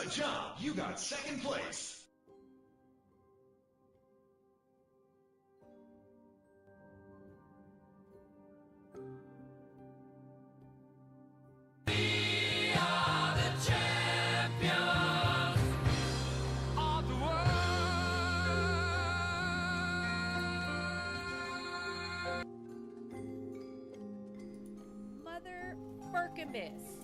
Good job! You got second place! We are the champions of the world. Mother Firkabis.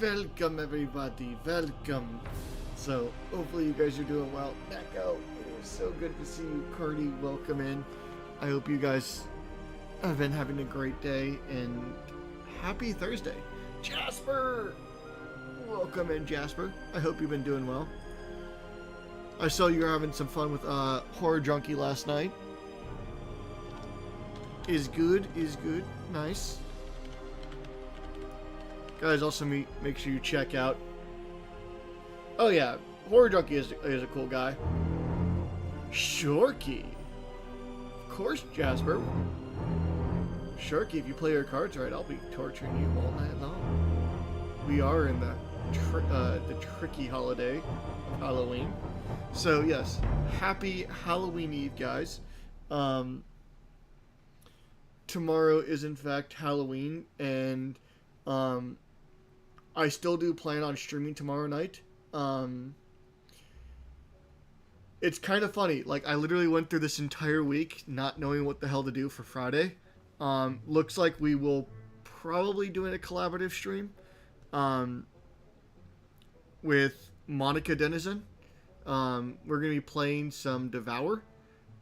Welcome everybody, welcome. So, hopefully you guys are doing well. Neko, it is so good to see you. Cardi, welcome in. I hope you guys have been having a great day, and happy Thursday. Jasper! Welcome in, Jasper. I hope you've been doing well. I saw you were having some fun with Horror Junkie last night. Is good, nice. Guys, also make sure you check out. Oh yeah, Horror Junkie is a cool guy. Shorky. Of course, Jasper. Shorky, if you play your cards right, I'll be torturing you all night long. We are in the tricky holiday of Halloween. So yes, happy Halloween Eve, guys. Tomorrow is in fact Halloween, and I still do plan on streaming tomorrow night. It's kind of funny. Like, I literally went through this entire week not knowing what the hell to do for Friday. Looks like we will probably do a collaborative stream with Monica Denizen. We're going to be playing some Devour.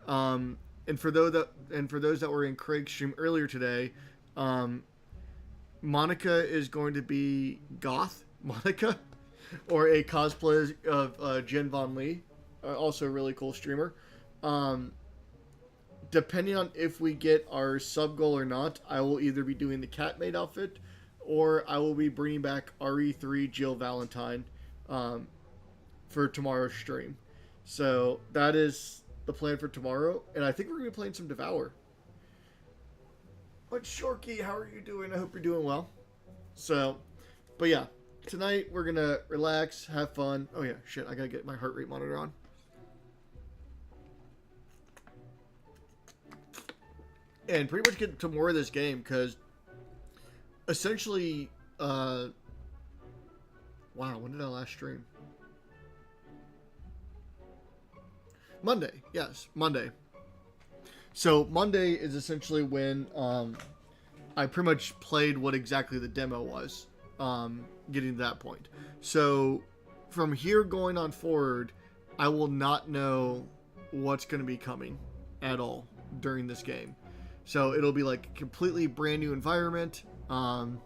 And for those that were in Craig's stream earlier today, Monica is going to be Goth Monica, or a cosplay of Jen Von Lee, also a really cool streamer. Depending on if we get our sub goal or not, I will either be doing the Catmaid outfit, or I will be bringing back RE3 Jill Valentine for tomorrow's stream. So that is the plan for tomorrow, and I think we're going to be playing some Devour. But Shorky, how are you doing? I hope you're doing well. So, but yeah, tonight we're going to relax, have fun. Oh yeah, shit, I got to get my heart rate monitor on. And pretty much get to more of this game, because essentially, wow, when did I last stream? Monday, yes, Monday. So Monday is essentially when I pretty much played what exactly the demo was, getting to that point. So from here going on forward, I will not know what's going to be coming at all during this game. So it'll be like a completely brand new environment. Don't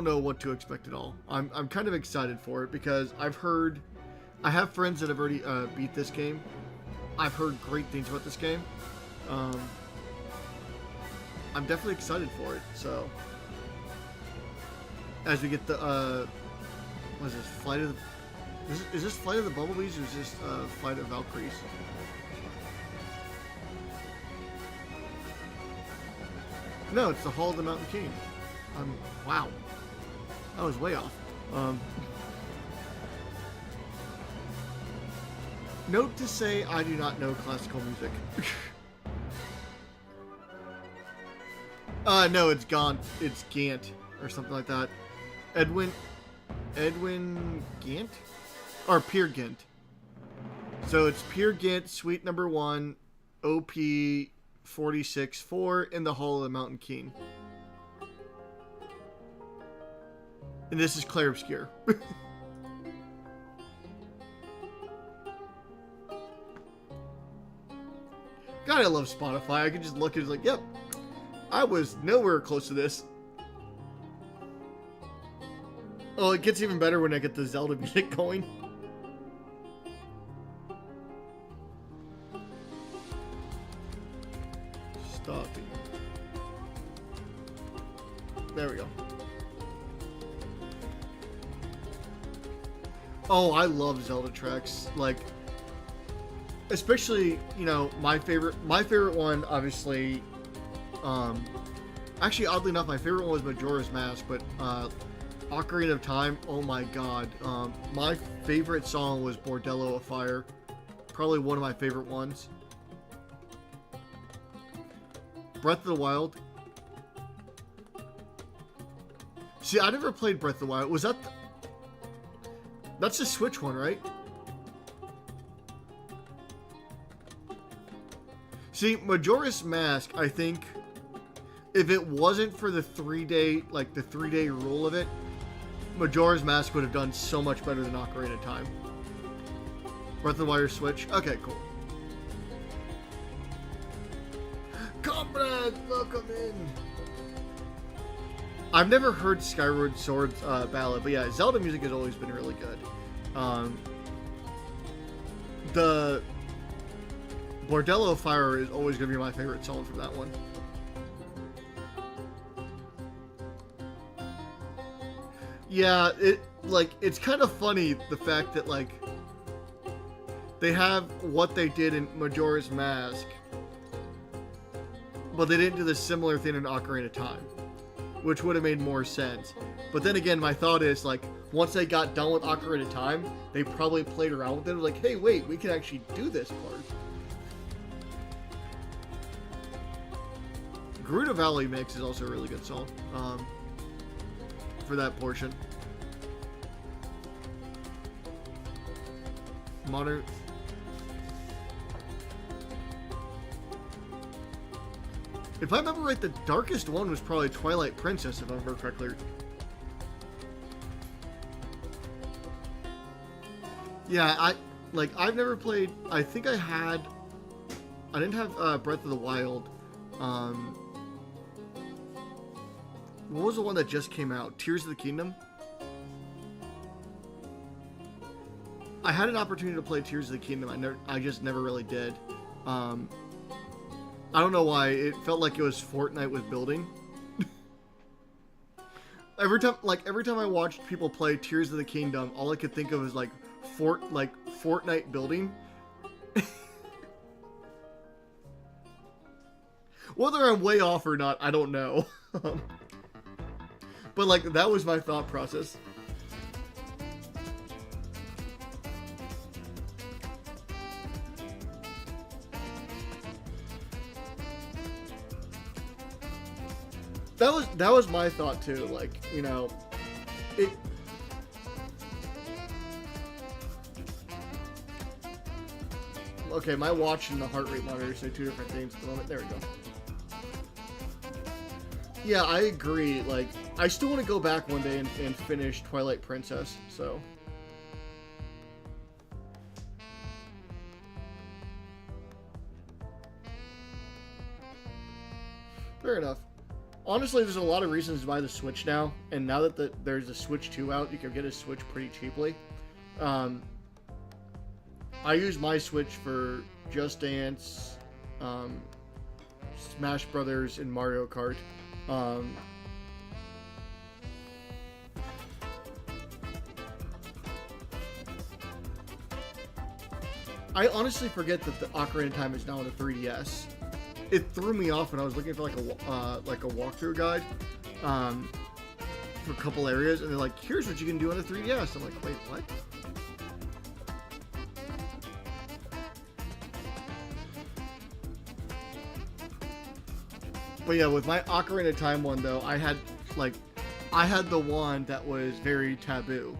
know what to expect at all. I'm kind of excited for it, because I have friends that have already beat this game. I've heard great things about this game. I'm definitely excited for it. So, as we get the what is this? Is this Flight of the Bumblebees, or is this Flight of Valkyries? No, it's the Hall of the Mountain King. Wow, I was way off. Note to say, I do not know classical music. No, it's Gaunt. It's Gant, or something like that. Edwin Gant? Or Peer Gant. So it's Peer Gant, Suite Number 1, OP 46-4 in the Hall of the Mountain King. And this is Clair Obscure. God, I love Spotify. I can just look at it like, yep, I was nowhere close to this. Oh, it gets even better when I get the Zelda music going. Stopping. There we go. Oh, I love Zelda tracks. Like, especially, you know, my favorite one, obviously, actually, oddly enough, my favorite one was Majora's Mask, but Ocarina of Time, oh my god, my favorite song was Bordello of Fire, probably one of my favorite ones. Breath of the Wild. See, I never played Breath of the Wild. Was that that's the Switch one, right? See, Majora's Mask, I think, if it wasn't for the 3-day, like the 3-day rule of it, Majora's Mask would have done so much better than Ocarina of Time. Breath of the Wild Switch? Okay, cool. Comrade, welcome in! I've never heard Skyward Sword's ballad, but yeah, Zelda music has always been really good. The Bordello Fire is always going to be my favorite song from that one. Yeah, it's kind of funny, the fact that, like, they have what they did in Majora's Mask, but they didn't do the similar thing in Ocarina of Time, which would have made more sense. But then again, my thought is, like, once they got done with Ocarina of Time, they probably played around with it, like, hey, wait, we can actually do this part. Gerudo Valley Mix is also a really good song, for that portion. Modern... If I remember right, the darkest one was probably Twilight Princess, if I remember correctly. Yeah, I've never played... I think I didn't have Breath of the Wild. What was the one that just came out? Tears of the Kingdom? I had an opportunity to play Tears of the Kingdom. I just never really did. I don't know why. It felt like it was Fortnite with building. every time I watched people play Tears of the Kingdom, all I could think of was like Fortnite building. Whether I'm way off or not, I don't know. But like, that was my thought process. That was my thought too, like, you know, it... Okay, my watch and the heart rate monitor say two different things at the moment. There we go. Yeah, I agree, like, I still want to go back one day and finish Twilight Princess, so... Fair enough. Honestly, there's a lot of reasons to buy the Switch now, and now that there's a Switch 2 out, you can get a Switch pretty cheaply. I use my Switch for Just Dance, Smash Brothers, and Mario Kart. I honestly forget that the Ocarina of Time is now on the 3DS. It threw me off when I was looking for like a walkthrough guide for a couple areas, and they're like, "Here's what you can do on the 3DS." I'm like, "Wait, what?" But yeah, with my Ocarina of Time one though, I had the one that was very taboo.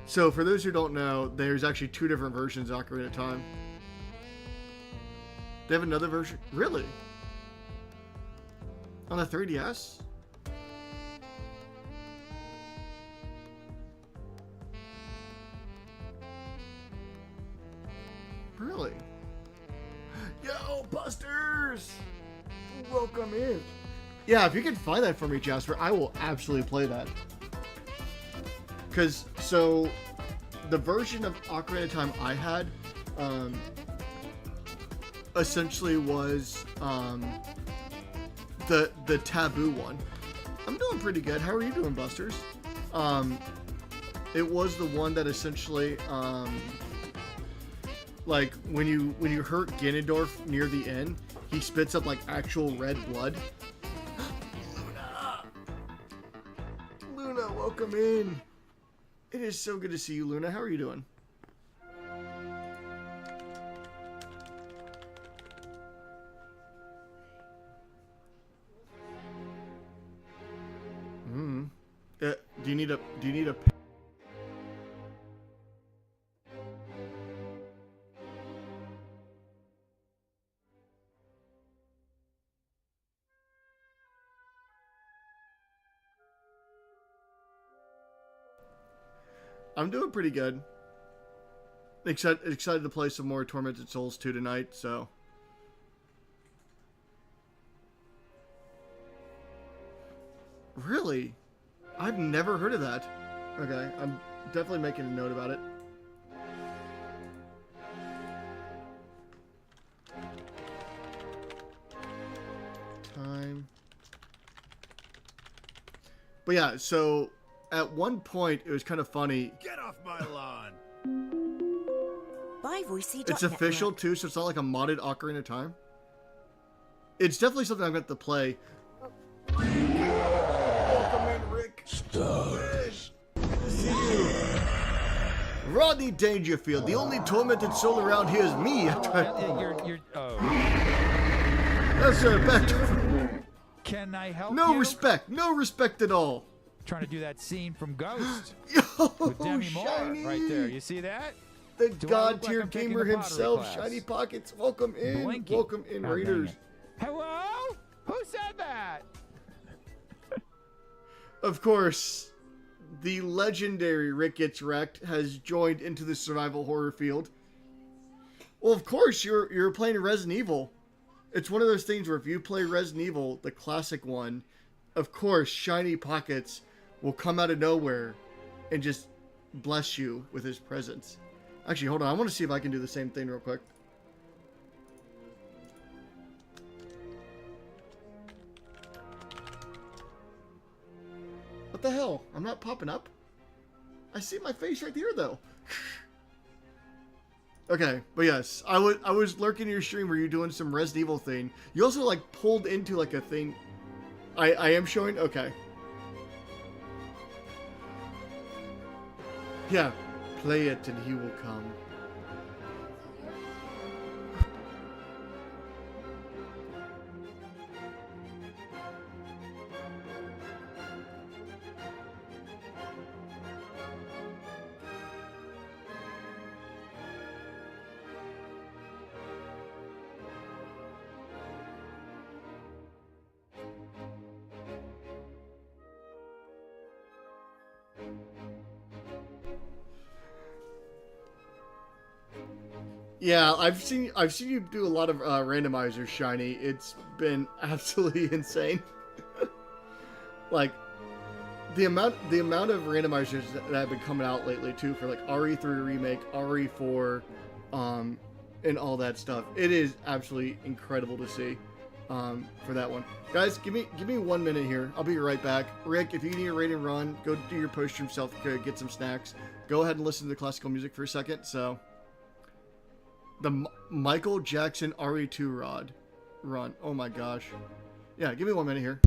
So for those who don't know, there's actually two different versions of Ocarina of Time. They have another version? Really? On the 3DS? Really? Yo, Busters! Welcome in. Yeah, if you can find that for me, Jasper, I will absolutely play that. Because, so, the version of Ocarina of Time I had, essentially was the taboo one. I'm doing pretty good. How are you doing, Busters? It was the one that essentially like when you hurt Ganondorf near the end, he spits up like actual red blood. Luna, welcome in. It is so good to see you, Luna. How are you doing? Do you need a I'm doing pretty good. Excited to play some more Tormented Souls 2 tonight, so. Really? I've never heard of that. Okay, I'm definitely making a note about it. Time. But yeah, so at one point it was kind of funny. Get off my lawn! Bye, Voicey. It's official too, so it's not like a modded Ocarina of Time. It's definitely something I'm going to play. Welcome in, Rick. Stars. Rodney Dangerfield, the only tormented soul around here is me. That's back to... Can I help No you? respect. No respect at all. Trying to do that scene from Ghost Yo, with Demi Moore Shiny. right there. You see that? The Do I god look like tier I'm taking gamer the pottery himself, class? Shiny Pockets. Welcome in. Blinking. Welcome in, God dang Raiders. it. Hello? Who said that? Of course, the legendary Rick Gets Wrecked has joined into the survival horror field. Well, of course, you're playing Resident Evil. It's one of those things where if you play Resident Evil, the classic one, of course, Shiny Pockets will come out of nowhere and just bless you with his presence. Actually, hold on. I want to see if I can do the same thing real quick. What the hell? I'm not popping up? I see my face right here, though. Okay, but yes, I was lurking in your stream where you're doing some Resident Evil thing. You also, like, pulled into, like, a thing. I am showing? Okay. Yeah, play it and he will come. Yeah, I've seen you do a lot of randomizers, Shiny. It's been absolutely insane. Like the amount of randomizers that have been coming out lately too for like RE3 remake, RE4, and all that stuff. It is absolutely incredible to see for that one. Guys, give me 1 minute here. I'll be right back. Rick, if you need a raid and run, go do your post-stream self-care, get some snacks. Go ahead and listen to the classical music for a second. So. The Michael Jackson RE2 run. Oh my gosh. Yeah, give me 1 minute here.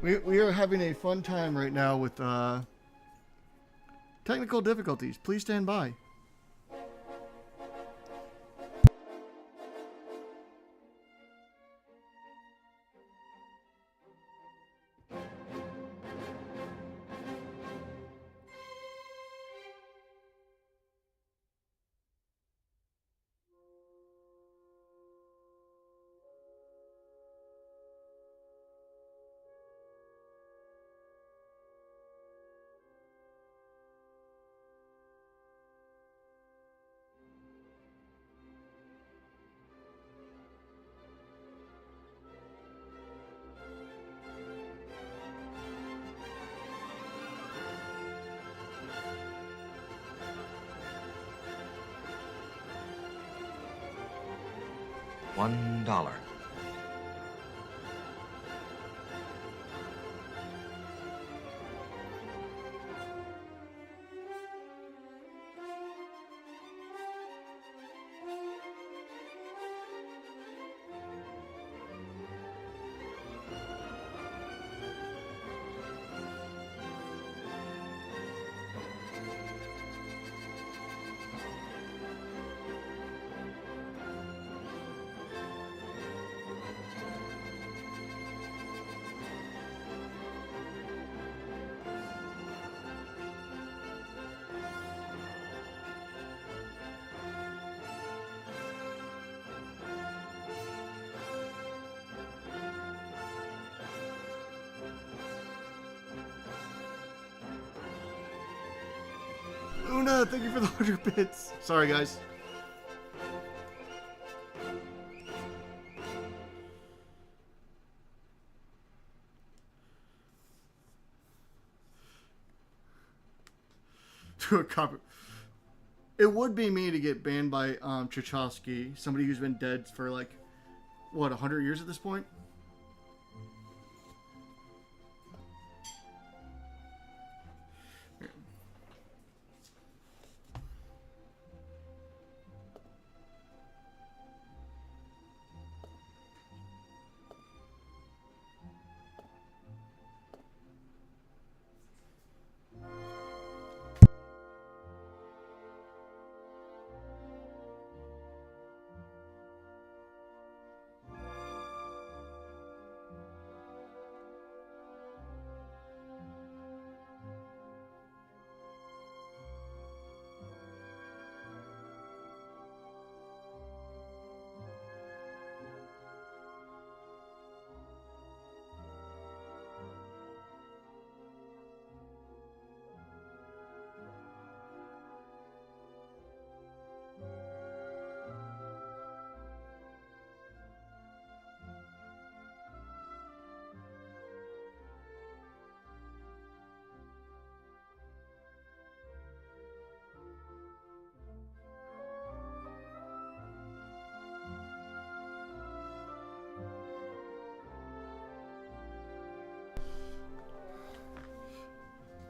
We are having a fun time right now with technical difficulties. Please stand by. $1. Luna, thank you for the 100 bits. Sorry, guys. To a copy. It would be me to get banned by Chachowski, somebody who's been dead for like, what, 100 years at this point?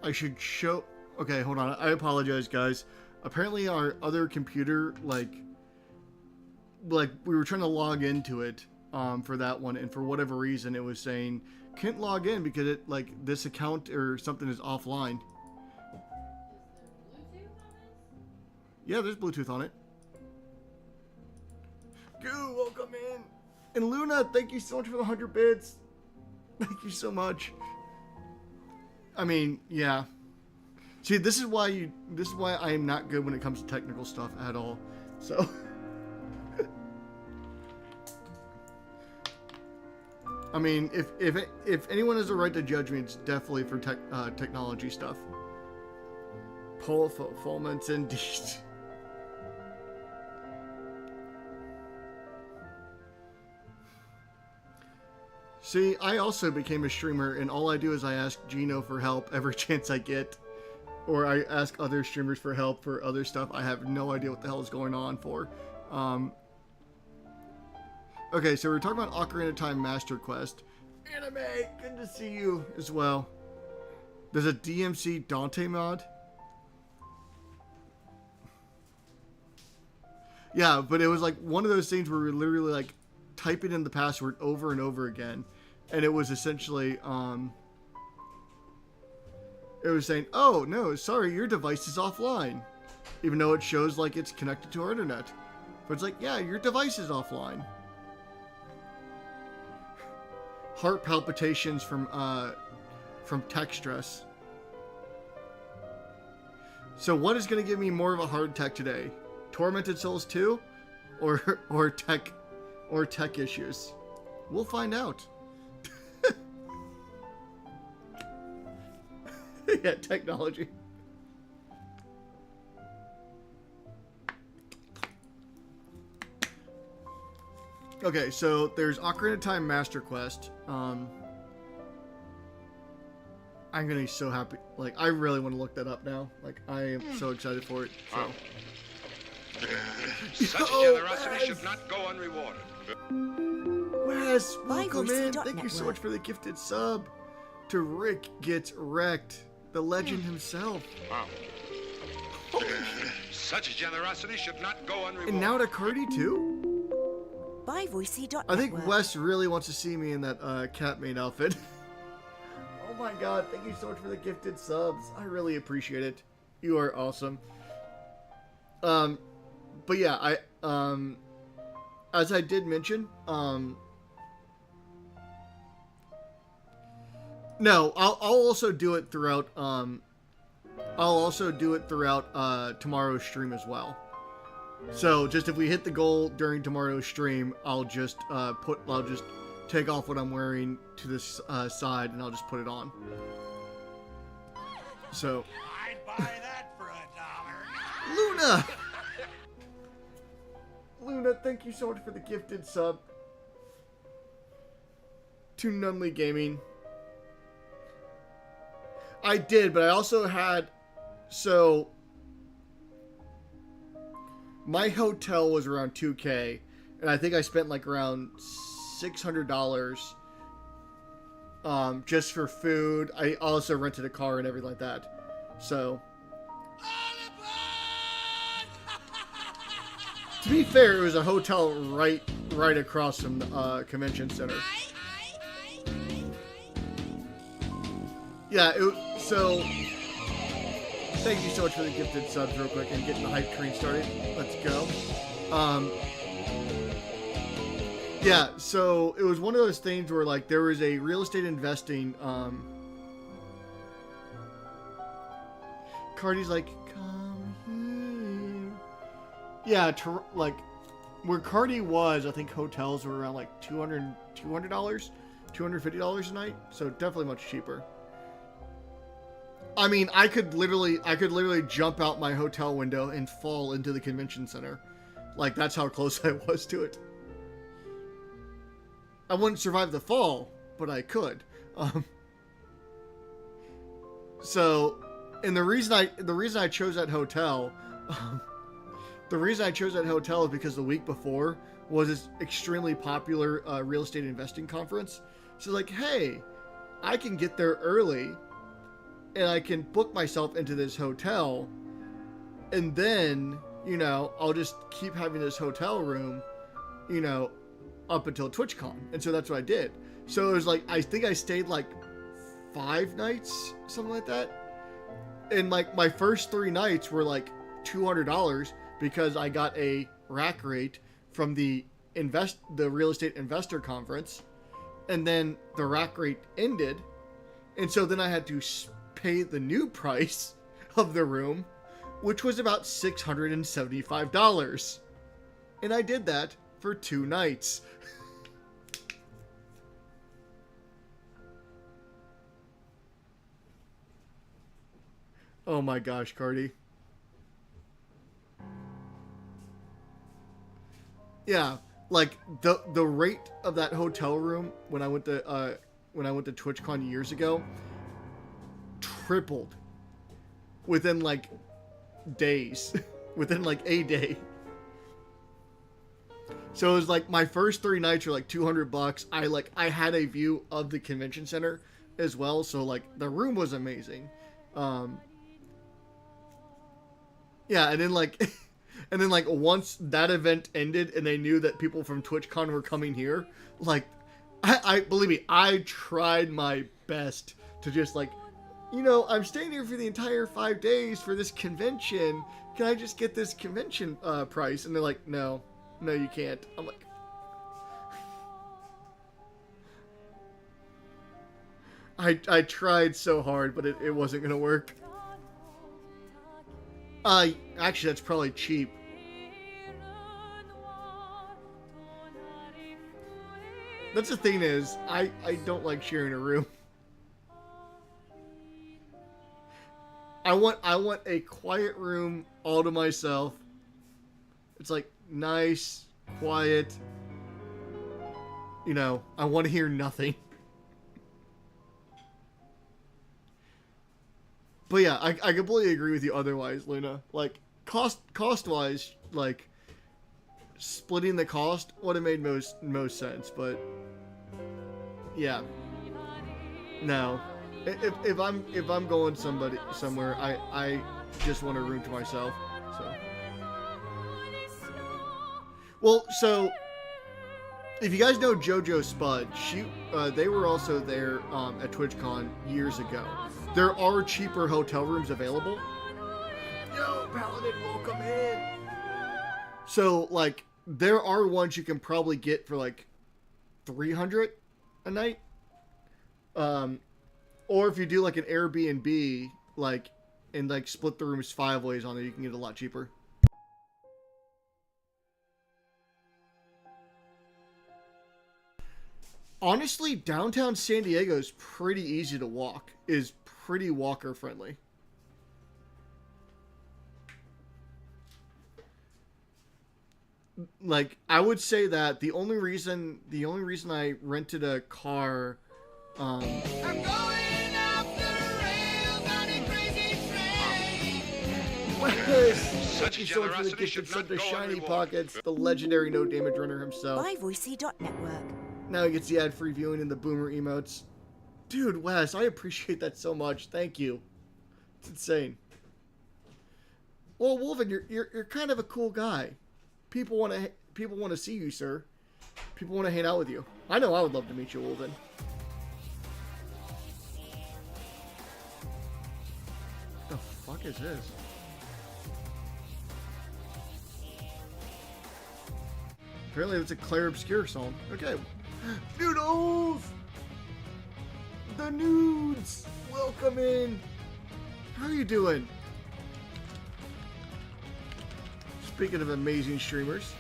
I should show... Okay, hold on. I apologize, guys. Apparently our other computer, like we were trying to log into it for that one, and for whatever reason it was saying can't log in because it, like, this account or something is offline. Yeah, there's Bluetooth on it. Goo, welcome in. And Luna, thank you so much for the 100 bits. Thank you so much. I mean, yeah. See, this is why I am not good when it comes to technical stuff at all. So I mean, if anyone has a right to judge me, it's definitely for technology stuff. Performance indeed. See, I also became a streamer, and all I do is I ask Gino for help every chance I get. Or I ask other streamers for help for other stuff I have no idea what the hell is going on for. Okay, so we're talking about Ocarina of Time Master Quest. Anime, good to see you as well. There's a DMC Dante mod. Yeah, but it was like one of those things where we were literally like typing in the password over and over again. And it was essentially, it was saying, "Oh no, sorry, your device is offline," even though it shows like it's connected to our internet. But it's like, yeah, your device is offline. Heart palpitations from tech stress. So what is going to give me more of a heart attack today? Tormented Souls 2 or tech issues? We'll find out. Yeah, technology. Okay, so there's Ocarina of Time Master Quest. I'm gonna be so happy. Like, I really want to look that up now. Like, I am so excited for it. So. Such generosity should not go unrewarded. Wes, welcome in. Voicy.net Thank you so much for the gifted sub. To Rick Gets Wrecked, the legend himself. Wow. Such generosity should not go unrewarded. And now to Cardi too? Buy Voicy.net. I think Wes really wants to see me in that Catmate outfit. Oh my god, thank you so much for the gifted subs. I really appreciate it. You are awesome. But yeah, as I did mention, no, I'll also do it throughout, tomorrow's stream as well. So just if we hit the goal during tomorrow's stream, I'll just take off what I'm wearing to this side and I'll just put it on. So I'd buy that for $1. Luna! Luna, thank you so much for the gifted sub. To Nunley Gaming. I did, but I also had... So... My hotel was around $2,000, and I think I spent like around $600 just for food. I also rented a car and everything like that. So... To be fair, it was a hotel right across from the convention center. Yeah, so thank you so much for the gifted subs real quick and getting the hype train started. Let's go. Yeah, so it was one of those things where like there was a real estate investing Cardi's like, come here. Yeah, like where Cardi was, I think hotels were around like $200, $250 a night, so definitely much cheaper. I mean, I could literally jump out my hotel window and fall into the convention center. Like, that's how close I was to it. I wouldn't survive the fall, but I could. So, and the reason I chose that hotel, is because the week before was this extremely popular real estate investing conference. So, like, hey, I can get there early. And I can book myself into this hotel, and then, you know, I'll just keep having this hotel room, you know, up until TwitchCon. And so that's what I did. So it was like, I think I stayed like 5 nights, something like that. And like my first 3 nights were like $200 because I got a rack rate from the real estate investor conference. And then the rack rate ended. And so then I had to pay the new price of the room, which was about $675. And I did that for 2 nights. Oh my gosh, Cardi. Yeah, like the rate of that hotel room when I went to TwitchCon years ago tripled within like days. Within like a day. So it was like my first 3 nights were like $200. I had a view of the convention center as well, so like the room was amazing. Yeah, and then like once that event ended and they knew that people from TwitchCon were coming here, like I believe me, I tried my best to just like you know, I'm staying here for the entire 5 days for this convention. Can I just get this convention price? And they're like, no, you can't. I'm like, I tried so hard, but it wasn't gonna work. Actually, that's probably cheap. That's the thing is, I don't like sharing a room. I want a quiet room all to myself. It's like nice, quiet. You know, I want to hear nothing. But yeah, I completely agree with you otherwise, Luna. Like, cost-wise, like, splitting the cost would have made most sense, but yeah. No. If I'm going somewhere, I just want a room to myself. So. Well, so if you guys know JoJo Spud, they were also there at TwitchCon years ago. There are cheaper hotel rooms available. Yo, Paladin, welcome in. So like, there are ones you can probably get for like $300 a night. Or if you do like an Airbnb, like, and like split the rooms 5 ways on it, you can get a lot cheaper. Honestly, downtown San Diego is pretty easy to walk. Is pretty walker friendly. Like, I would say that the only reason I rented a car, I'm going off the rails on a crazy train. Such Thank you so much for the generosity gift should of not Sunday go Shiny unrewarded. Pockets, the legendary no damage runner himself. BuyVoicey.network. Now he gets the ad-free viewing and the boomer emotes. Dude, Wes, I appreciate that so much. Thank you. It's insane. Well, Wolven, you're kind of a cool guy. People want to see you, sir. People want to hang out with you. I know I would love to meet you, Wolven. What the fuck is this? Apparently it's a Claire Obscure song. Okay. Noodles! The nudes! Welcome in! How are you doing? Speaking of amazing streamers.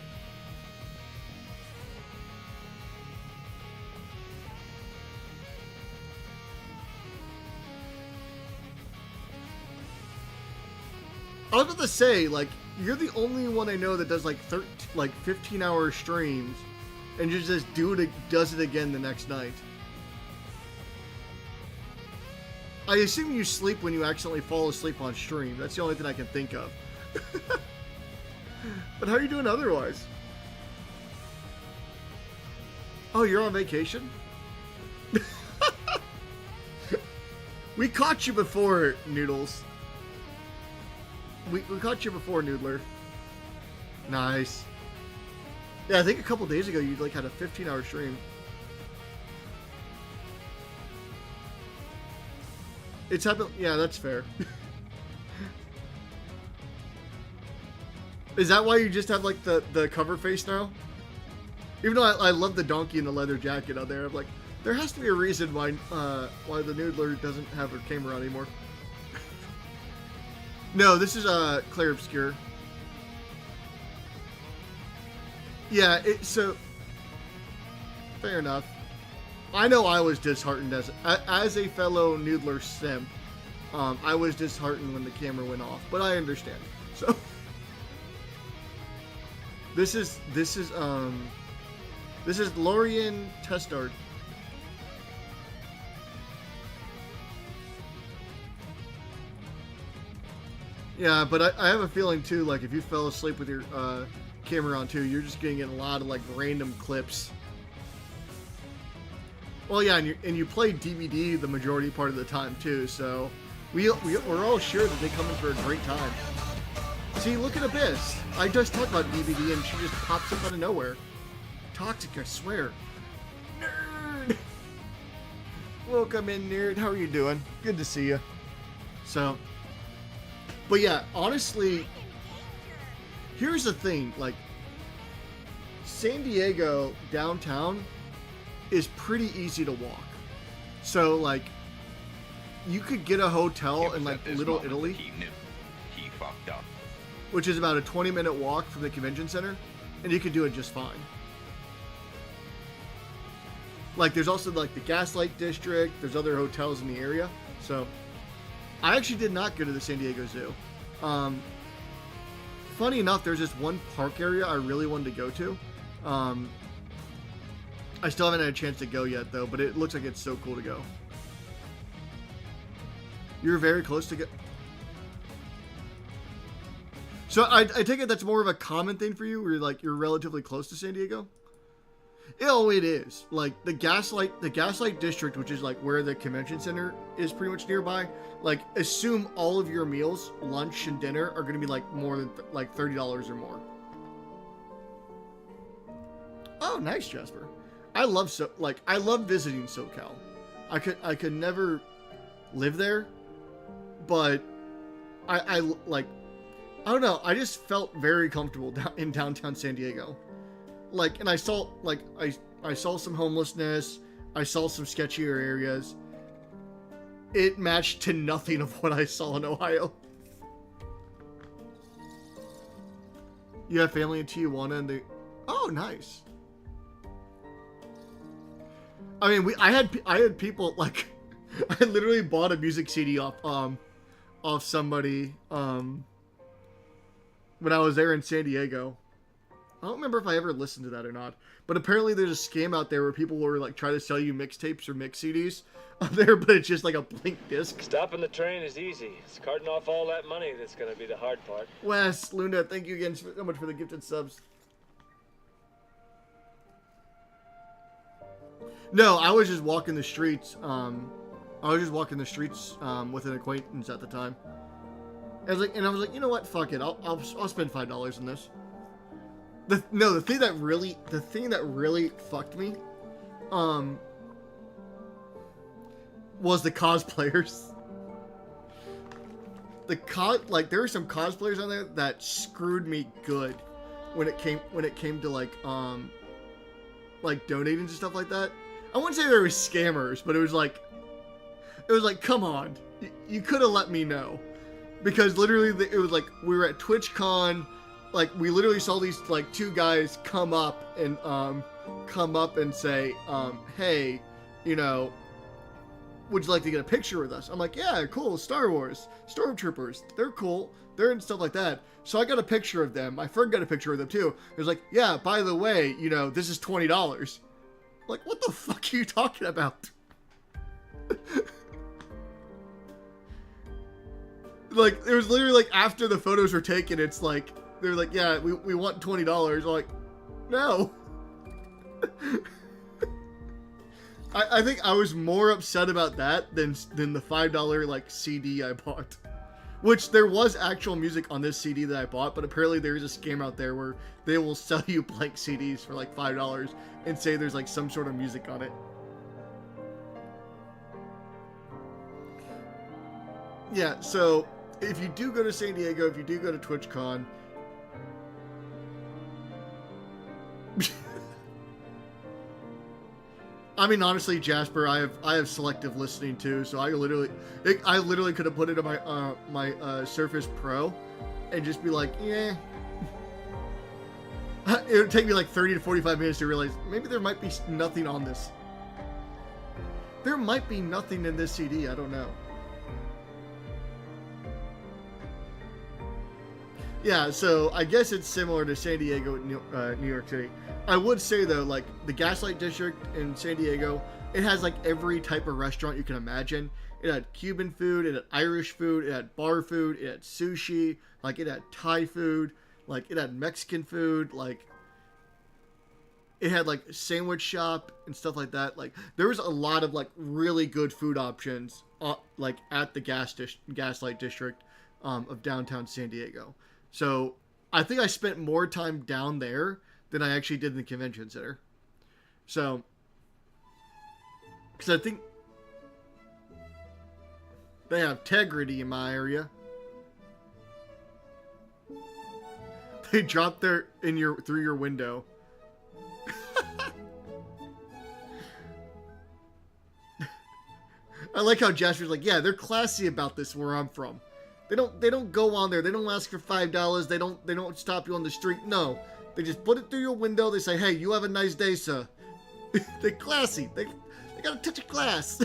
I was about to say, like, you're the only one I know that does like 15-hour streams and you just does it again the next night. I assume you sleep when you accidentally fall asleep on stream. That's the only thing I can think of. But how are you doing otherwise? Oh, you're on vacation? We caught you before, Noodles. We caught you before, Noodler. Nice. Yeah, I think a couple days ago you like had a 15-hour stream. It's happened. Yeah, that's fair. Is that why you just have like the cover face now? Even though I love the donkey and the leather jacket out there, I'm like, there has to be a reason why the Noodler doesn't have her camera on anymore. No, this is Claire Obscure. Yeah, so fair enough. I know I was disheartened as a fellow Noodler simp. I was disheartened when the camera went off, but I understand. So this is Lorian Testard. Yeah, but I have a feeling too, like if you fell asleep with your camera on too, you're just getting a lot of like random clips. Well, yeah, and you play DVD the majority part of the time too, so we're all sure that they come in for a great time. See, look at Abyss. I just talked about DVD and she just pops up out of nowhere. Toxic, I swear. Nerd! Welcome in, nerd. How are you doing? Good to see you. So, but yeah, honestly, here's the thing, like, San Diego downtown is pretty easy to walk. So, like, you could get a hotel in, like, Little Italy, He knew. He fucked up. which is about a 20-minute walk from the convention center, and you could do it just fine. Like, there's also, like, the Gaslight District, there's other hotels in the area, so... I actually did not go to the San Diego Zoo. Funny enough, there's this one park area I really wanted to go to. I still haven't had a chance to go yet, though, but it looks like it's so cool to go. You're very close to go. So I take it that's more of a common thing for you, where you're relatively close to San Diego? Oh, it is. Like, the Gaslight District, which is, like, where the convention center is pretty much nearby, like, assume all of your meals, lunch and dinner, are going to be, like, more than, like, $30 or more. Oh, nice, Jasper. I love visiting SoCal. I could never live there, but I don't know, I just felt very comfortable in downtown San Diego. Like, and I saw some homelessness, I saw some sketchier areas. It matched to nothing of what I saw in Ohio. You have family in Tijuana and oh, nice. I mean, I had people, like, I literally bought a music CD off somebody, when I was there in San Diego. I don't remember if I ever listened to that or not, but apparently there's a scam out there where people were, like, trying to sell you mixtapes or mix CDs up there, but it's just like a blank disc. Stopping the train is easy. It's carting off all that money that's going to be the hard part. Wes, Luna, thank you again so much for the gifted subs. No, I was just walking the streets. With an acquaintance at the time. I was like, you know what? Fuck it. I'll spend $5 on this. The thing that really fucked me, was the cosplayers. There were some cosplayers on there that screwed me good when it came to like donating and stuff like that. I wouldn't say they were scammers, but it was like, come on, you could have let me know, because literally it was like we were at TwitchCon, like we literally saw these like two guys come up and say, hey, you know, would you like to get a picture with us? I'm like, yeah, cool, Star Wars, Stormtroopers, they're cool, they're and stuff like that. So I got a picture of them. My friend got a picture of them too. It was like, yeah, by the way, you know, this is $20. Like, what the fuck are you talking about? Like, it was literally like after the photos were taken, it's like, they're like, yeah, we want $20. I'm like, no. I think I was more upset about that than the $5 like CD I bought. Which there was actual music on this CD that I bought, but apparently there's a scam out there where they will sell you blank CDs for like $5 and say there's like some sort of music on it. Yeah, so if you do go to San Diego, if you do go to TwitchCon, I mean, honestly, Jasper, I have selective listening too, so I literally could have put it on my Surface Pro and just be like, yeah. It would take me like 30 to 45 minutes to realize maybe there might be nothing on this. There might be nothing in this CD, I don't know. Yeah, so I guess it's similar to San Diego, New York City. I would say though, like the Gaslight District in San Diego, it has like every type of restaurant you can imagine. It had Cuban food, it had Irish food, it had bar food, it had sushi, like it had Thai food, like it had Mexican food, like it had like sandwich shop and stuff like that. Like there was a lot of like really good food options, like at the Gaslight District of downtown San Diego. So I think I spent more time down there than I actually did in the convention center. So, because I think They have integrity in my area. They drop through your window. I like how Jasper's like, yeah, they're classy about this where I'm from. They don't go on there. They don't ask for $5. They don't stop you on the street. No, they just put it through your window. They say, hey, you have a nice day, sir. They're classy. They got a touch of class.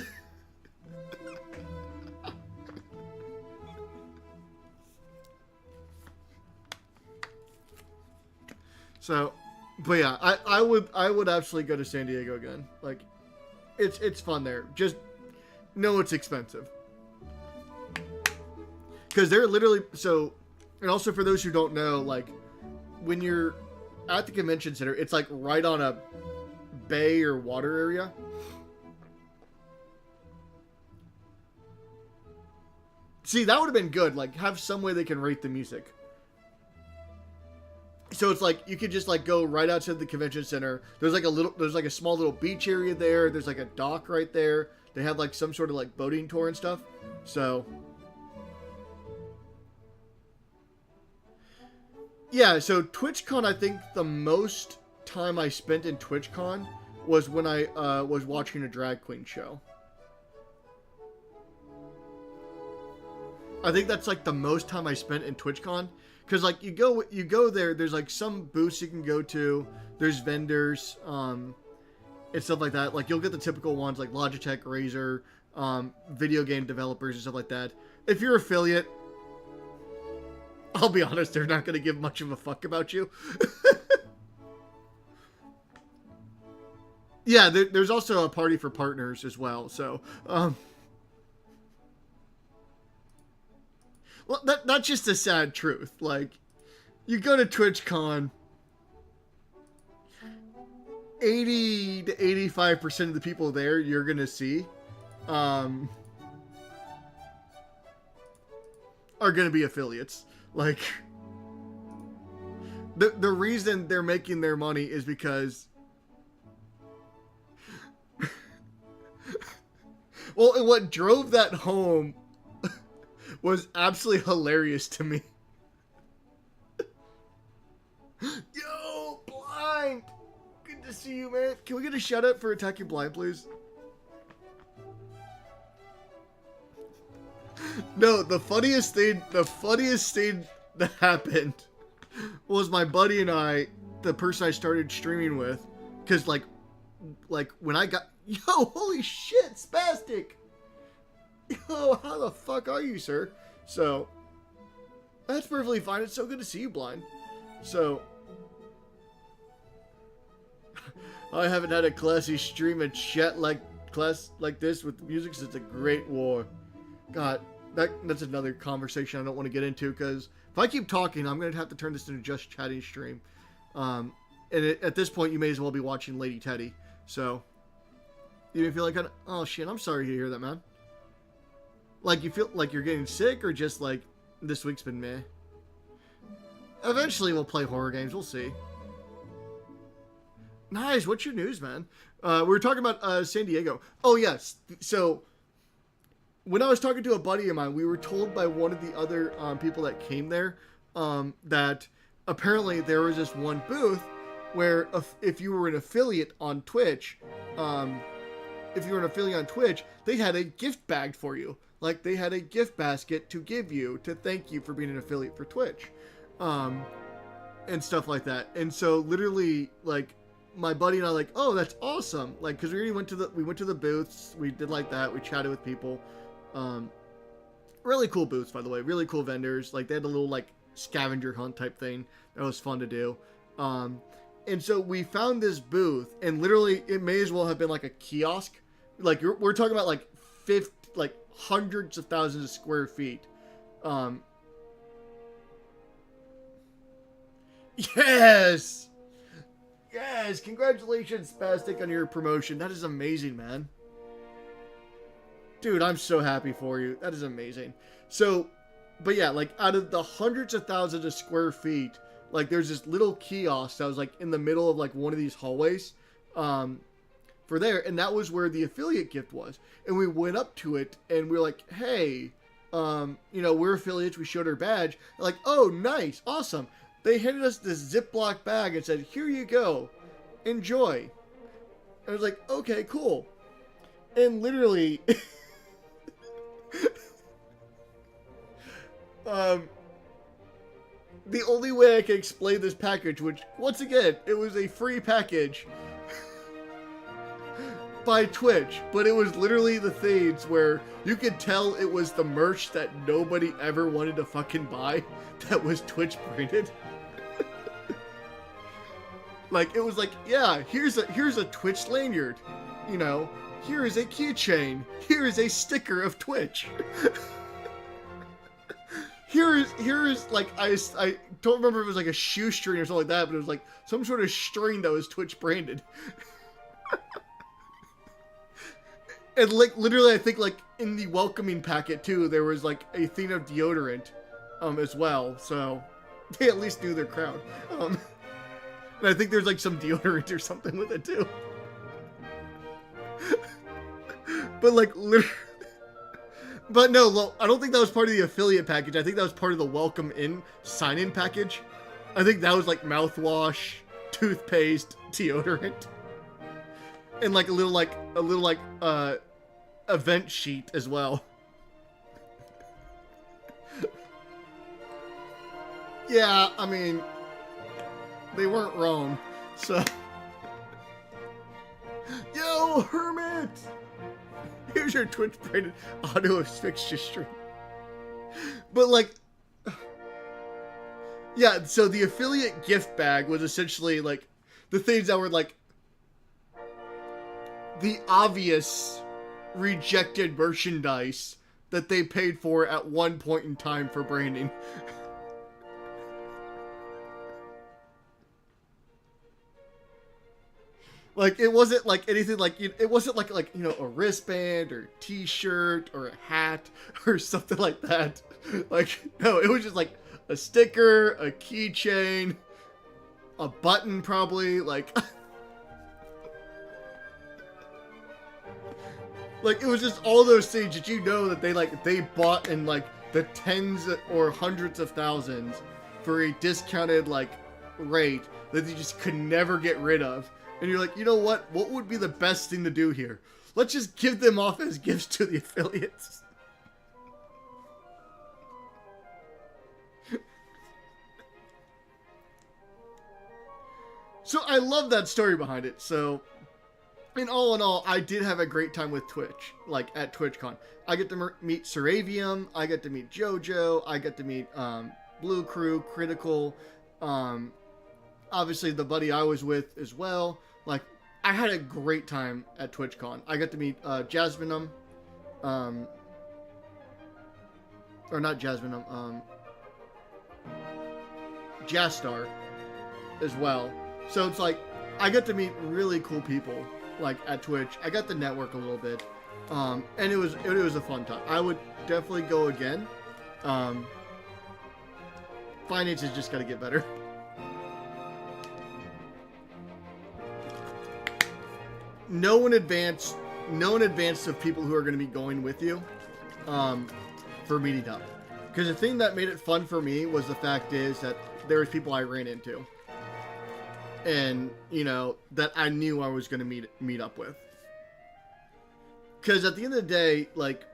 So, but yeah, I would absolutely go to San Diego again. Like, it's fun there. Just know it's expensive. Because they're literally, so, and also for those who don't know, like, when you're at the convention center, it's like right on a bay or water area. See, that would have been good. Like, have some way they can rate the music. So it's like, you could just like go right outside the convention center. There's like a small little beach area there. There's like a dock right there. They have like some sort of like boating tour and stuff. So yeah, so TwitchCon, I think the most time I spent in TwitchCon was when I was watching a drag queen show. I think that's like the most time I spent in TwitchCon. Because like you go there, there's like some booths you can go to, there's vendors, and stuff like that. Like you'll get the typical ones like Logitech, Razer, video game developers and stuff like that. If you're affiliate, I'll be honest, they're not going to give much of a fuck about you. Yeah, there's also a party for partners as well. So, well, that's just a sad truth. Like, you go to TwitchCon, 80 to 85% of the people there you're gonna see, are gonna be affiliates. Like, the reason they're making their money is because, well, what drove that home was absolutely hilarious to me. Yo, Blind! Good to see you, man. Can we get a shout out for attacking Blind, please? No, the funniest thing that happened was my buddy and I, the person I started streaming with, because like when I got, yo, holy shit, Spastic! Yo, how the fuck are you, sir? So, that's perfectly fine. It's so good to see you, Blind. So, I haven't had a classy stream and chat like this with music since the Great War. God, that's another conversation I don't want to get into, because if I keep talking, I'm going to have to turn this into just chatting stream. And at this point, you may as well be watching Lady Teddy. So, you may feel like, oh shit, I'm sorry to hear that, man. Like, you feel like you're getting sick, or just like this week's been meh? Eventually we'll play horror games, we'll see. Nice, what's your news, man? We were talking about San Diego. Oh yes, so when I was talking to a buddy of mine, we were told by one of the other people that came there that apparently there was this one booth where if you were an affiliate on Twitch, they had a gift bag for you. Like, they had a gift basket to give you to thank you for being an affiliate for Twitch, and stuff like that. And so literally, like, my buddy and I, like, oh, that's awesome. Like, because we already went to the booths, we did like that, we chatted with people. Really cool booths, by the way, really cool vendors. Like, they had a little like scavenger hunt type thing that was fun to do. And so we found this booth, and literally it may as well have been like a kiosk. Like, we're talking about like hundreds of thousands of square feet. Yes! Yes! Congratulations, Spastic, on your promotion. That is amazing, man. Dude, I'm so happy for you. That is amazing. So, but yeah, like, out of the hundreds of thousands of square feet, like, there's this little kiosk that was like in the middle of like one of these hallways, for there, and that was where the affiliate gift was. And we went up to it and we were like, hey, we're affiliates. We showed our badge. They're like, oh, nice, awesome. They handed us this Ziploc bag and said, here you go, enjoy. I was like, okay, cool. And literally, the only way I can explain this package, which, once again, it was a free package by Twitch, but it was literally the things where you could tell it was the merch that nobody ever wanted to fucking buy that was Twitch branded. Like, it was like, yeah, here's a Twitch lanyard, here is a keychain, here is a sticker of Twitch. Here is like, I don't remember if it was like a shoestring or something like that, but it was like some sort of string that was Twitch branded. And like, literally, I think like in the welcoming packet too, there was like a thing of deodorant, as well. So they at least knew their crowd. And I think there's like some deodorant or something with it too. But like, literally. But no, well, I don't think that was part of the affiliate package. I think that was part of the welcome in sign-in package. I think that was like mouthwash, toothpaste, deodorant, and like a little event sheet as well. Yeah, I mean, they weren't wrong. So, yo, Hermit! Here's your Twitch branded auto asphyxia stream. But like, yeah, so the affiliate gift bag was essentially like the things that were like the obvious rejected merchandise that they paid for at one point in time for branding. Like, it wasn't like anything like, it wasn't like a wristband or t-shirt or a hat or something like that. Like, no, it was just like a sticker, a keychain, a button probably, like, like, it was just all those things that that they bought in like the tens or hundreds of thousands for a discounted like rate that they just could never get rid of. And you're like, you know what? What would be the best thing to do here? Let's just give them off as gifts to the affiliates. So I love that story behind it. So, in all, I did have a great time with Twitch, like at TwitchCon. I get to meet Seravium, I get to meet JoJo, I get to meet Blue Crew, Critical, obviously the buddy I was with as well. Like, I had a great time at TwitchCon. I got to meet Jasminum, or not Jasminum, Jastar as well. So it's like, I got to meet really cool people, like, at Twitch. I got to network a little bit, and it was a fun time. I would definitely go again. Finances just got to get better. Know in advance of people who are going to be going with you, for meeting up. Because the thing that made it fun for me was the fact is that there was people I ran into. And, that I knew I was going to meet up with. Because at the end of the day, like,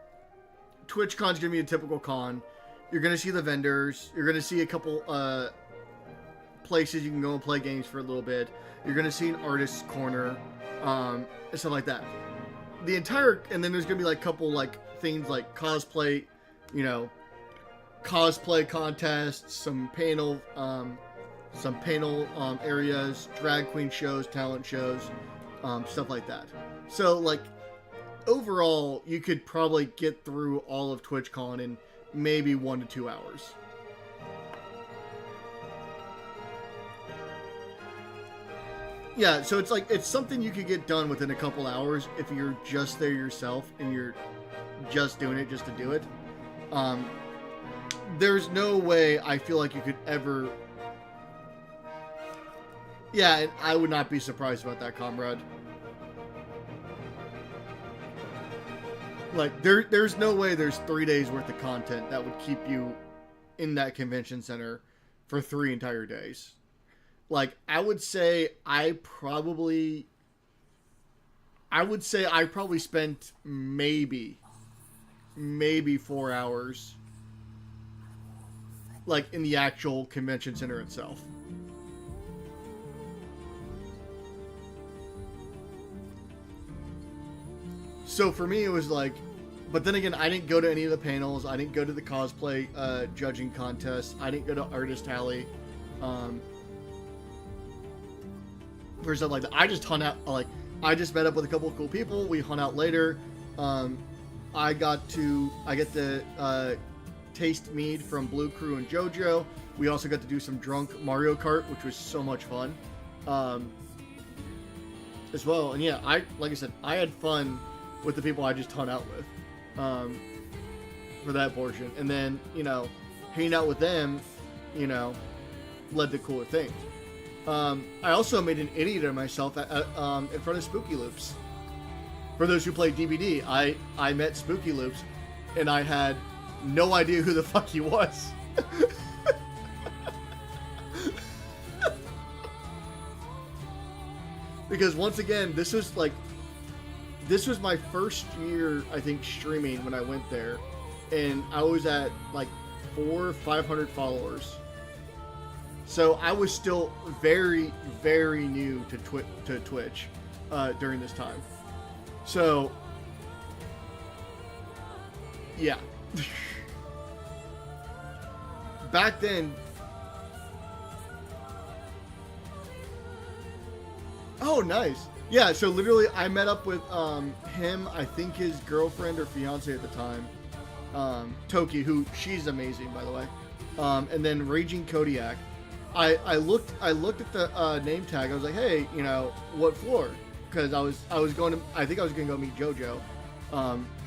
TwitchCon's going to be a typical con. You're going to see the vendors. You're going to see a couple places you can go and play games for a little bit. You're going to see an artist's corner, and stuff like that. And then there's going to be like a couple like things like cosplay, cosplay contests, some panel areas, drag queen shows, talent shows, stuff like that. So like, overall, you could probably get through all of TwitchCon in maybe 1 to 2 hours. Yeah, so it's like, it's something you could get done within a couple hours if you're just there yourself and you're just doing it just to do it. There's no way I feel like you could ever... Yeah, and I would not be surprised about that, comrade. Like, there's no way there's 3 days worth of content that would keep you in that convention center for 3 entire days. Like, I would say I probably spent maybe 4 hours, like, in the actual convention center itself. So for me, it was like, but then again, I didn't go to any of the panels. I didn't go to the cosplay judging contest. I didn't go to Artist Alley. For stuff like that. I just hung out, like, I just met up with a couple of cool people. We hung out later. I get to taste mead from Blue Crew and JoJo. We also got to do some drunk Mario Kart, which was so much fun. As well. And yeah, like I said, I had fun with the people I just hung out with. For that portion. And then, hanging out with them, led to cooler things. I also made an idiot of myself in front of Spooky Loops. For those who play DBD, I met Spooky Loops, and I had no idea who the fuck he was. Because once again, this was my first year, I think, streaming when I went there, and I was at like 400 or 500 followers. So I was still very, very new to Twitch during this time. So, yeah. Back then... Oh, nice. Yeah, so literally I met up with him, I think his girlfriend or fiance at the time, Toki, who, she's amazing, by the way. And then Raging Kodiak. I looked at the name tag. I was like, hey, what floor? Because I was going to go meet JoJo,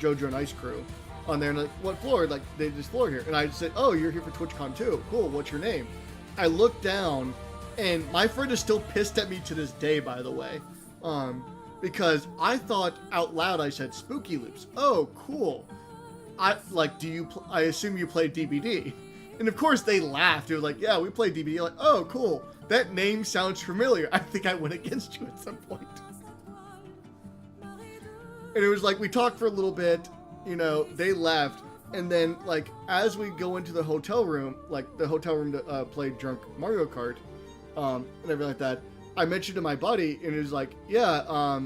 JoJo and Ice Crew on there. And like, what floor? Like, this floor here. And I said, oh, you're here for TwitchCon too. Cool. What's your name? I looked down, and my friend is still pissed at me to this day, by the way, because I thought out loud I said Spooky Loops. Oh, cool. I assume you play DBD. And of course they laughed. They were like, yeah, we play DBD. Like, oh, cool. That name sounds familiar. I think I went against you at some point. And it was like, we talked for a little bit, they left. And then, like, as we go into the hotel room, like the hotel room to play drunk Mario Kart, and everything like that, I mentioned to my buddy, and he was like, yeah,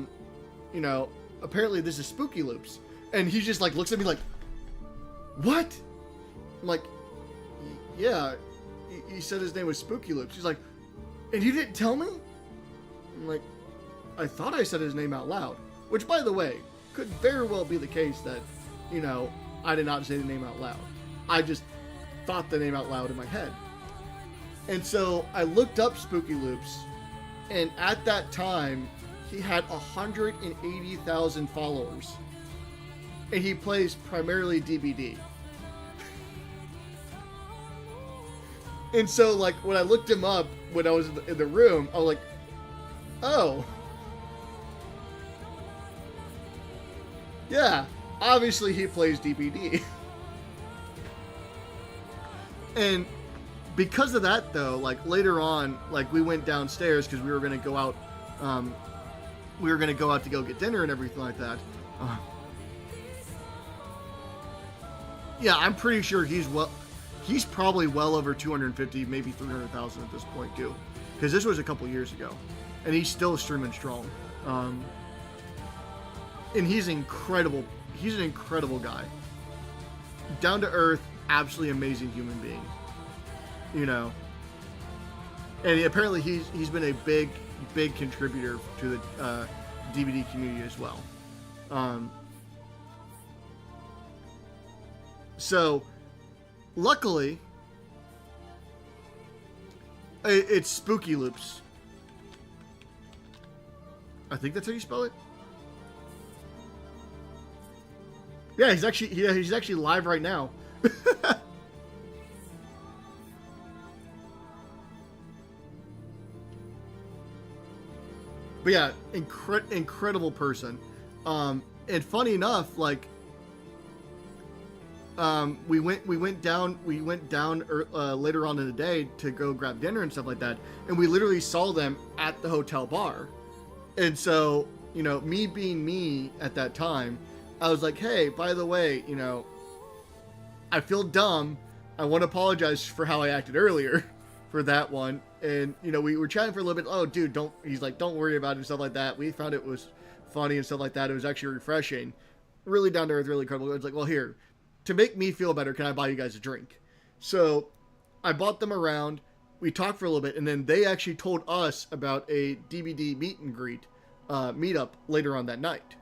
apparently this is Spooky Loops. And he just, like, looks at me like, what? I'm like, yeah, he said his name was Spooky Loops. He's like, and you didn't tell me? I'm like, I thought I said his name out loud. Which, by the way, could very well be the case that, I did not say the name out loud. I just thought the name out loud in my head. And so I looked up Spooky Loops, and at that time, he had 180,000 followers. And he plays primarily DBD. And so, like, when I looked him up when I was in the room, I was like, oh. Yeah, obviously he plays DBD. And because of that, though, like, later on, like, we went downstairs because we were going to go out, to go get dinner and everything like that. Yeah, I'm pretty sure he's probably well over 250, maybe 300,000 at this point too, because this was a couple years ago, and he's still streaming strong. And he's incredible. He's an incredible guy, down to earth, absolutely amazing human being. And apparently he's been a big contributor to the DVD community as well. So, luckily, it's Spooky Loops. I think that's how you spell it. Yeah, he's actually live right now. But yeah, incredible person. And funny enough, like, we went down later on in the day to go grab dinner and stuff like that, and we literally saw them at the hotel bar. And so, you know, me being me at that time, I was like, hey, by the way, you know, I feel dumb. I want to apologize for how I acted earlier for that one. And, you know, we were chatting for a little bit. Oh, dude, he's like, don't worry about it and stuff like that. We found it was funny and stuff like that. It was actually refreshing. Really down to earth, really incredible. I was like, well, here, to make me feel better, can I buy you guys a drink? So I bought them around. We talked for a little bit, and then they actually told us about a DVD meet and greet meetup later on that night.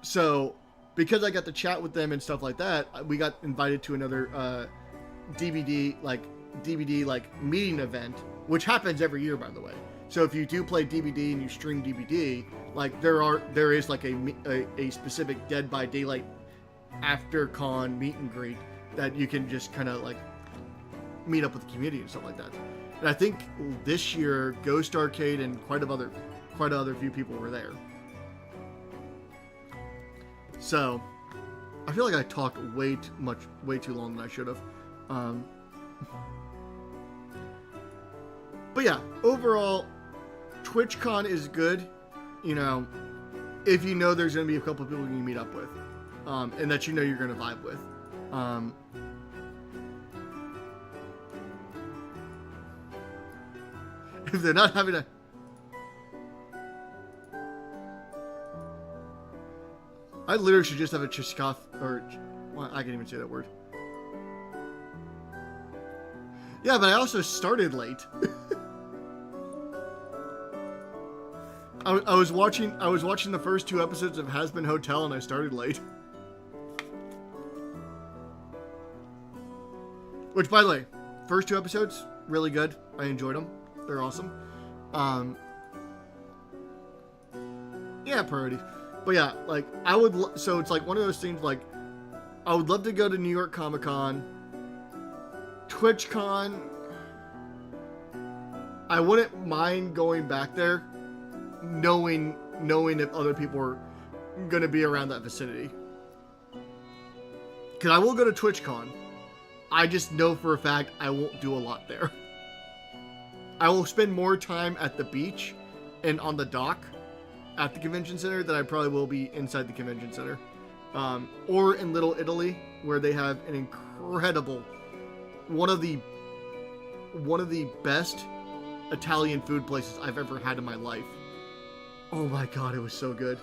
So because I got to chat with them and stuff like that, we got invited to another DVD meeting event, which happens every year, by the way. So if you do play DVD and you stream DVD, like there is like a specific Dead by Daylight after con meet and greet that you can just kind of like meet up with the community and stuff like that. And I think this year Ghost Arcade and quite other few people were there. So I feel like I talked way too long than I should have. But yeah, overall, TwitchCon is good. You know, if you know there's going to be a couple of people you can meet up with, and that you know you're going to vibe with. If they're not having a... I literally should just have a Chiskov, or... Well, I can't even say that word. Yeah, but I also started late. I was watching the first 2 episodes of Has Been Hotel, and I started late. Which, by the way, first 2 episodes, really good. I enjoyed them. They're awesome. Yeah, priorities. But yeah, like, I would... So it's like one of those things, like, I would love to go to New York Comic Con. TwitchCon, I wouldn't mind going back there, knowing if other people are going to be around that vicinity. Because I will go to TwitchCon. I just know for a fact I won't do a lot there. I will spend more time at the beach and on the dock at the convention center than I probably will be inside the convention center. Or in Little Italy, where they have an incredible, one of the best Italian food places I've ever had in my life. Oh my god, it was so good.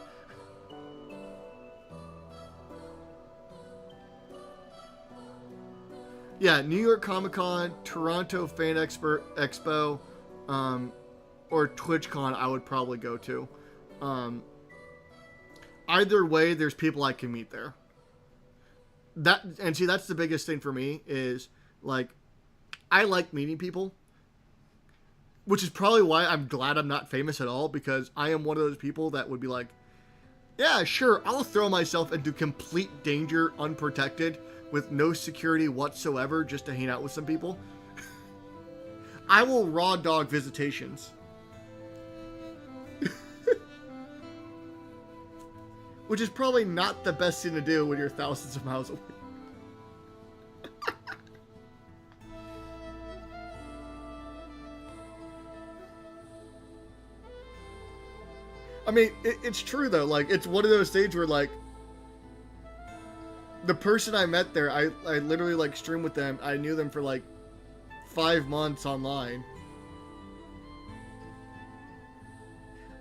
Yeah, New York Comic Con, Toronto Fan Expo, or TwitchCon I would probably go to. Either way, there's people I can meet there. That's the biggest thing for me is, like, I like meeting people, which is probably why I'm glad I'm not famous at all, because I am one of those people that would be like, yeah, sure, I'll throw myself into complete danger unprotected with no security whatsoever just to hang out with some people. I will raw dog visitations. Which is probably not the best thing to do when you're thousands of miles away. I mean, it's true though. Like, it's one of those things where, like, the person I met there, I literally, like, streamed with them. I knew them for, like, 5 months online.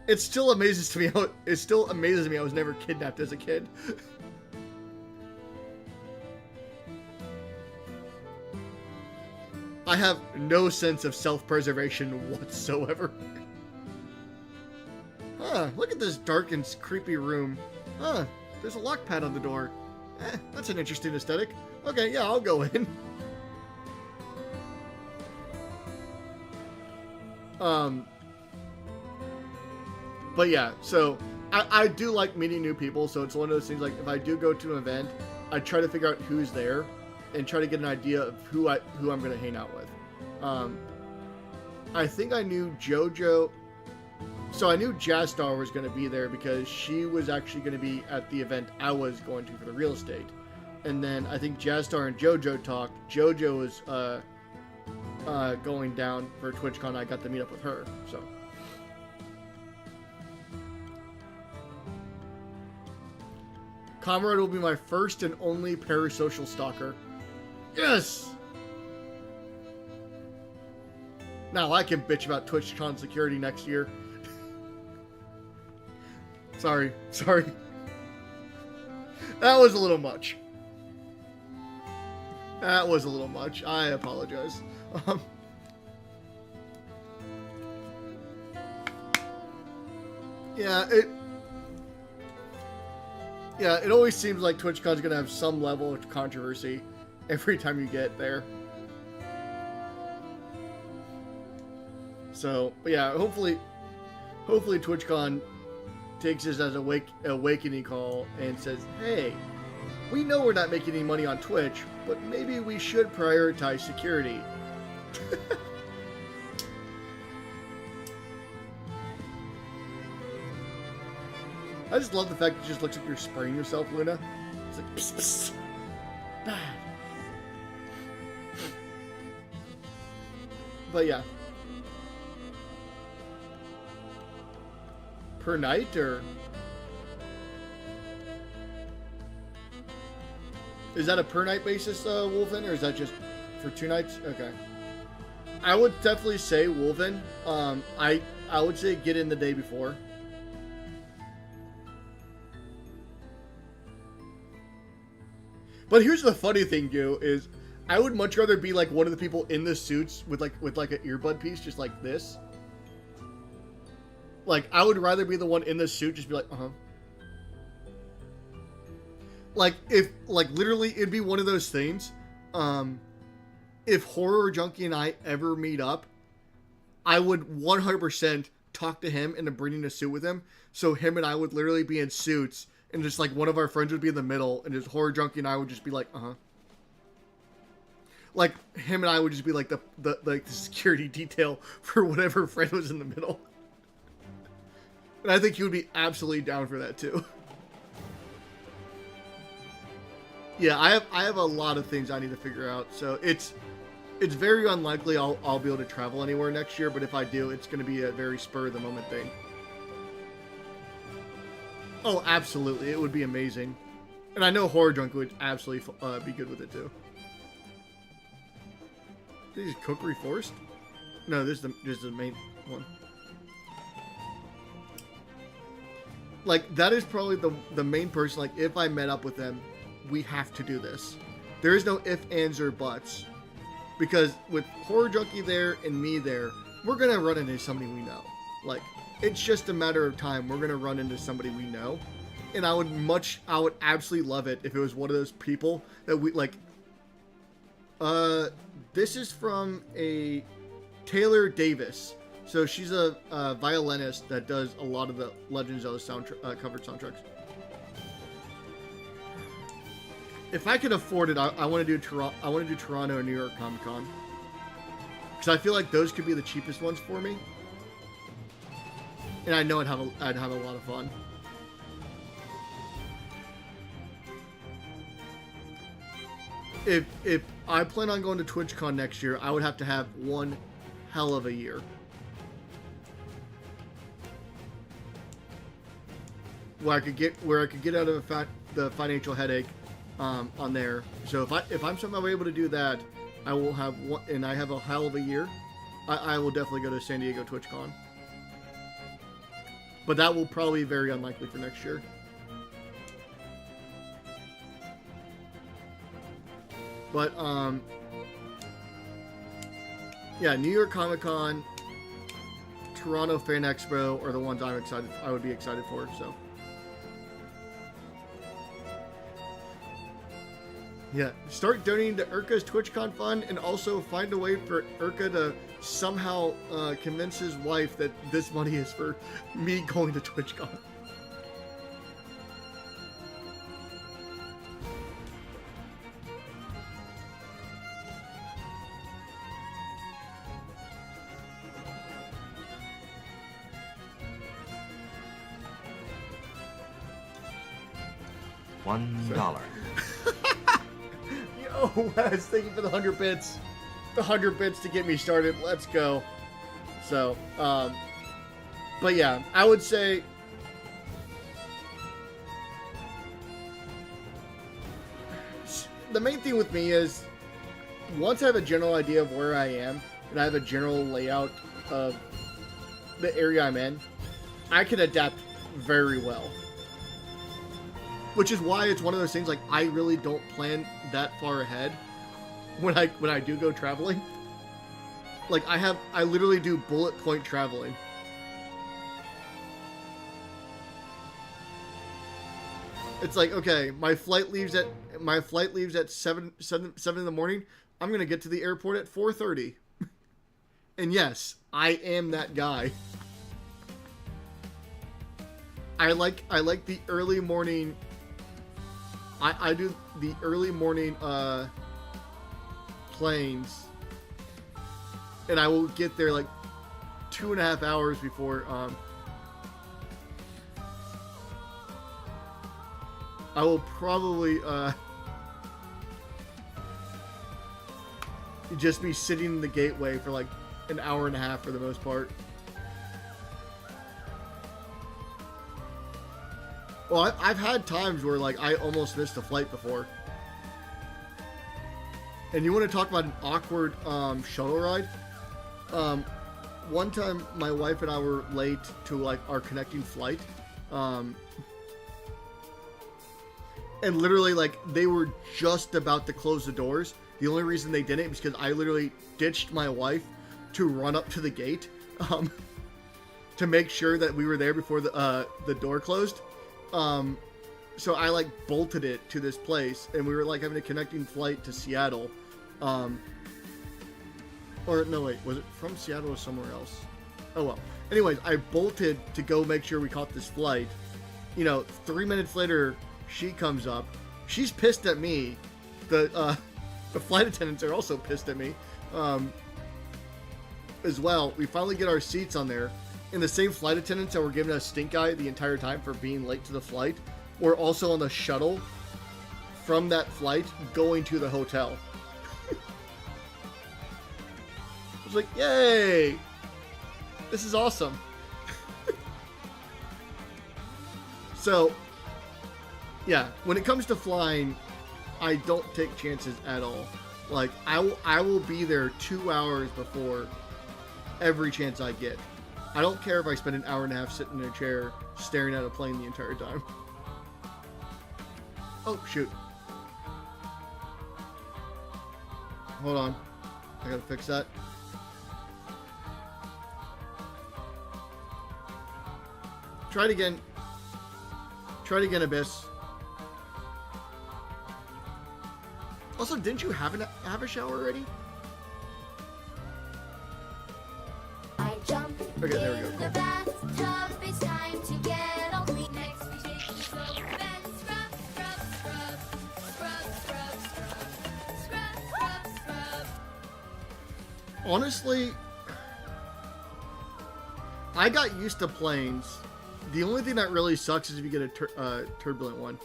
It still amazes me I was never kidnapped as a kid. I have no sense of self-preservation whatsoever. Huh, look at this dark and creepy room. Huh, there's a lock pad on the door. That's an interesting aesthetic. Okay, yeah, I'll go in. But yeah, so I do like meeting new people, so it's one of those things, like, if I do go to an event, I try to figure out who's there and try to get an idea of who I'm going to hang out with. I think I knew JoJo, so I knew Jastar was going to be there because she was actually going to be at the event I was going to for the real estate. and then I think Jazzstar and JoJo talked. JoJo was going down for TwitchCon. I got to meet up with her, so. Comrade will be my first and only parasocial stalker. Yes! Now I can bitch about TwitchCon security next year. Sorry. That was a little much. I apologize. Yeah, it always seems like TwitchCon's gonna have some level of controversy every time you get there. So, but yeah, hopefully TwitchCon takes this as a awakening call and says, hey, we know we're not making any money on Twitch, but maybe we should prioritize security. I just love the fact that it just looks like you're spraying yourself, Luna. It's like, psst, psst. Bad. But yeah. Per night, or is that a per night basis, Wolfen, or is that just for 2 nights? Okay. I would definitely say Wolfen. I would say get in the day before. But here's the funny thing, Goo, is I would much rather be like one of the people in the suits with like an earbud piece, just like this. Like, I would rather be the one in the suit, just be like, Like, if, like, literally, it'd be one of those things. If Horror Junkie and I ever meet up, I would 100% talk to him into bringing a suit with him. So him and I would literally be in suits, and just, like, one of our friends would be in the middle, and just Horror Junkie and I would just be like, Like, him and I would just be, like, the security detail for whatever friend was in the middle. And I think he would be absolutely down for that too. Yeah, I have a lot of things I need to figure out. So it's very unlikely I'll be able to travel anywhere next year. But if I do, it's going to be a very spur of the moment thing. Oh, absolutely, it would be amazing. And I know Horror Junk would absolutely be good with it too. This is Cookery Forest? No, this is the main one. Like, that is probably the main person. Like, if I met up with them, we have to do this. There is no ifs, ands, or buts. Because with Horror Junkie there and me there, we're going to run into somebody we know. Like, it's just a matter of time. We're going to run into somebody we know. And I would absolutely love it if it was one of those people that we, like... This is from a Taylor Davis. So she's a violinist that does a lot of the Legend of Zelda covered soundtracks. If I could afford it, I want to do Toronto and New York Comic Con, because I feel like those could be the cheapest ones for me, and I know I'd have a lot of fun. If I plan on going to TwitchCon next year, I would have to have one hell of a year. Where I could get out of the financial headache on there. So if I'm somehow able to do that, I will have one, and I have a hell of a year. I will definitely go to San Diego TwitchCon. But that will probably be very unlikely for next year. But yeah, New York Comic Con, Toronto Fan Expo are the ones I would be excited for. So. Yeah, start donating to Urka's TwitchCon fund, and also find a way for Urka to somehow convince his wife that this money is for me going to TwitchCon. $1. Oh, Wes, thank you for the 100 bits. The 100 bits to get me started. Let's go. So, but yeah, I would say the main thing with me is once I have a general idea of where I am and I have a general layout of the area I'm in, I can adapt very well. Which is why it's one of those things, like, I really don't plan that far ahead when I do go traveling. Like, I literally do bullet point traveling. It's like, okay, my flight leaves at 7 in the morning. I'm gonna get to the airport at 4:30. And yes, I am that guy. I like the early morning. I do the early morning planes, and I will get there like 2.5 hours before I will probably just be sitting in the gateway for like an hour and a half for the most part. Well, I've had times where, like, I almost missed a flight before. And you want to talk about an awkward shuttle ride? One time, my wife and I were late to, like, our connecting flight. And literally, like, they were just about to close the doors. The only reason they didn't was because I literally ditched my wife to run up to the gate to make sure that we were there before the door closed. So I like bolted it to this place, and we were like having a connecting flight to Seattle. Or no, wait, was it from Seattle or somewhere else? Oh well. Anyways, I bolted to go make sure we caught this flight. You know, 3 minutes later, she comes up. She's pissed at me. The flight attendants are also pissed at me, as well. We finally get our seats on there. And the same flight attendants that were giving us stink eye the entire time for being late to the flight were also on the shuttle from that flight going to the hotel. I was like, yay! This is awesome. So, yeah, when it comes to flying, I don't take chances at all. Like, I will be there 2 hours before every chance I get. I don't care if I spend an hour and a half sitting in a chair staring at a plane the entire time. Oh, shoot. Hold on. I gotta fix that. Try it again. Try it again, Abyss. Also, didn't you have a shower already? Okay, there we go. Cool. It's time to get all clean. Next we take the soap and scrub, scrub. Honestly, I got used to planes. The only thing that really sucks is if you get a turbulent one.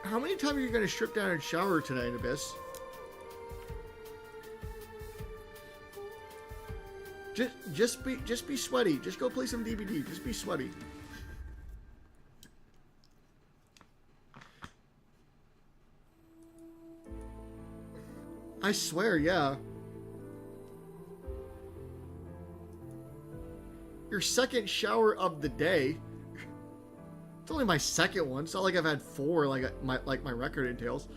How many times are you going to strip down and shower tonight, Abyss? Just be sweaty. Just go play some DVD. Just be sweaty. I swear, yeah. Your second shower of the day. It's only my second one. It's not like I've had 4 like my record entails.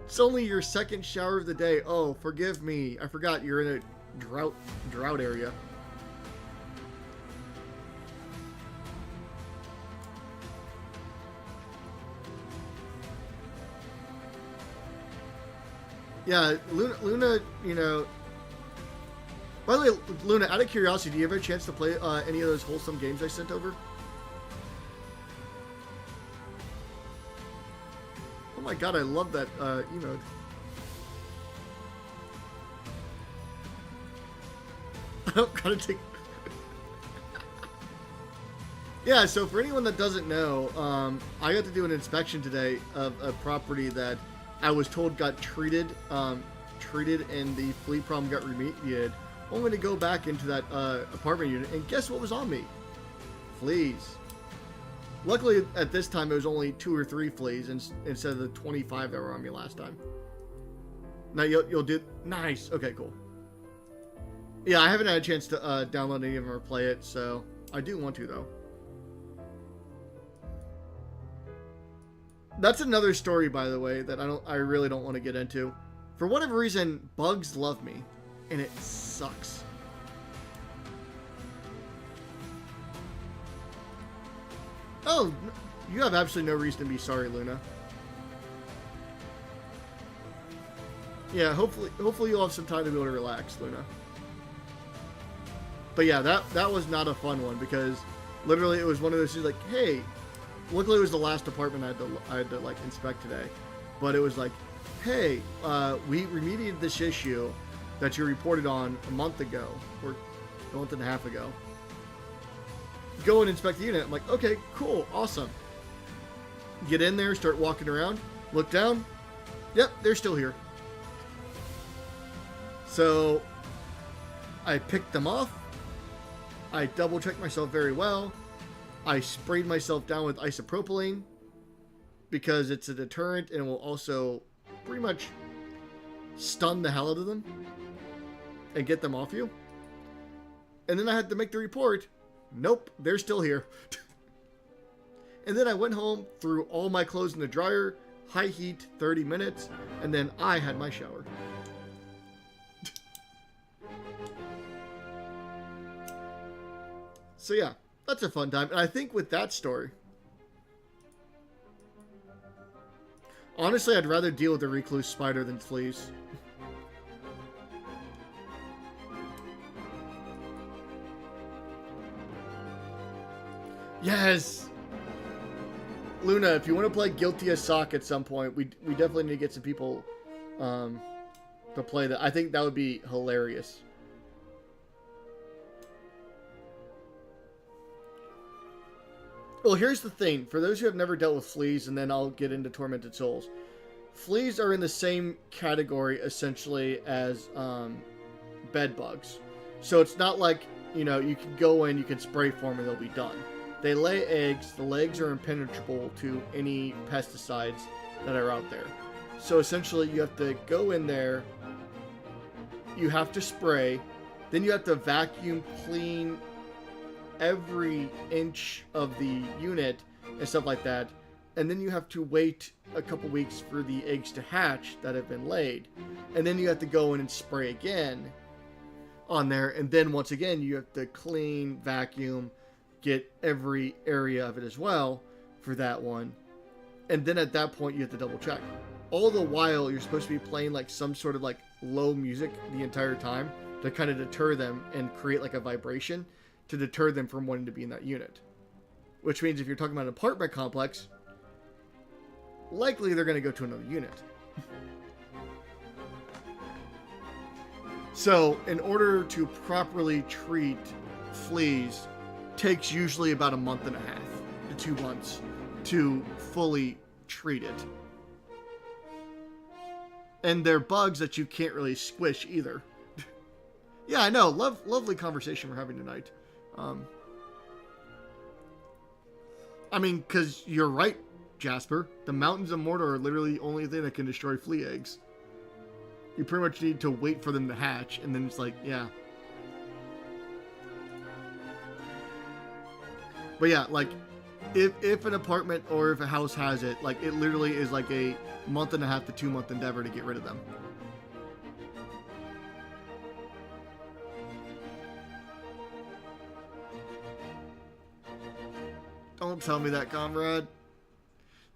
It's only your second shower of the day. Oh, forgive me. I forgot you're in a drought area. Yeah, Luna, you know. By the way, Luna, out of curiosity, do you have a chance to play any of those wholesome games I sent over? Oh my god, I love that emote. I don't gotta take... Yeah, so for anyone that doesn't know, I got to do an inspection today of a property that I was told got treated and the flea problem got remediated. Only to go back into that apartment unit, and guess what was on me? Fleas. Luckily, at this time, it was only 2 or 3 fleas instead of the 25 that were on me last time. Now, you'll do... Nice. Okay, cool. Yeah, I haven't had a chance to download any of them or play it, so I do want to, though. That's another story, by the way, that I really don't want to get into. For whatever reason, bugs love me, and it sucks. Oh, you have absolutely no reason to be sorry, Luna. Yeah, hopefully you'll have some time to be able to relax, Luna. But yeah, that was not a fun one, because literally it was one of those things like, hey, luckily it was the last apartment I had to like inspect today, but it was like, hey, we remediated this issue that you reported on a month ago, or a month and a half ago. Go and inspect the unit. I'm like, okay, cool, awesome. Get in there, start walking around, look down. Yep, they're still here. So I picked them off. I double checked myself very well. I sprayed myself down with isopropylene because it's a deterrent and will also pretty much stun the hell out of them and get them off you. And then I had to make the report. Nope, they're still here. And then I went home, threw all my clothes in the dryer, high heat, 30 minutes, and then I had my shower. So yeah, that's a fun time. And I think with that story, honestly, I'd rather deal with a recluse spider than fleas. Yes! Luna, if you want to play Guilty as Sock at some point, we definitely need to get some people to play that. I think that would be hilarious. Well, here's the thing. For those who have never dealt with fleas, and then I'll get into Tormented Souls. Fleas are in the same category, essentially, as bed bugs. So it's not like, you know, you can go in, you can spray for them, and they'll be done. They lay eggs. The legs are impenetrable to any pesticides that are out there. So essentially, you have to go in there. You have to spray. Then you have to vacuum clean every inch of the unit and stuff like that. And then you have to wait a couple weeks for the eggs to hatch that have been laid. And then you have to go in and spray again on there. And then once again, you have to clean, vacuum, get every area of it as well for that one. And then at that point, you have to double check. All the while, you're supposed to be playing like some sort of like low music the entire time to kind of deter them and create like a vibration to deter them from wanting to be in that unit. Which means if you're talking about an apartment complex, likely they're going to go to another unit. So, in order to properly treat fleas, takes usually about a month and a half to 2 months to fully treat it. And they're bugs that you can't really squish either. Yeah, I know. Lovely conversation we're having tonight. I mean, because you're right, Jasper. The mountains of Mordor are literally the only thing that can destroy flea eggs. You pretty much need to wait for them to hatch, and then it's like, yeah. But yeah, like, if an apartment or if a house has it, like, it literally is like a month and a half to 2 month endeavor to get rid of them. Don't tell me that, comrade.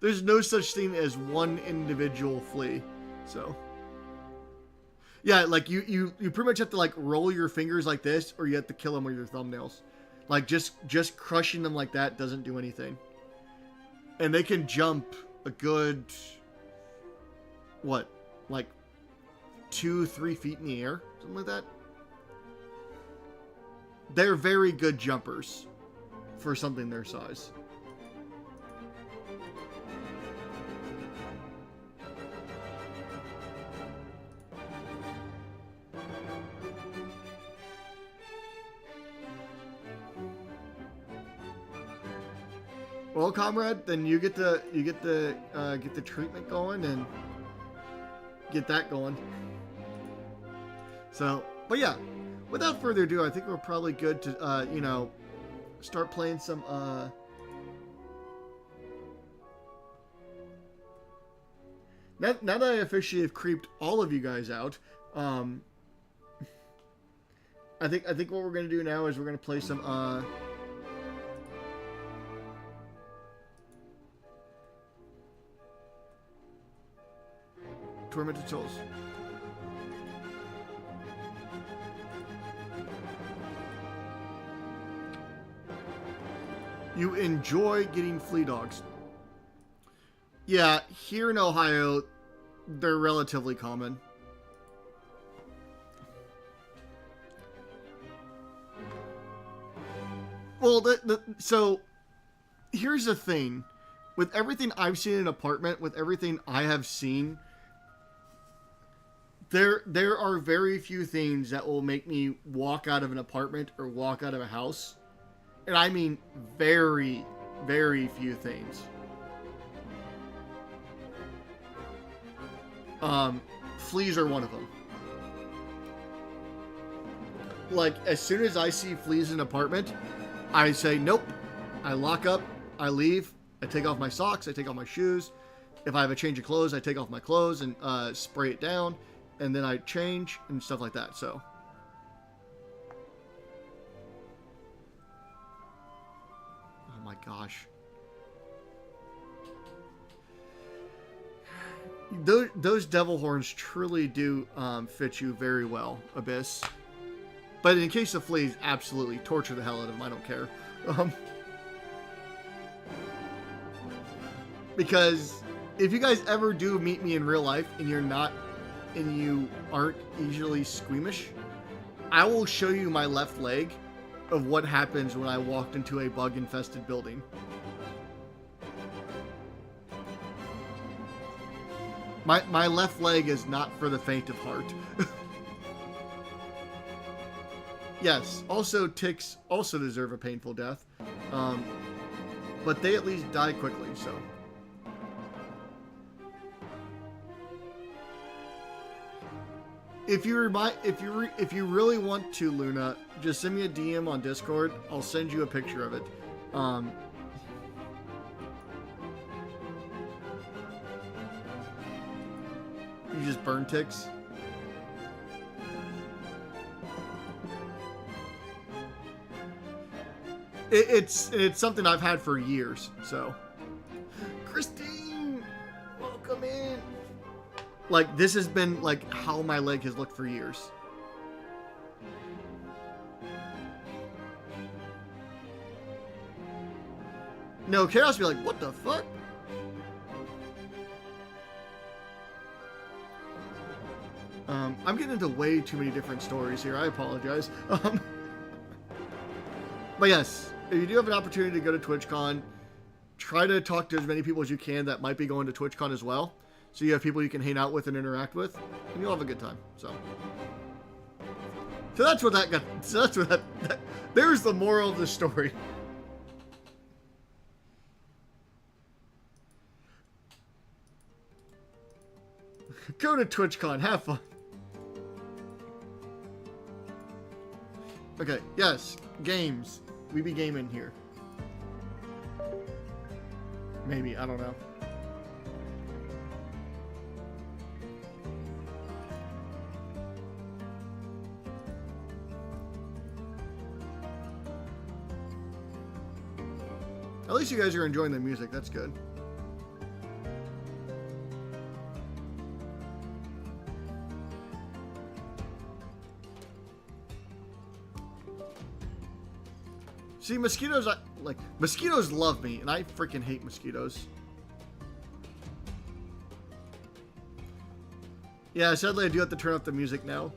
There's no such thing as one individual flea. So, yeah, like you pretty much have to like roll your fingers like this, or you have to kill them with your thumbnails. Like just crushing them like that doesn't do anything. And they can jump a good, what, like 2-3 feet in the air, something like that. they're very good jumpers for something their size. Well, comrade, then you get the get the treatment going and get that going. So, but yeah, without further ado, I think we're probably good to you know, start playing some Now that I officially have creeped all of you guys out, I think what we're gonna do now is we're gonna play some Tormented Souls. You enjoy getting flea dogs. Yeah, here in Ohio, they're relatively common. Well, so here's the thing. With everything I've seen in an apartment, with everything I have seen, there are very few things that will make me walk out of an apartment or walk out of a house. And I mean very, very few things. Fleas are one of them. Like, as soon as I see fleas in an apartment, I say, nope. I lock up, I leave, I take off my socks, I take off my shoes. If I have a change of clothes, I take off my clothes and spray it down. And then I change and stuff like that, so. Oh my gosh. Those devil horns truly do fit you very well, Abyss. But in case of fleas, absolutely torture the hell out of them. I don't care. Because if you guys ever do meet me in real life and you aren't easily squeamish, I will show you my left leg of what happens when I walked into a bug-infested building. My left leg is not for the faint of heart. Yes, also ticks also deserve a painful death. But they at least die quickly, so. If you really want to, Luna, just send me a DM on Discord. I'll send you a picture of it. You just burn ticks. It's something I've had for years. So, Christine, welcome in. Like, this has been, like, how my leg has looked for years. No, Chaos be like, what the fuck? I'm getting into way too many different stories here. I apologize. But yes, if you do have an opportunity to go to TwitchCon, try to talk to as many people as you can that might be going to TwitchCon as well. So you have people you can hang out with and interact with, and you'll have a good time. So that's what that got. So that's what that there's the moral of the story. Go to TwitchCon, have fun. Okay, yes, games. We be gaming here. Maybe, I don't know. At least you guys are enjoying the music, that's good. See, mosquitoes, mosquitoes love me, and I freaking hate mosquitoes. Yeah, sadly I do have to turn off the music now.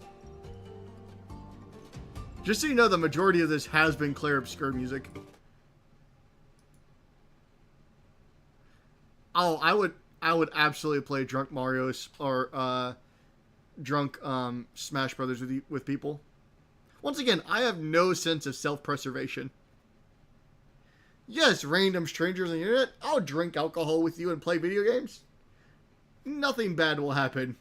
Just so you know, the majority of this has been Claire Obscure music. Oh, I would absolutely play Drunk Mario or Drunk Smash Brothers with people. Once again, I have no sense of self-preservation. Yes, random strangers on the internet, I'll drink alcohol with you and play video games. Nothing bad will happen.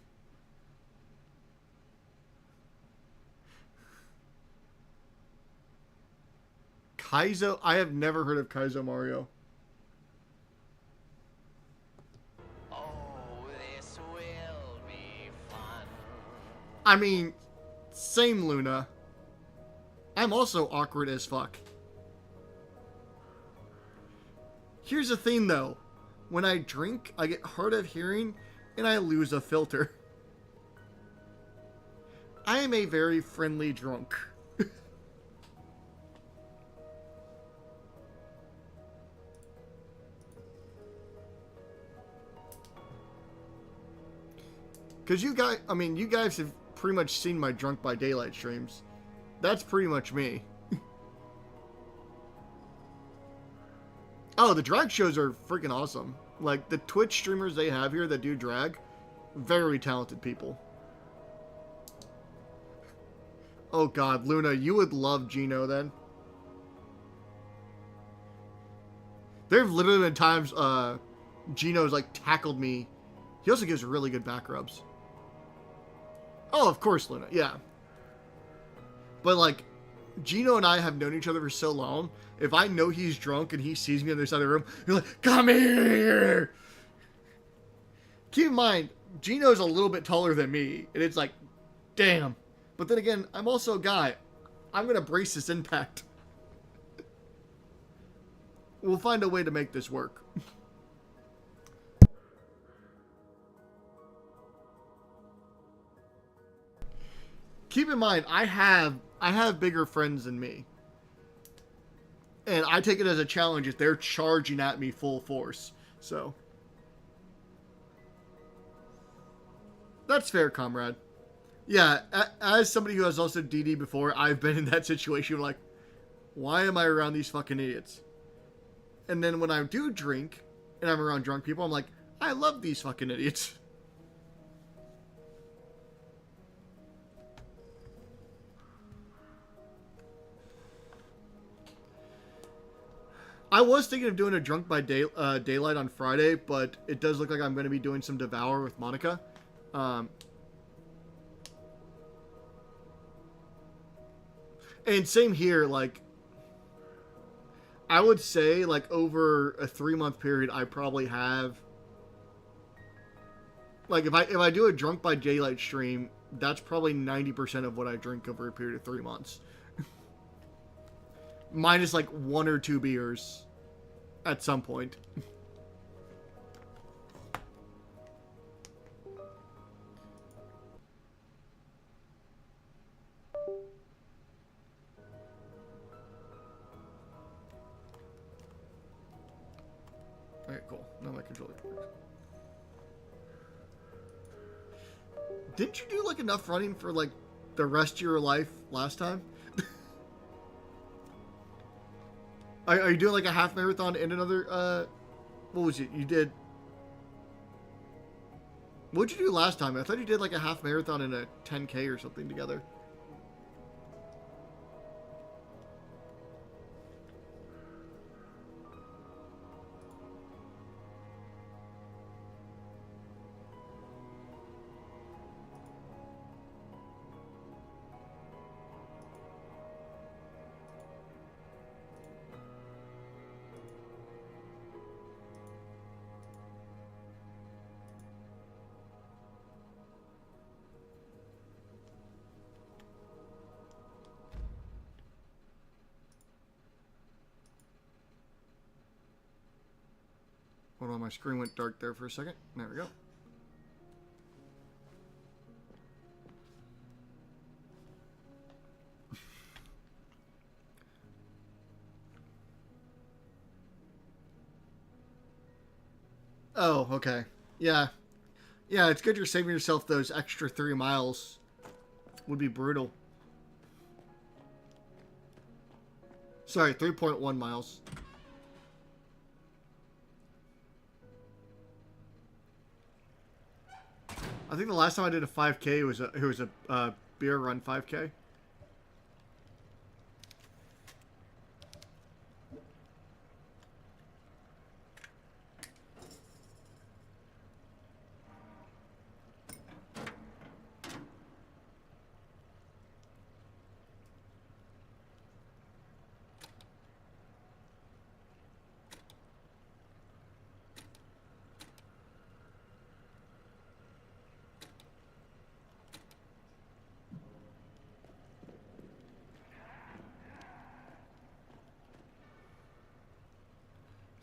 Kaizo? I have never heard of Kaizo Mario. Oh, this will be fun. I mean, same Luna. I'm also awkward as fuck. Here's the thing though. When I drink, I get hard of hearing and I lose a filter. I am a very friendly drunk. Because you guys have pretty much seen my Drunk by Daylight streams. That's pretty much me. Oh, the drag shows are freaking awesome. Like, the Twitch streamers they have here that do drag, very talented people. Oh god, Luna, you would love Gino then. There have literally been times Gino's like tackled me. He also gives really good back rubs. Oh, of course, Luna, yeah. But like, Gino and I have known each other for so long. If I know he's drunk and he sees me on the other side of the room, he's like, come here! Keep in mind, Gino's a little bit taller than me. And it's like, damn. But then again, I'm also a guy. I'm going to brace this impact. We'll find a way to make this work. Keep in mind, I have bigger friends than me. And I take it as a challenge if they're charging at me full force. So. That's fair, comrade. Yeah, as somebody who has also DD before, I've been in that situation like, why am I around these fucking idiots? And then when I do drink, and I'm around drunk people, I'm like, I love these fucking idiots. I was thinking of doing a Drunk by Daylight on Friday, but it does look like I'm going to be doing some Devour with Monica. And same here, like, I would say, like, over a 3-month period, I probably have, like, if I do a Drunk by Daylight stream, that's probably 90% of what I drink over a period of 3 months. Minus, like, 1 or 2 beers at some point. Alright, cool. Now my controller works. Didn't you do, like, enough running for, like, the rest of your life last time? Are you doing like a half marathon and another, what was it? You did, what'd you do last time? I thought you did like a half marathon and a 10K or something together. Hold on, my screen went dark there for a second. There we go. Oh, okay. Yeah. Yeah, it's good you're saving yourself those extra 3 miles. Would be brutal. Sorry, 3.1 miles. I think the last time I did a 5K was a beer run 5K.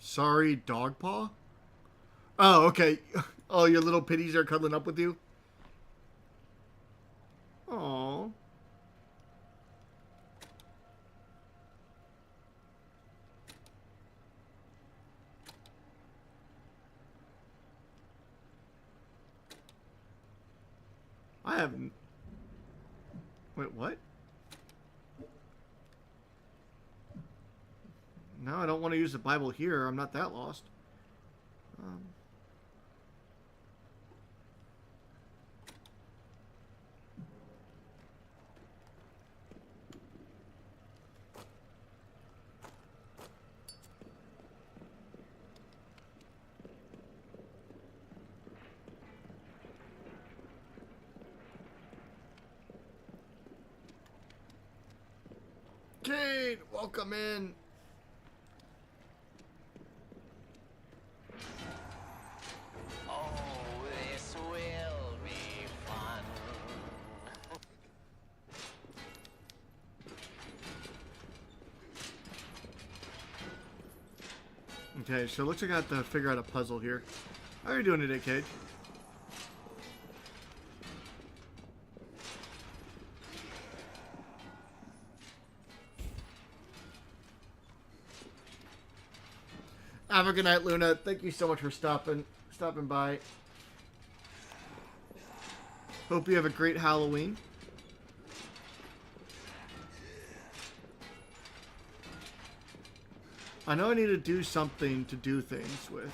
Sorry, dog paw? Oh, okay. Oh, your little pitties are cuddling up with you? Aww. I haven't... Wait, what? No, I don't want to use the Bible here. I'm not that lost. Kate, welcome in. Oh, this will be fun. Okay, so it looks like I have to figure out a puzzle here. How are you doing today, Kate? Have a good night, Luna. Thank you so much for stopping by. Hope you have a great Halloween. I know I need to do something to do things with.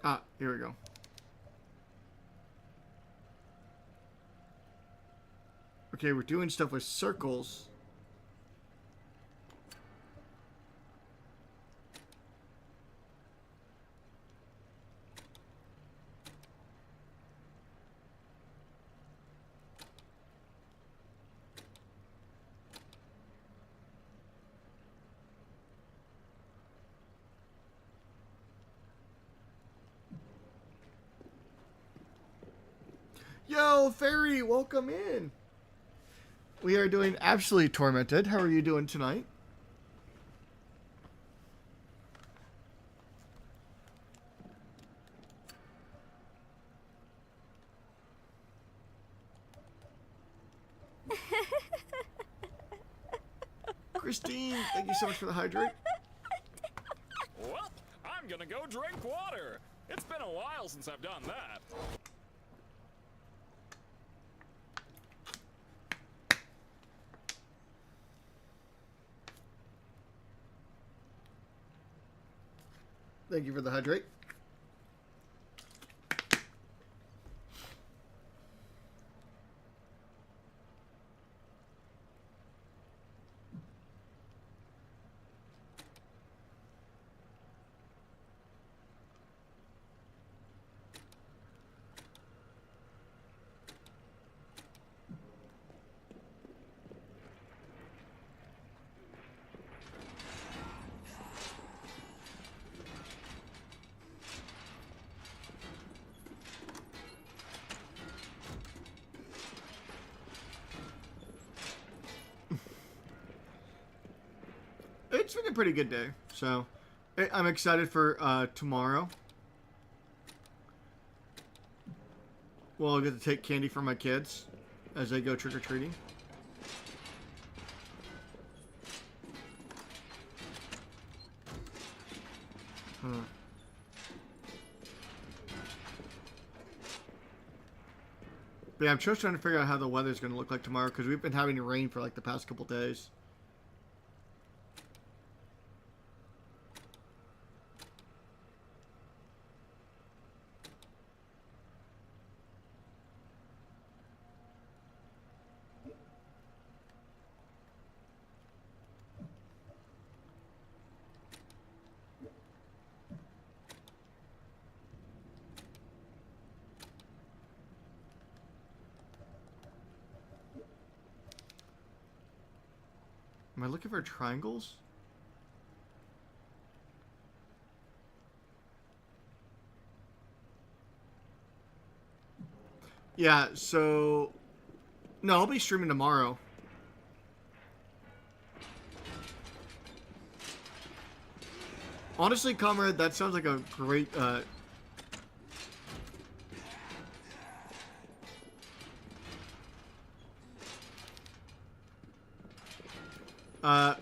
Ah, here we go. Okay, we're doing stuff with circles. Yo, Fairy, welcome in. We are doing Absolutely Tormented. How are you doing tonight? Christine, thank you so much for the hydrate. Well, I'm gonna go drink water. It's been a while since I've done that. Thank you for the hydrate. It's been a pretty good day, so I'm excited for tomorrow. Well, I'll get to take candy from my kids as they go trick-or-treating. But yeah, I'm just trying to figure out how the weather's going to look like tomorrow because we've been having rain for like the past couple days. Am I looking for triangles? Yeah, so... No, I'll be streaming tomorrow. Honestly, comrade, that sounds like a great...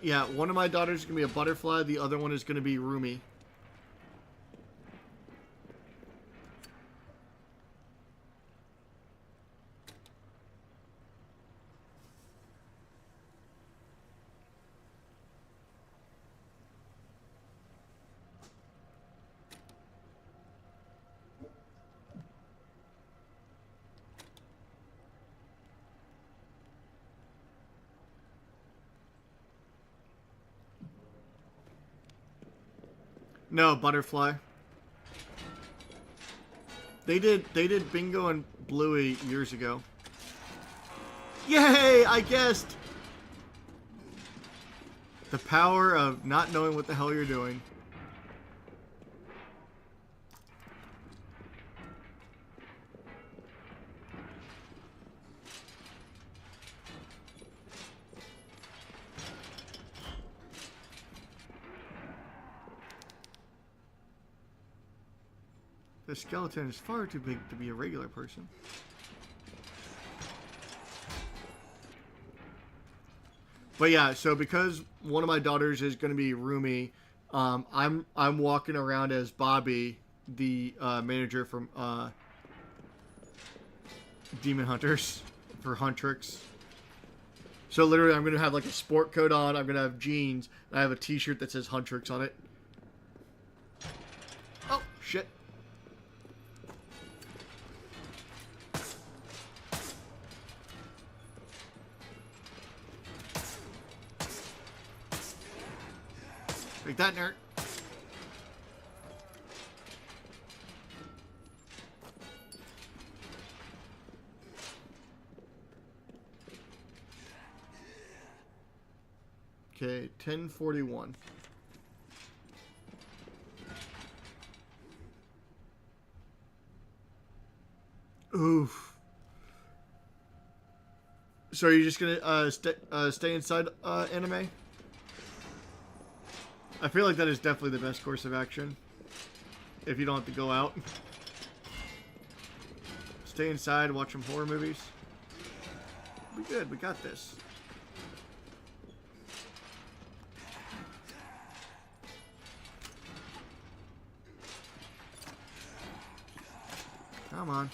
yeah, one of my daughters is going to be a butterfly, the other one is going to be Rumi. No, butterfly. They did Bingo and Bluey years ago. Yay! I guessed! The power of not knowing what the hell you're doing. The skeleton is far too big to be a regular person. But yeah, so because one of my daughters is going to be Rumi, I'm walking around as Bobby, the manager from Demon Hunters for Huntrix. So literally, I'm going to have like a sport coat on. I'm going to have jeans. And I have a T-shirt that says Huntrix on it. Oh shit. Take that, nerd. Okay, 1041. Oof. So are you just gonna stay inside anime? I feel like that is definitely the best course of action. If you don't have to go out. Stay inside, watch some horror movies. We're good, we got this. Come on.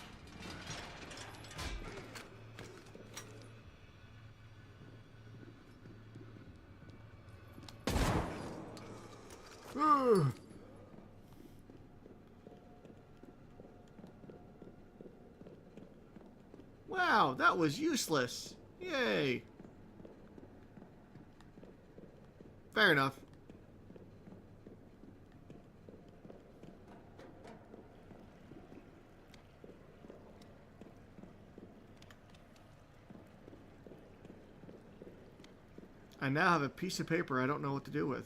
Ugh. Wow, that was useless. Yay. Fair enough. I now have a piece of paper I don't know what to do with.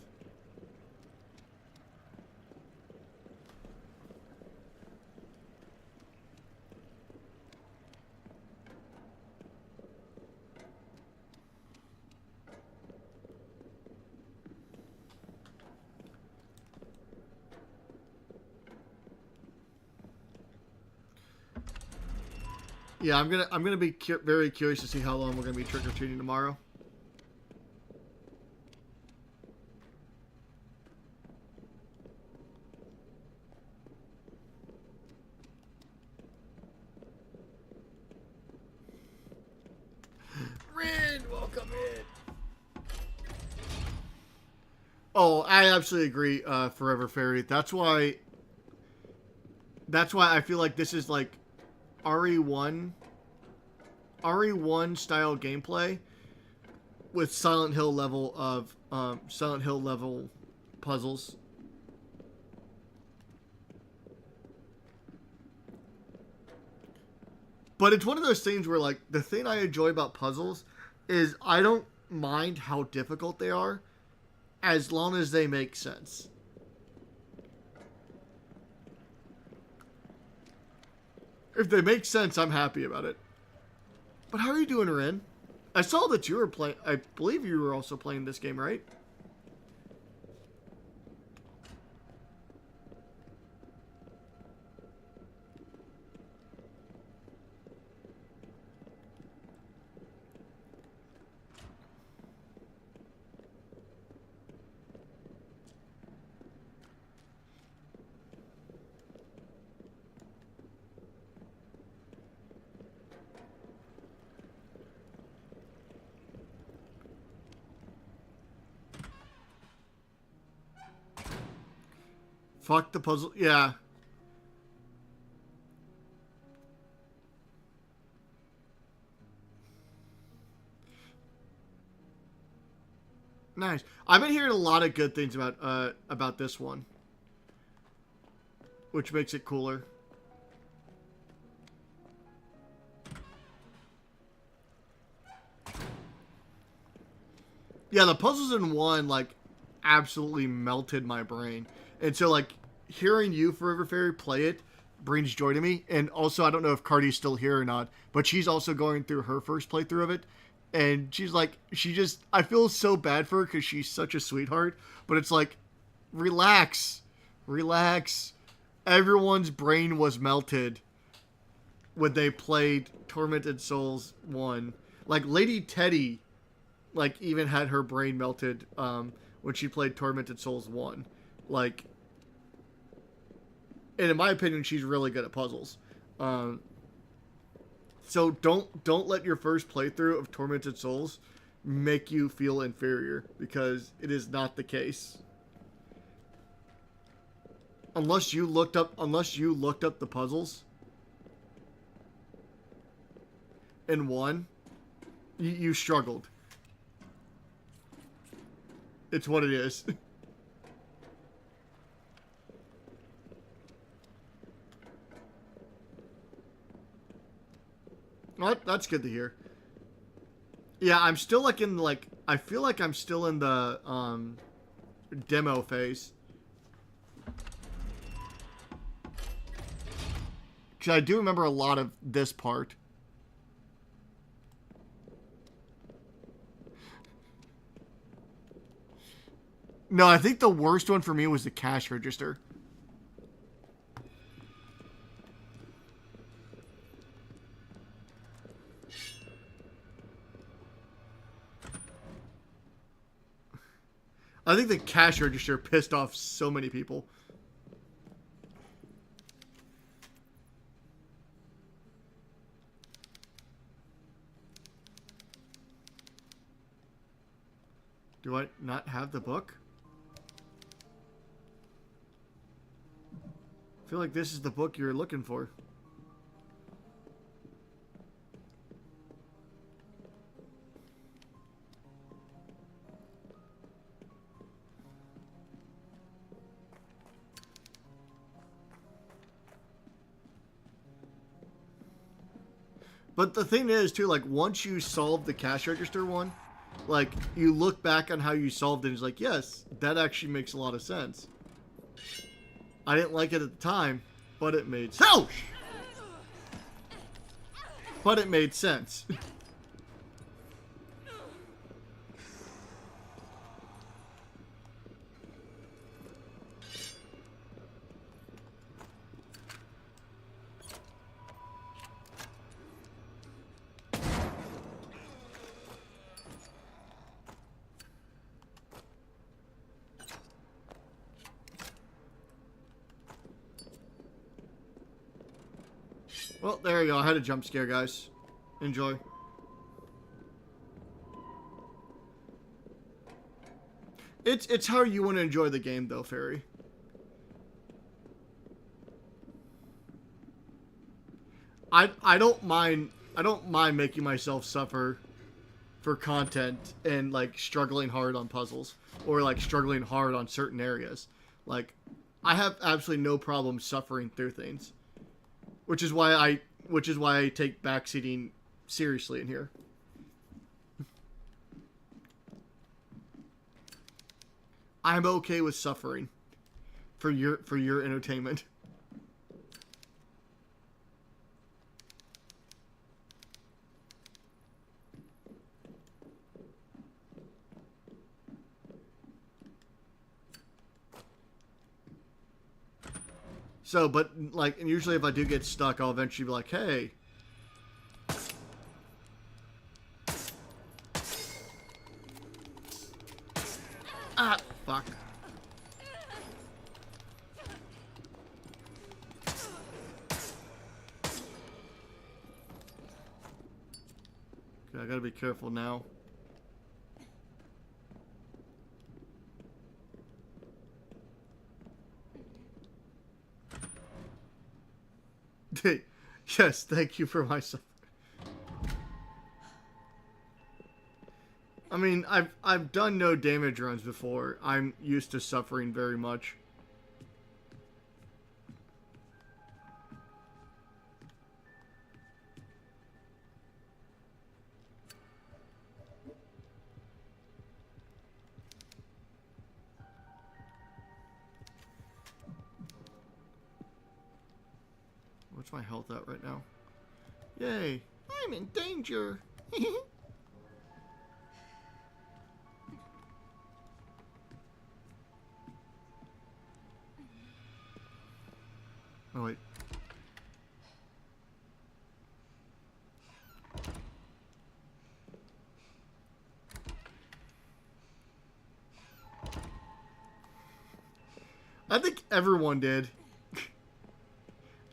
Yeah, I'm gonna be very curious to see how long we're gonna be trick or treating tomorrow. Oh, I absolutely agree, Forever Fairy. That's why I feel like this is like RE1 style gameplay with Silent Hill level puzzles. But it's one of those things where, like, the thing I enjoy about puzzles is I don't mind how difficult they are as long as they make sense. If they make sense, I'm happy about it. But how are you doing, Ren? I saw that you were playing... I believe you were also playing this game, right? Fuck the puzzle. Yeah. Nice. I've been hearing a lot of good things about this one, which makes it cooler. Yeah, the puzzles in one, like, absolutely melted my brain. And so, like, hearing you, Forever Fairy, play it brings joy to me. And also, I don't know if Cardi's still here or not, but she's also going through her first playthrough of it. And she's like, I feel so bad for her because she's such a sweetheart. But it's like, relax. Relax. Everyone's brain was melted when they played Tormented Souls 1. Like, Lady Teddy, like, even had her brain melted when she played Tormented Souls 1. Like, and in my opinion, she's really good at puzzles. So don't let your first playthrough of Tormented Souls make you feel inferior, because it is not the case. Unless you looked up the puzzles in one, you struggled. It's what it is. Well, that's good to hear. Yeah, I'm still like in like, I feel like I'm still in the demo phase. Cause I do remember a lot of this part. No, I think the worst one for me was the cash register. I think the cash register pissed off so many people. Do I not have the book? I feel like this is the book you're looking for. But the thing is, too, like, once you solve the cash register one, like, you look back on how you solved it and it's like, yes, that actually makes a lot of sense. I didn't like it at the time, but it made sense. Oh! But it made sense. Well, there you go. I had a jump scare, guys. Enjoy. It's how you want to enjoy the game, though, Fairy. I don't mind making myself suffer for content and like struggling hard on puzzles or like struggling hard on certain areas. Like I have absolutely no problem suffering through things, which is why I take backseating seriously in here. I'm okay with suffering for your entertainment. So, but like, and usually if I do get stuck, I'll eventually be like, hey. Ah, fuck. Okay, I gotta be careful now. Yes, thank you for my suffering. I mean, I've done no damage runs before. I'm used to suffering very much. What's my health at right now? Yay! I'm in danger! Oh, wait. I think everyone did.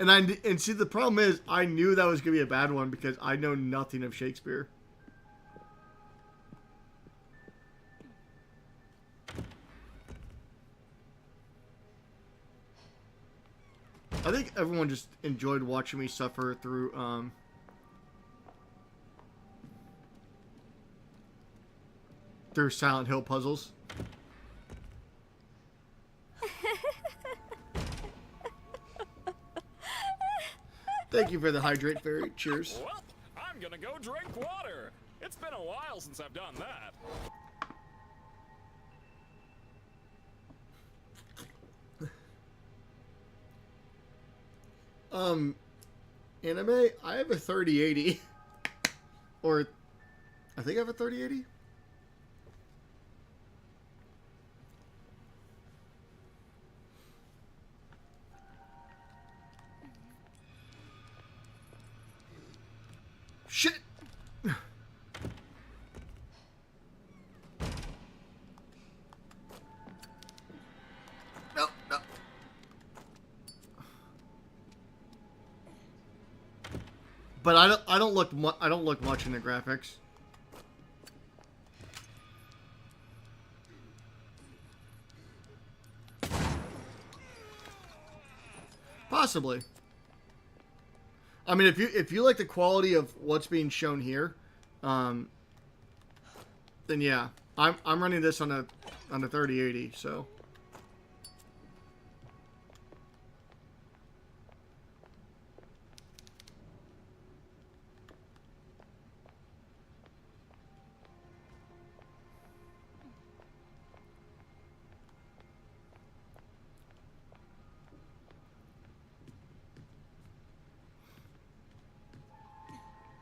And see, the problem is, I knew that was going to be a bad one because I know nothing of Shakespeare. I think everyone just enjoyed watching me suffer through, through Silent Hill puzzles. Thank you for the hydrate fairy. Cheers. Well, I'm gonna go drink water. It's been a while since I've done that. Anime, I have a 3080. Or, I think I have a 3080. Shit! No, no. But I don't look much in the graphics. Possibly. I mean, if you like the quality of what's being shown here, then yeah, I'm running this on a 3080, so.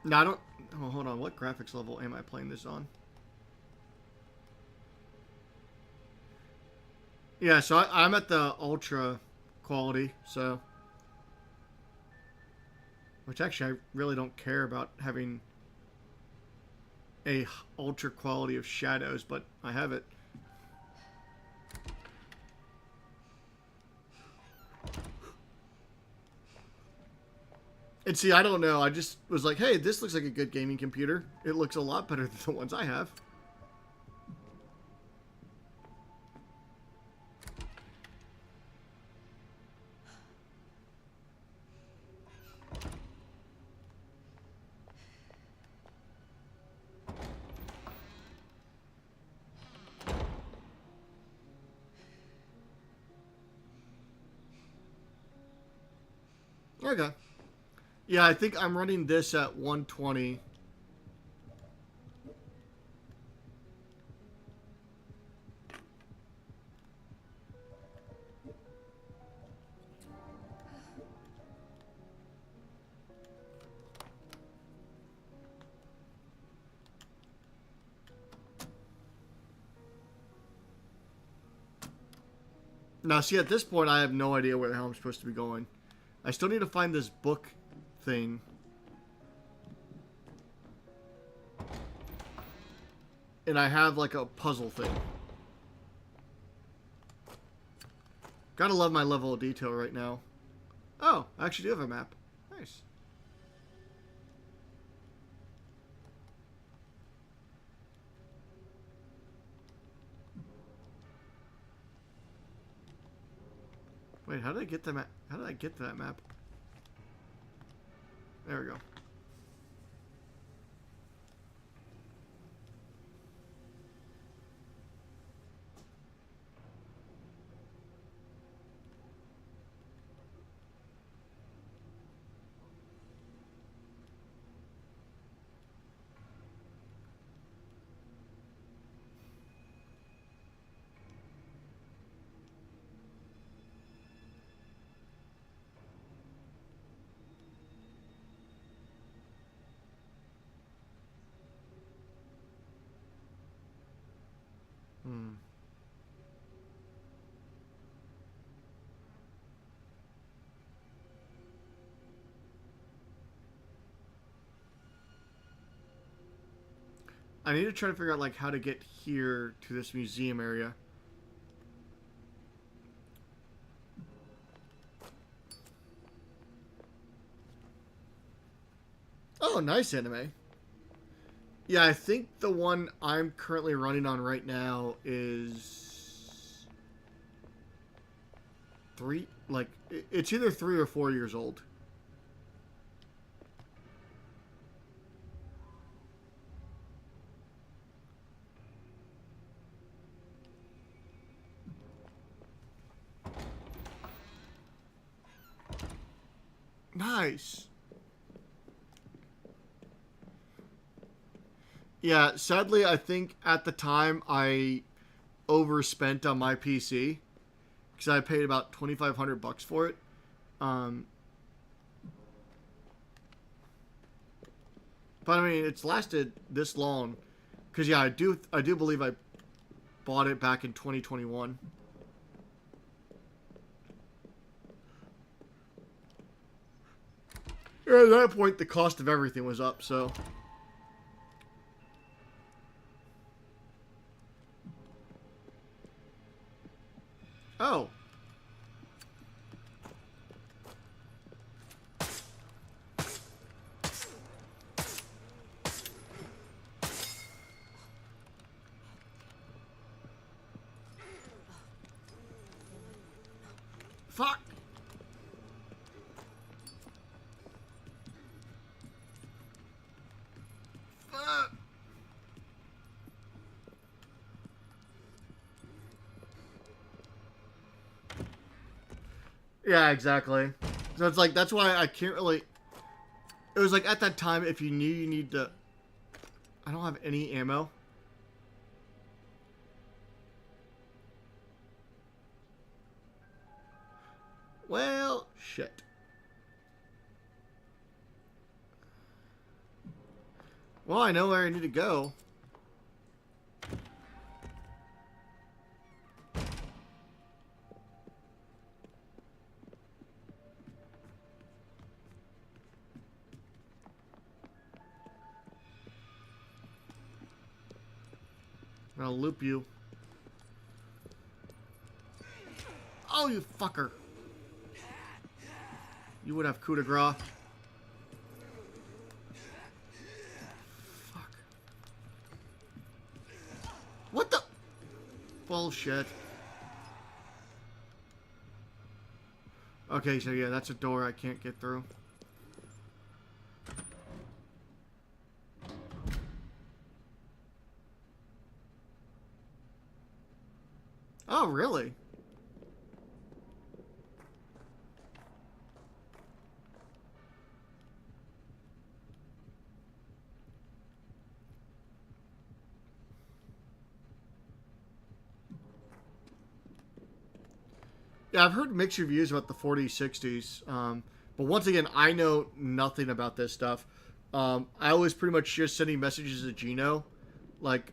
No, I don't... Oh, hold on. What graphics level am I playing this on? Yeah, so I'm at the ultra quality, so... Which actually I really don't care about having a ultra quality of shadows, but I have it. And see, I don't know. I just was like, hey, this looks like a good gaming computer. It looks a lot better than the ones I have. Okay. Yeah, I think I'm running this at 120. Now, see, at this point, I have no idea where the hell I'm supposed to be going. I still need to find this book thing. And I have, like, a puzzle thing. Gotta love my level of detail right now. Oh, I actually do have a map. Nice. Wait, how did I get the map? How did I get to that map? There we go. I need to try to figure out, like, how to get here to this museum area. Oh, nice anime. Yeah, I think the one I'm currently running on right now is it's either 3 or 4 years old. Nice. Yeah, sadly, I think at the time I overspent on my PC because I paid about $2,500 for it. But I mean, it's lasted this long because yeah, I do believe I bought it back in 2021. At that point, the cost of everything was up, so. Oh. Fuck. Fuck. Yeah, exactly. So it's like, that's why I can't really... It was like, at that time, if you knew you need to... I don't have any ammo. Well, shit. Well, I know where I need to go. I'll loop you. Oh, you fucker. You would have coup de grace. Fuck. What the? Bullshit. Okay, so yeah, that's a door I can't get through. Oh, really? Yeah, I've heard mixed reviews about the 4060s. But once again, I know nothing about this stuff. I was pretty much just sending messages to Gino, like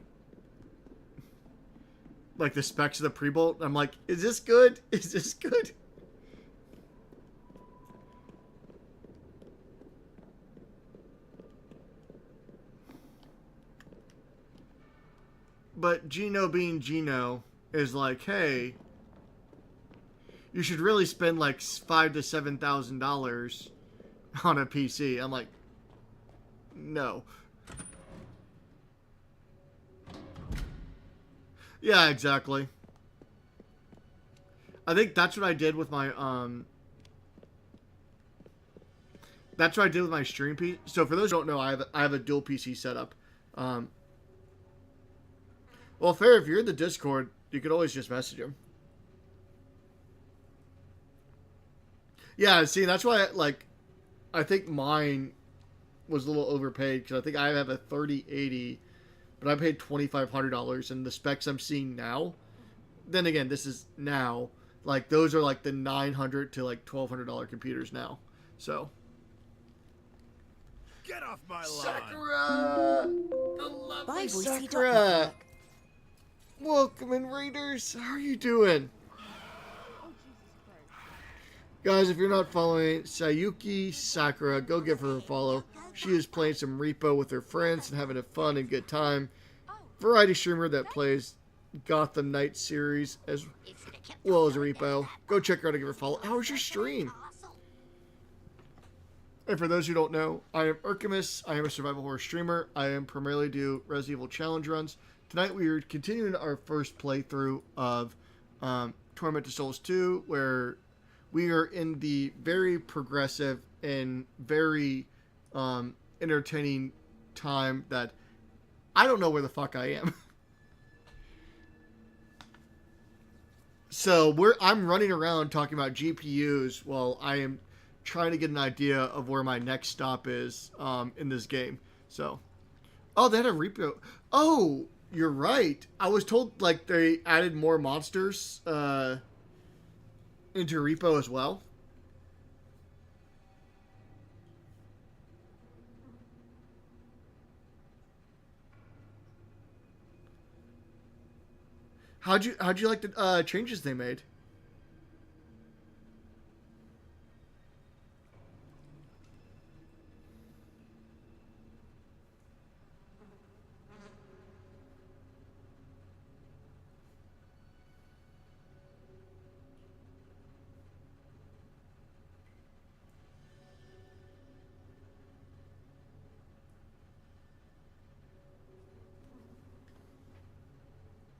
the specs of the pre-bolt. I'm like, is this good? Is this good? But Gino being Gino is like, hey, you should really spend like $5,000 to $7,000 on a PC. I'm like, no. Yeah, exactly. I think that's what I did with my that's what I did with my stream PC. So for those who don't know, I have a dual PC setup. Well, fair. If you're in the Discord, you could always just message him. Yeah, see, that's why I think mine was a little overpaid because I think I have a 3080, but I paid $2,500, and the specs I'm seeing now. Then again, this is now. Like those are like the $900 to like $1,200 computers now. So. Get off my lawn. Sakura, the lovely Sakura. Welcome in, Raiders. How are you doing? Guys, if you're not following Sayuki Sakura, go give her a follow. She is playing some Repo with her friends and having a fun and good time. Variety streamer that plays Gotham Knights series as well as Repo. Go check her out and give her a follow. How was your stream? And for those who don't know, I am Urkamus. I am a survival horror streamer. I am primarily do Resident Evil challenge runs. Tonight we are continuing our first playthrough of Torment to Souls 2, where we are in the very progressive and very entertaining time that I don't know where the fuck I am. So I'm running around talking about GPUs while I am trying to get an idea of where my next stop is in this game. So, oh, they had a repo. Oh, you're right. I was told like they added more monsters into repo as well. How'd you like the changes they made?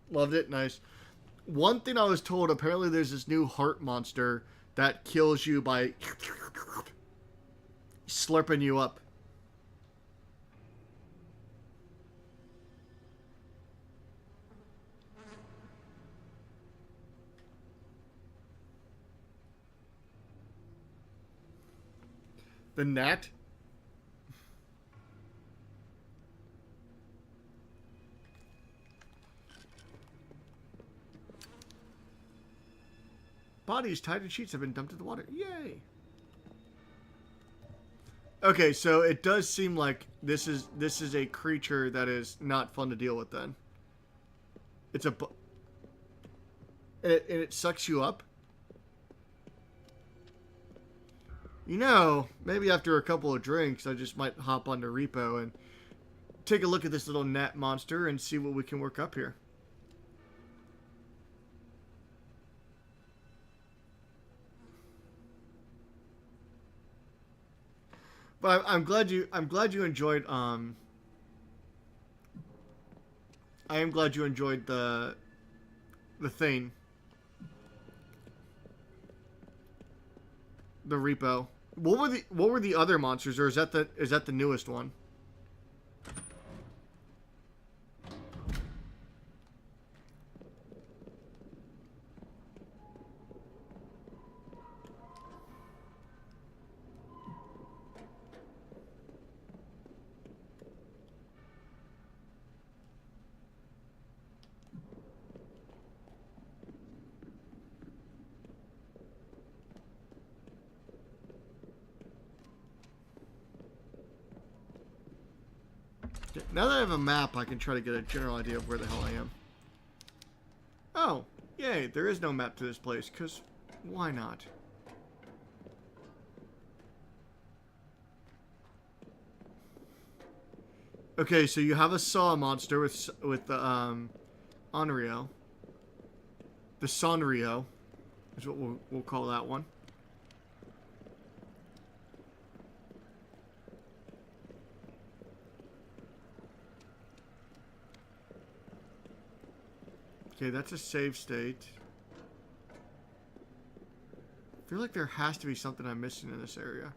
Loved it. Nice. One thing I was told, apparently there's this new heart monster that kills you by slurping you up. The gnat? Bodies tied in sheets have been dumped in the water. Yay! Okay, so it does seem like this is a creature that is not fun to deal with. Then it's and it sucks you up. You know, maybe after a couple of drinks, I just might hop onto Repo and take a look at this little gnat monster and see what we can work up here. But I'm glad you enjoyed I am glad you enjoyed the thing. The repo. What were the other monsters, or is that the newest one? Now that I have a map, I can try to get a general idea of where the hell I am. Oh, yay, there is no map to this place, because why not? Okay, so you have a saw monster with the Onryo. The Sonryo is what we'll call that one. Okay, that's a save state. I feel like there has to be something I'm missing in this area.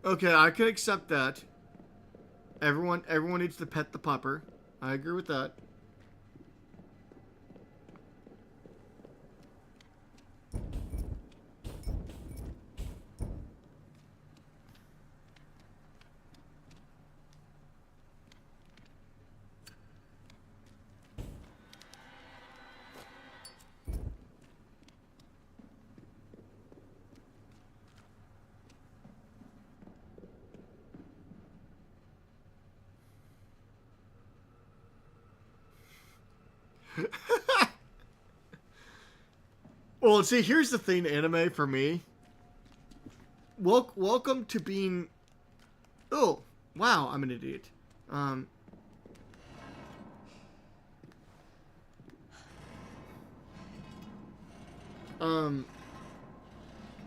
Okay, I can accept that. Everyone needs to pet the pupper. I agree with that. Well, see, here's the thing, anime, for me. Welcome to being... Oh, wow, I'm an idiot. What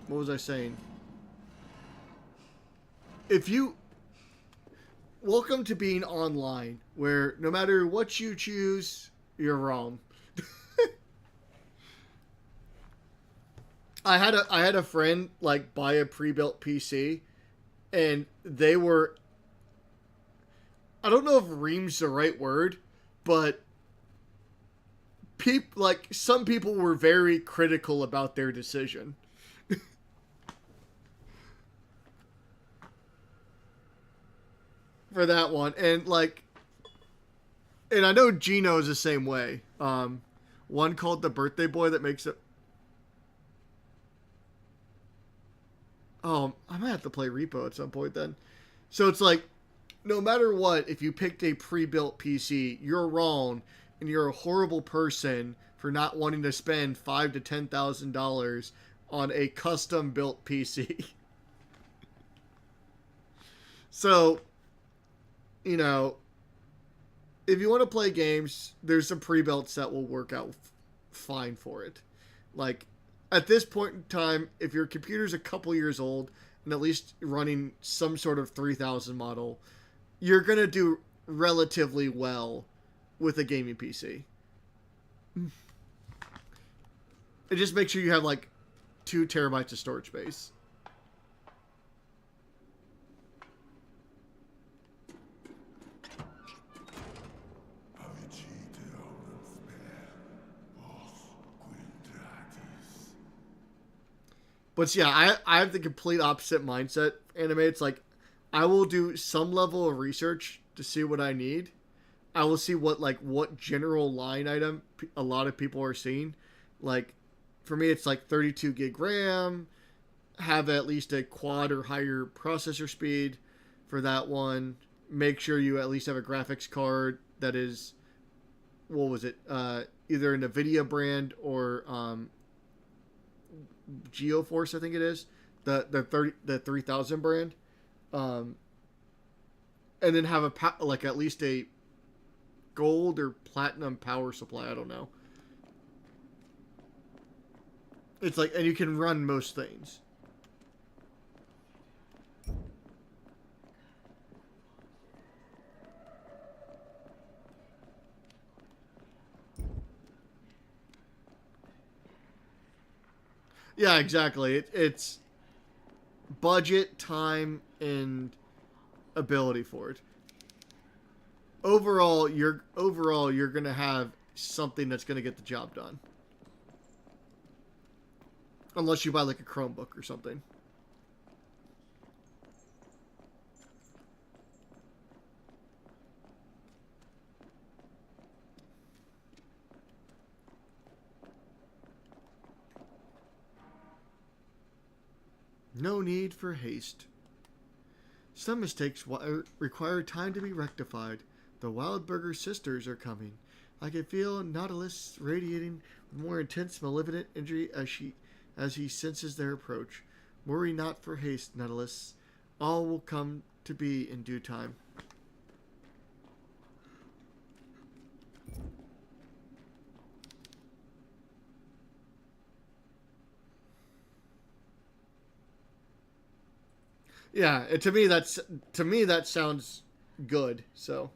was I saying? Welcome to being online, where no matter what you choose, you're wrong. I had a friend like buy a pre-built PC, and they were, I don't know if ream's the right word, but some people were very critical about their decision. For that one, and I know Gino is the same way. One called the birthday boy that makes it. Oh, I might have to play Repo at some point then. So it's like, no matter what, if you picked a pre-built PC, you're wrong, and you're a horrible person for not wanting to spend $5,000 to $10,000 on a custom-built PC. So, you know, if you want to play games, there's some pre-builts that will work out fine for it. Like, at this point in time, if your computer's a couple years old and at least running some sort of 3000 model, you're going to do relatively well with a gaming PC. And just make sure you have like 2 terabytes of storage space. But yeah, I have the complete opposite mindset. Anime, it's like, I will do some level of research to see what I need. I will see what general line item a lot of people are seeing. Like, for me, it's like 32 gig RAM, have at least a quad or higher processor speed for that one. Make sure you at least have a graphics card that is, what was it? Either an NVIDIA brand or GeoForce, I think it is, the 3000 brand, and then have at least a gold or platinum power supply. I don't know. It's like, and you can run most things. Yeah, exactly. It's budget, time, and ability for it. Overall, you're gonna have something that's gonna get the job done. Unless you buy like a Chromebook or something. no need for haste. Some mistakes require time to be rectified. The Wildburger sisters are coming. I can feel Nautilus radiating with more intense malevolent energy as he senses their approach. Worry not for haste, Nautilus. All will come to be in due time. Yeah, to me that sounds good. So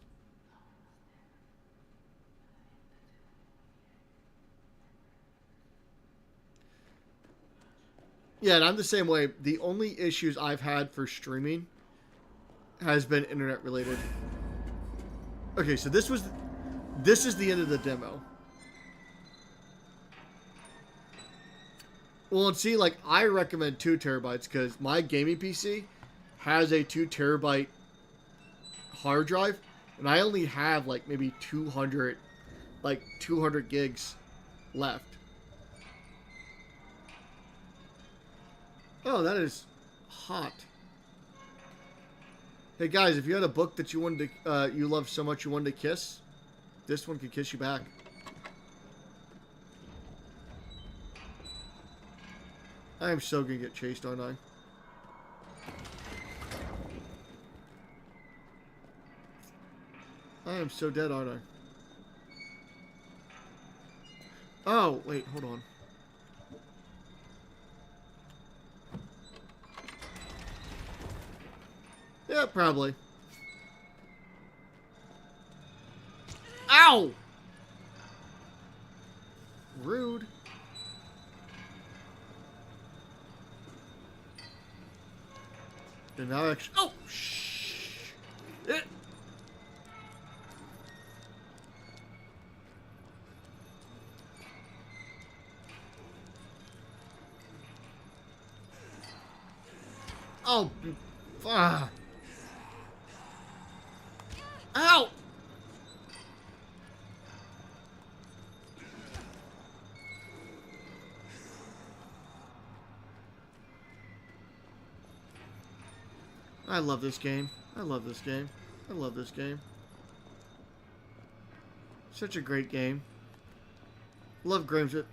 yeah, and I'm the same way. The only issues I've had for streaming has been internet related. Okay, so this is the end of the demo. Well, and see, like, I recommend 2 terabytes because my gaming PC has a 2 terabyte hard drive, and I only have like maybe 200 gigs left. Oh, that is hot. Hey guys, if you had a book that you wanted to, you love so much you wanted to kiss, this one could kiss you back. I am so gonna get chased, aren't I? I am so dead, aren't I? Oh, wait, hold on. Yeah, probably. Ow! Rude. And now actually... Oh! Shh! Oh! Ah! Ow! I love this game. I love this game. I love this game. Such a great game. Love games with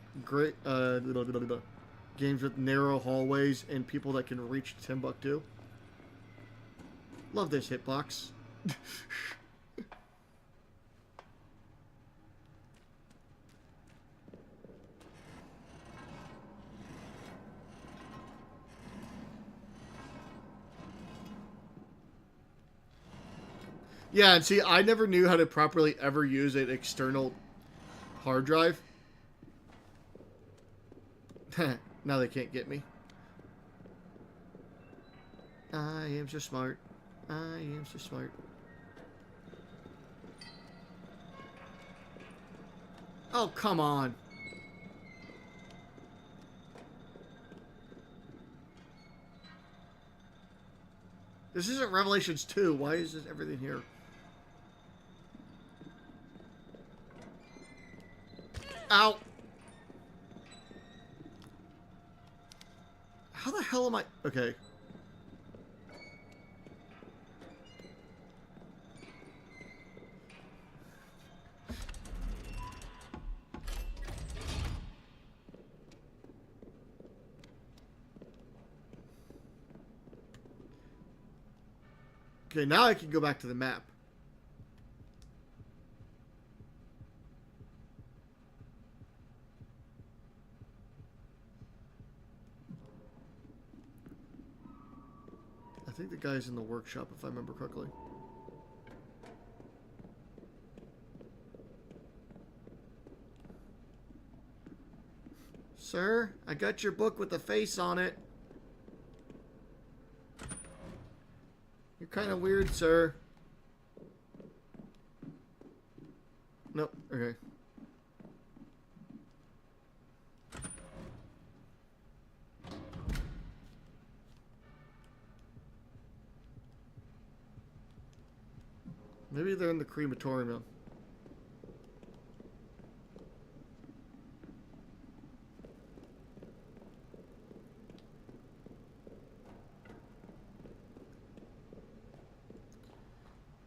games with narrow hallways and people that can reach Timbuktu. Love this hitbox. Yeah, and see, I never knew how to properly ever use an external hard drive. Now they can't get me. I am so smart. I am so smart. Oh, come on. This isn't Revelations 2. Why is this everything here? Ow. How the hell am I... Okay. Okay, now I can go back to the map. I think the guy's in the workshop, if I remember correctly. Sir, I got your book with the face on it. You're kind of weird, sir. Nope, okay. Maybe they're in the crematorium.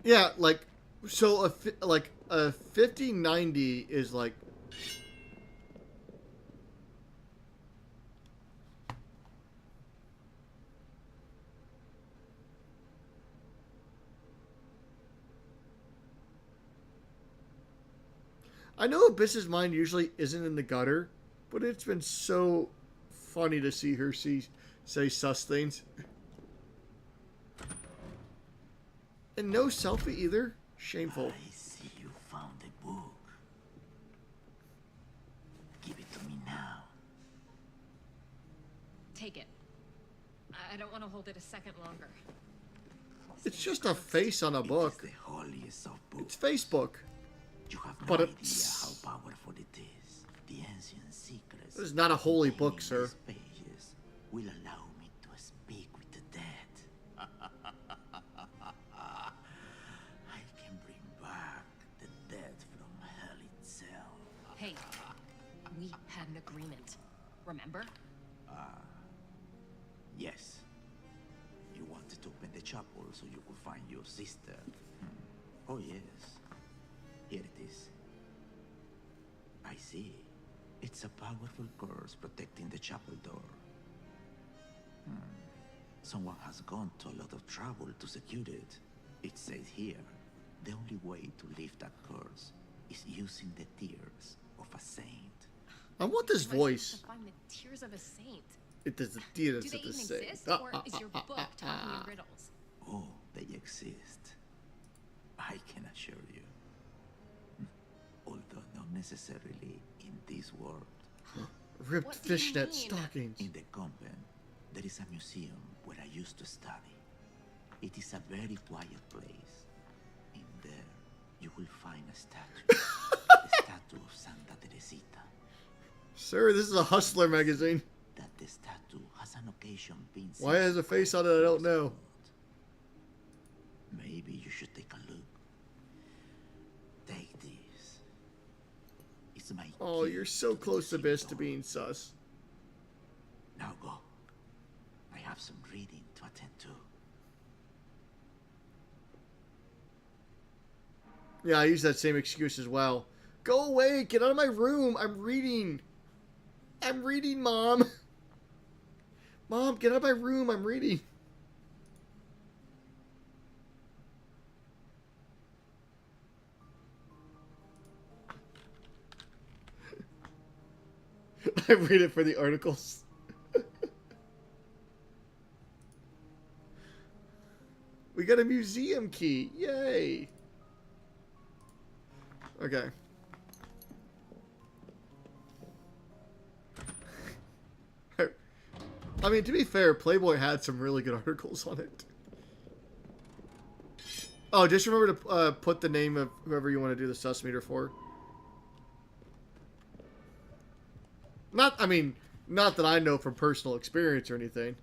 Yeah, like, so a 5090 is like. I know Abyss's mind usually isn't in the gutter, but it's been so funny to see her say sus things. And no selfie either. Shameful. I see you found a book. Give it to me now. Take it. I don't want to hold it a second longer. It's just a face on a book. It is the holiest of books. It's Facebook. You have no But idea it's... how powerful it is. The ancient secrets. This is not a holy contained book, in sir. these pages will allow me to speak with the dead. I can bring back the dead from hell itself. Hey, we had an agreement. Remember? Yes. You wanted to open the chapel so you could find your sister. Oh yes. Here it is. I see. It's a powerful curse protecting the chapel door. Someone has gone to a lot of trouble to secure it. It says here, the only way to lift that curse is using the tears of a saint. I want this Am I supposed voice. to find the tears of a saint? It does the tears Do they of the even same. exist, or is your book talking in riddles? Oh, they exist. I can assure you. Although not necessarily in this world. Ripped What do you fishnet mean? stockings. In the convent, there is a museum where I used to study. It is a very quiet place. In there, you will find a statue. The statue of Santa Teresita. Sir, this is a Hustler magazine. That the statue has an occasion been Why has a face on it? I don't know. Maybe you should take a look. Take this. It's my Oh, key you're so the close, museum Abyss, to door. being sus. Now go. I have some reading to attend to. Yeah, I use that same excuse as well. Go away! Get out of my room! I'm reading! I'm reading, Mom! Mom, get out of my room! I'm reading! I read it for the articles. We got a museum key! Yay! Okay. I mean, to be fair, Playboy had some really good articles on it. Oh, just remember to put the name of whoever you want to do the sus meter for. Not that I know from personal experience or anything.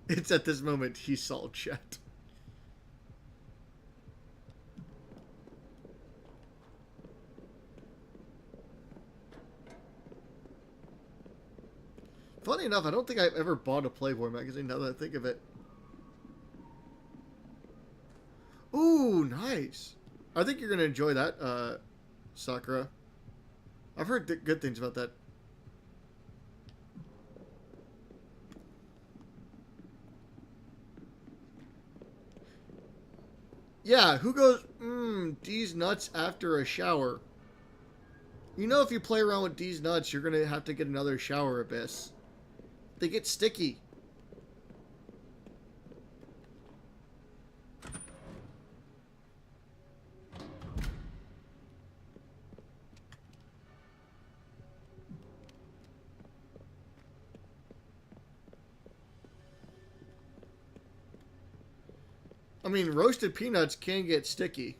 It's at this moment he saw Chet. Funny enough, I don't think I've ever bought a Playboy magazine now that I think of it. Ooh, nice. I think you're going to enjoy that, Sakura. I've heard good things about that. Yeah, who goes, D's nuts after a shower? You know, if you play around with D's nuts, you're going to have to get another shower, Abyss. They get sticky. I mean, roasted peanuts can get sticky.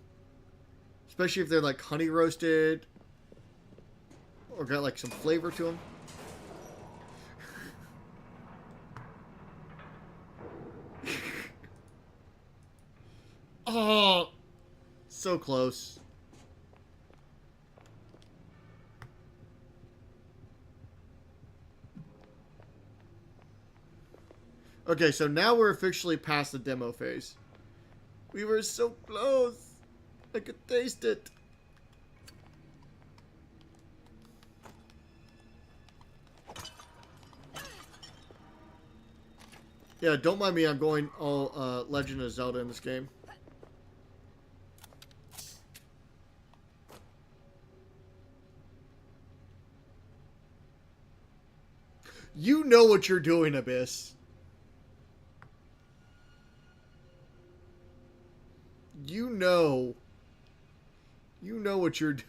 Especially if they're like honey roasted. Or got like some flavor to them. Oh, so close. Okay, so now we're officially past the demo phase. We were so close. I could taste it. Yeah, don't mind me. I'm going all Legend of Zelda in this game. You know what you're doing, Abyss. You know what you're doing.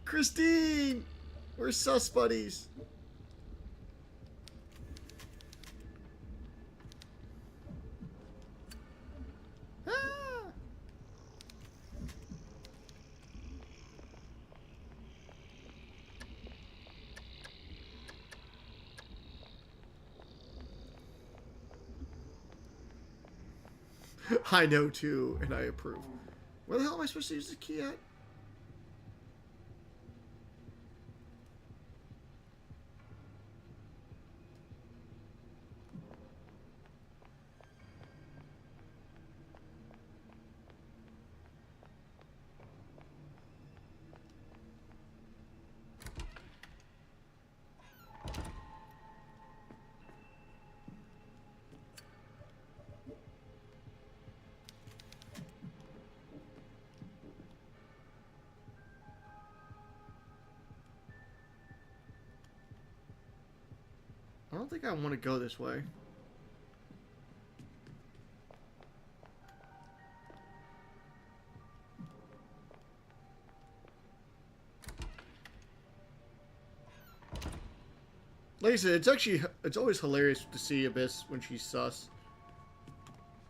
Christine! We're sus buddies. Ah! I know too, and I approve. Where the hell am I supposed to use the key at? I don't think I want to go this way. Like I said, it's always hilarious to see Abyss when she's sus.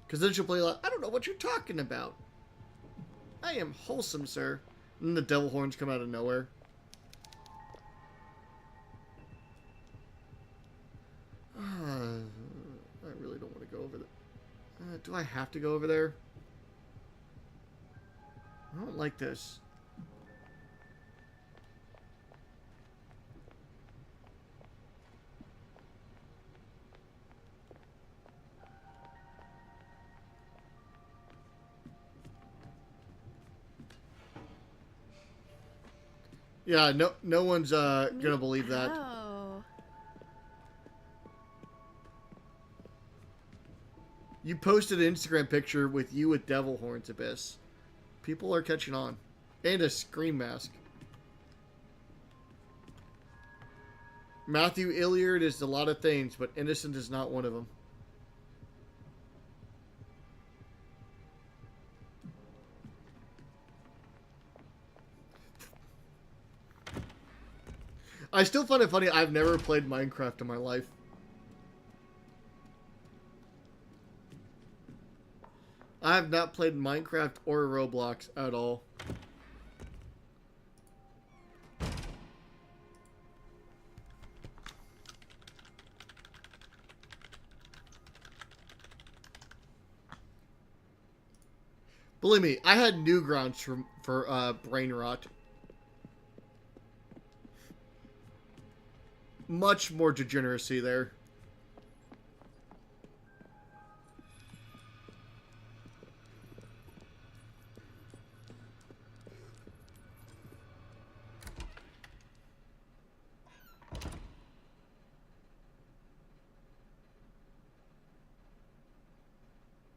Because then she'll play like, I don't know what you're talking about. I am wholesome, sir. And then the devil horns come out of nowhere. I really don't want to go over there. Do I have to go over there? I don't like this. Yeah, no one's gonna believe that. Oh. You posted an Instagram picture with you with devil horns, Abyss. People are catching on. And a scream mask. Matthew Illiard is a lot of things, but innocent is not one of them. I still find it funny, I've never played Minecraft in my life. I have not played Minecraft or Roblox at all. Believe me, I had Newgrounds for brain rot. Much more degeneracy there.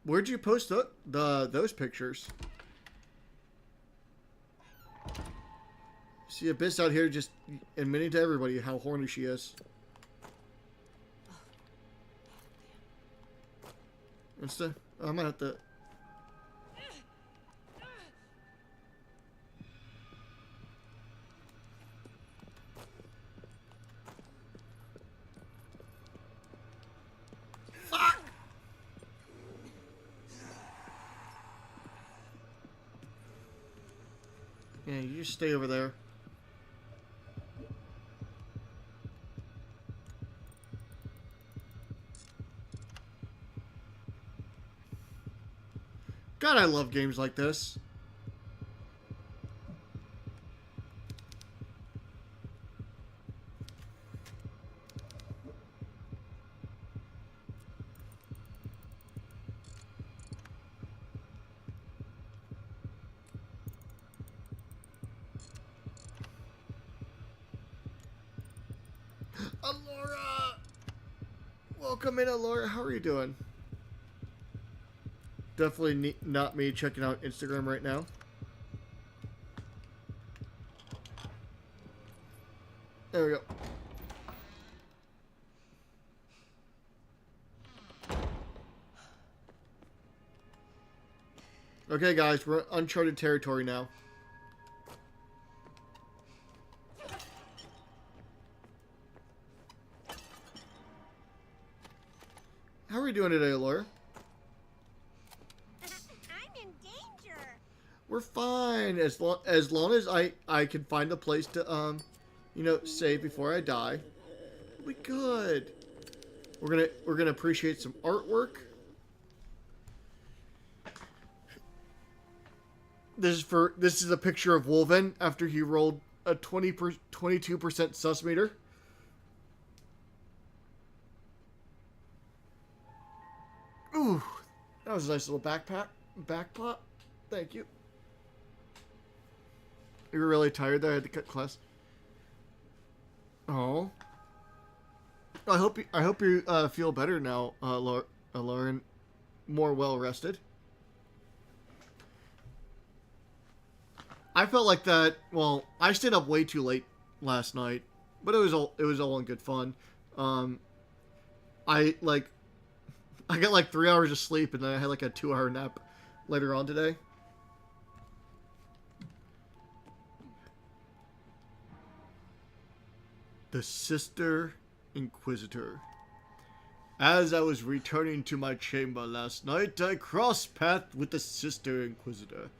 Where'd you post those pictures? See Abyss out here just admitting to everybody how horny she is. I'm gonna have to... Fuck! Yeah, you just stay over there. God, I love games like this. Alora! Welcome in, Alora. How are you doing? Definitely not me checking out Instagram right now. There we go. Okay, guys, we're uncharted territory now. How are we doing today, Laura? I'm in danger. We're fine as long as I can find a place to you know, save before I die. We good. We're gonna appreciate some artwork. This is a picture of Wolven after he rolled a 22% sus meter. Ooh, that was a nice little backpot. Thank you. You were really tired there. I had to cut class. Oh. I hope you feel better now, Lauren. More well rested. I felt like that. Well, I stayed up way too late last night, but it was all in good fun. I got like 3 hours of sleep, and then I had like a 2-hour nap later on today. The Sister Inquisitor. As I was returning to my chamber last night, I crossed paths with the Sister Inquisitor.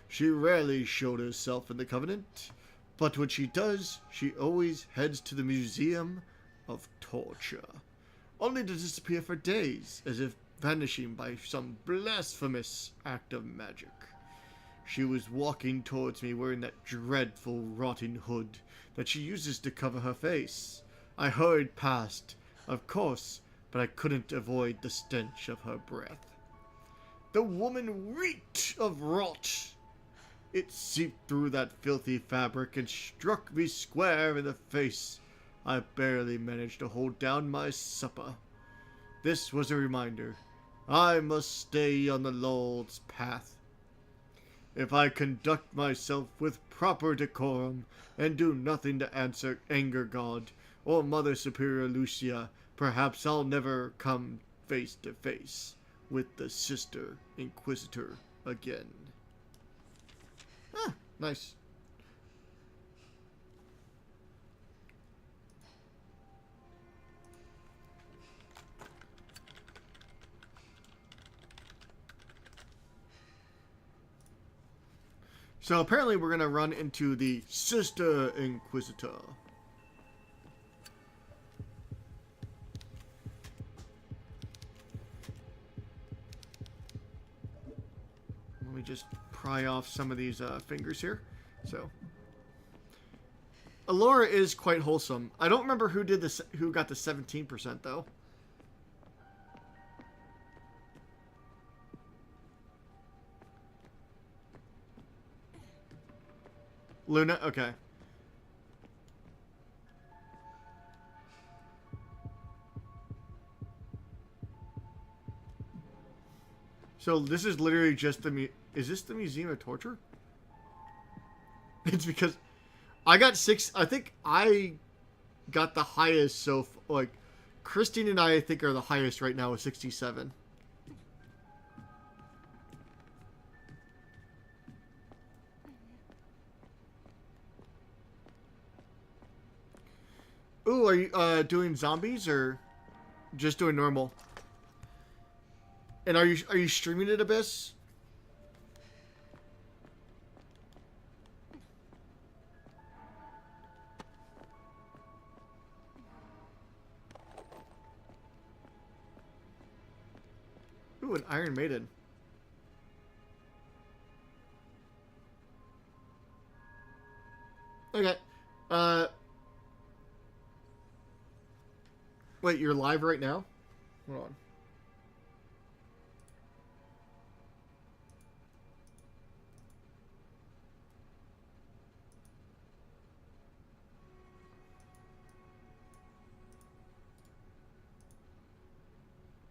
She rarely showed herself in the Covenant, but when she does, she always heads to the Museum of Torture, only to disappear for days, as if vanishing by some blasphemous act of magic. She was walking towards me wearing that dreadful rotting hood that she uses to cover her face. I hurried past, of course, but I couldn't avoid the stench of her breath. The woman reeked of rot. It seeped through that filthy fabric and struck me square in the face. I barely managed to hold down my supper. This was a reminder. I must stay on the Lord's path. If I conduct myself with proper decorum and do nothing to anger God or Mother Superior Lucia, perhaps I'll never come face to face with the Sister Inquisitor again. Ah, nice. So apparently we're going to run into the Sister Inquisitor. Let me just pry off some of these fingers here. So Alora is quite wholesome. I don't remember who did this, who got the 17% though. Luna? Okay. So this is literally just the is this the Museum of Torture? It's because I got 6. I think I got the highest. So like Christine and I think are the highest right now with 67. Ooh, are you doing zombies or just doing normal? And are you streaming it, Abyss? Ooh, an Iron Maiden. Okay. Wait, you're live right now? Hold on.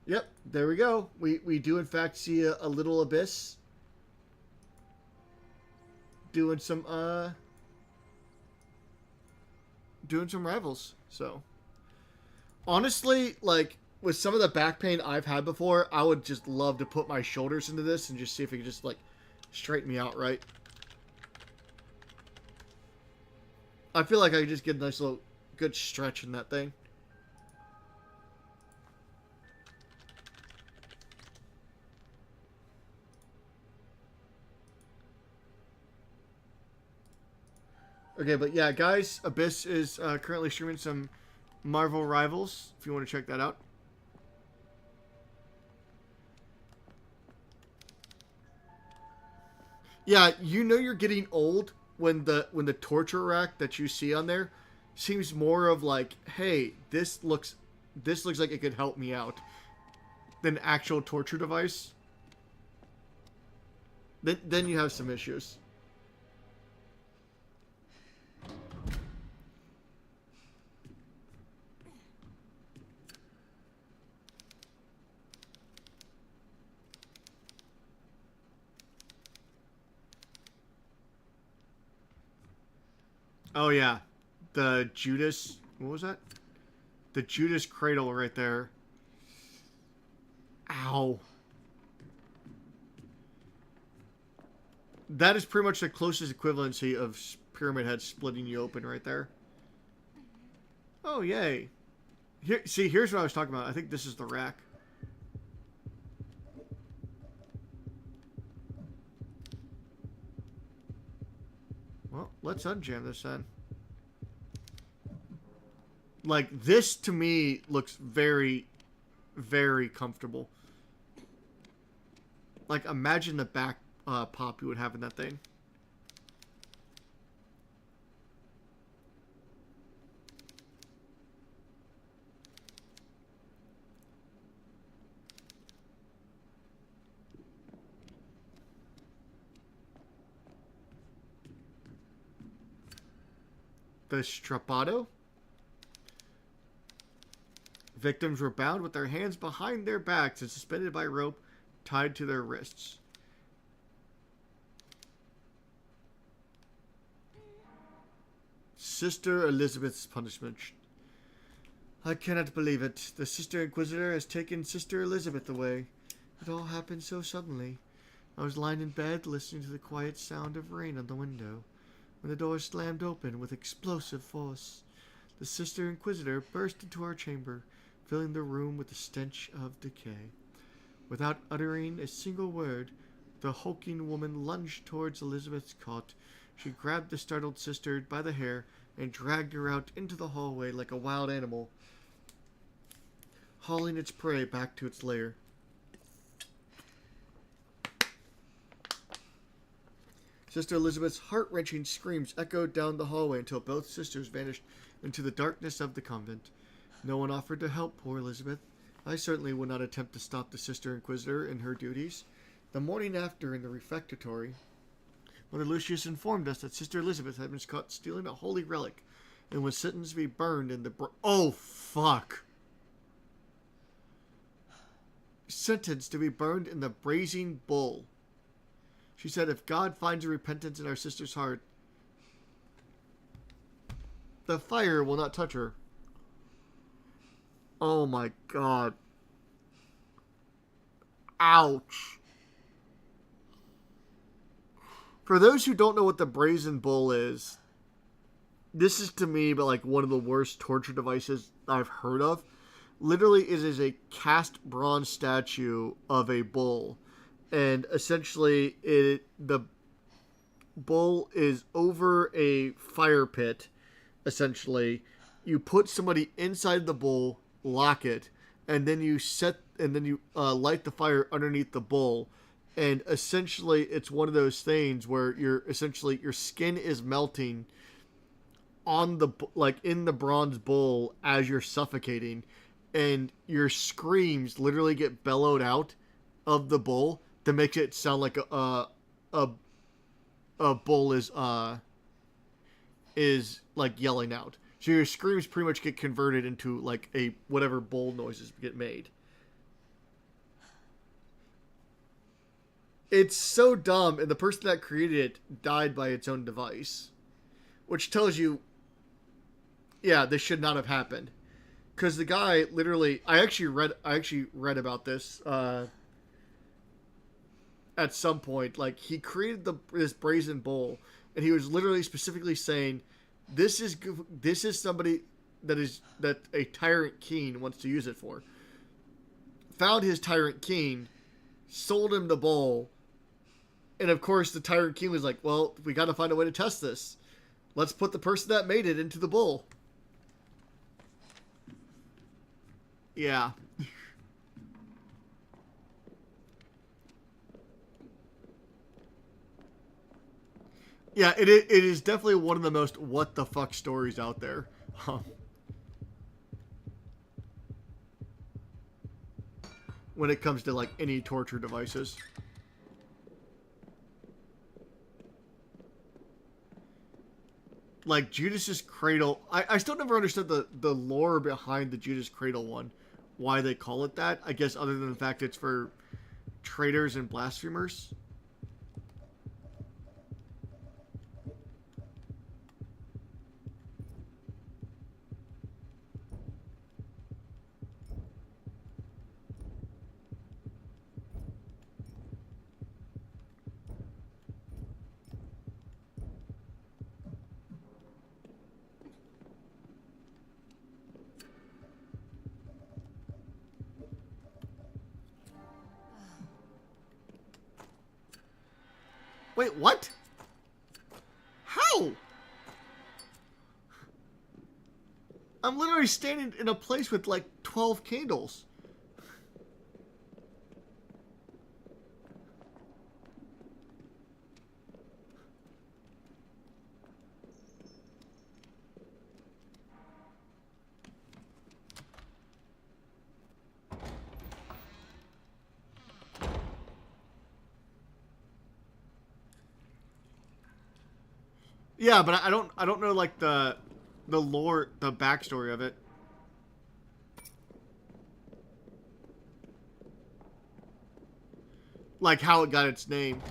Yep, there we go. We do in fact see a little abyss doing some rivals. So honestly, like with some of the back pain I've had before, I would just love to put my shoulders into this and just see if it could just like straighten me out right. I feel like I could just get a nice little good stretch in that thing. Okay, but yeah, guys, Abyss is currently streaming some Marvel Rivals, if you want to check that out. Yeah, you know you're getting old when the torture rack that you see on there seems more of like, hey, this looks like it could help me out, than actual torture device. Then you have some issues. Oh yeah, the Judas, what was that? The Judas cradle right there. Ow. That is pretty much the closest equivalency of Pyramid Head splitting you open right there. Oh yay. Here, see, here's what I was talking about. I think this is the rack. Well, let's unjam this then. Like, this to me looks very, very comfortable. Like, imagine the back pop you would have in that thing. The Strapato. Victims were bound with their hands behind their backs and suspended by rope tied to their wrists. Sister Elizabeth's punishment. I cannot believe it. The Sister Inquisitor has taken Sister Elizabeth away. It all happened so suddenly. I was lying in bed listening to the quiet sound of rain on the window when the door slammed open with explosive force. The Sister Inquisitor burst into our chamber, filling the room with the stench of decay. Without uttering a single word, the hulking woman lunged towards Elizabeth's cot. She grabbed the startled sister by the hair and dragged her out into the hallway like a wild animal, hauling its prey back to its lair. Sister Elizabeth's heart-wrenching screams echoed down the hallway until both sisters vanished into the darkness of the convent. No one offered to help poor Elizabeth. I certainly would not attempt to stop the Sister Inquisitor in her duties. The morning after, in the refectory, Mother Lucius informed us that Sister Elizabeth had been caught stealing a holy relic and was sentenced to be burned in the... Oh, fuck. Sentenced to be burned in the brazen bull. She said if God finds a repentance in our sister's heart, the fire will not touch her. Oh my god. Ouch. For those who don't know what the brazen bull is, this is to me but like one of the worst torture devices I've heard of. Literally, it is a cast bronze statue of a bull. And essentially, the bull is over a fire pit. Essentially, you put somebody inside the bull, lock it, and then you light the fire underneath the bull. And essentially, it's one of those things where your skin is melting on the in the bronze bull as you're suffocating, and your screams literally get bellowed out of the bull to make it sound like a bull is like yelling out. So your screams pretty much get converted into like a whatever bull noises get made. It's so dumb, and the person that created it died by its own device. Which tells you, yeah, this should not have happened. Because the guy literally, I actually read about this at some point. Like, he created this brazen bull, and he was literally specifically saying, this is somebody that a Tyrant King wants to use it for. Found his Tyrant King, sold him the bull, and of course the Tyrant King was like, well, we got to find a way to test this. Let's put the person that made it into the bull. Yeah. Yeah, it is definitely one of the most what the fuck stories out there. When it comes to, like, any torture devices. Like, Judas's Cradle... I still never understood the lore behind the Judas Cradle one. Why they call it that. I guess other than the fact it's for traitors and blasphemers. Wait, what? How? I'm literally standing in a place with like 12 candles. Yeah, but I don't know like the lore, the backstory of it. Like how it got its name.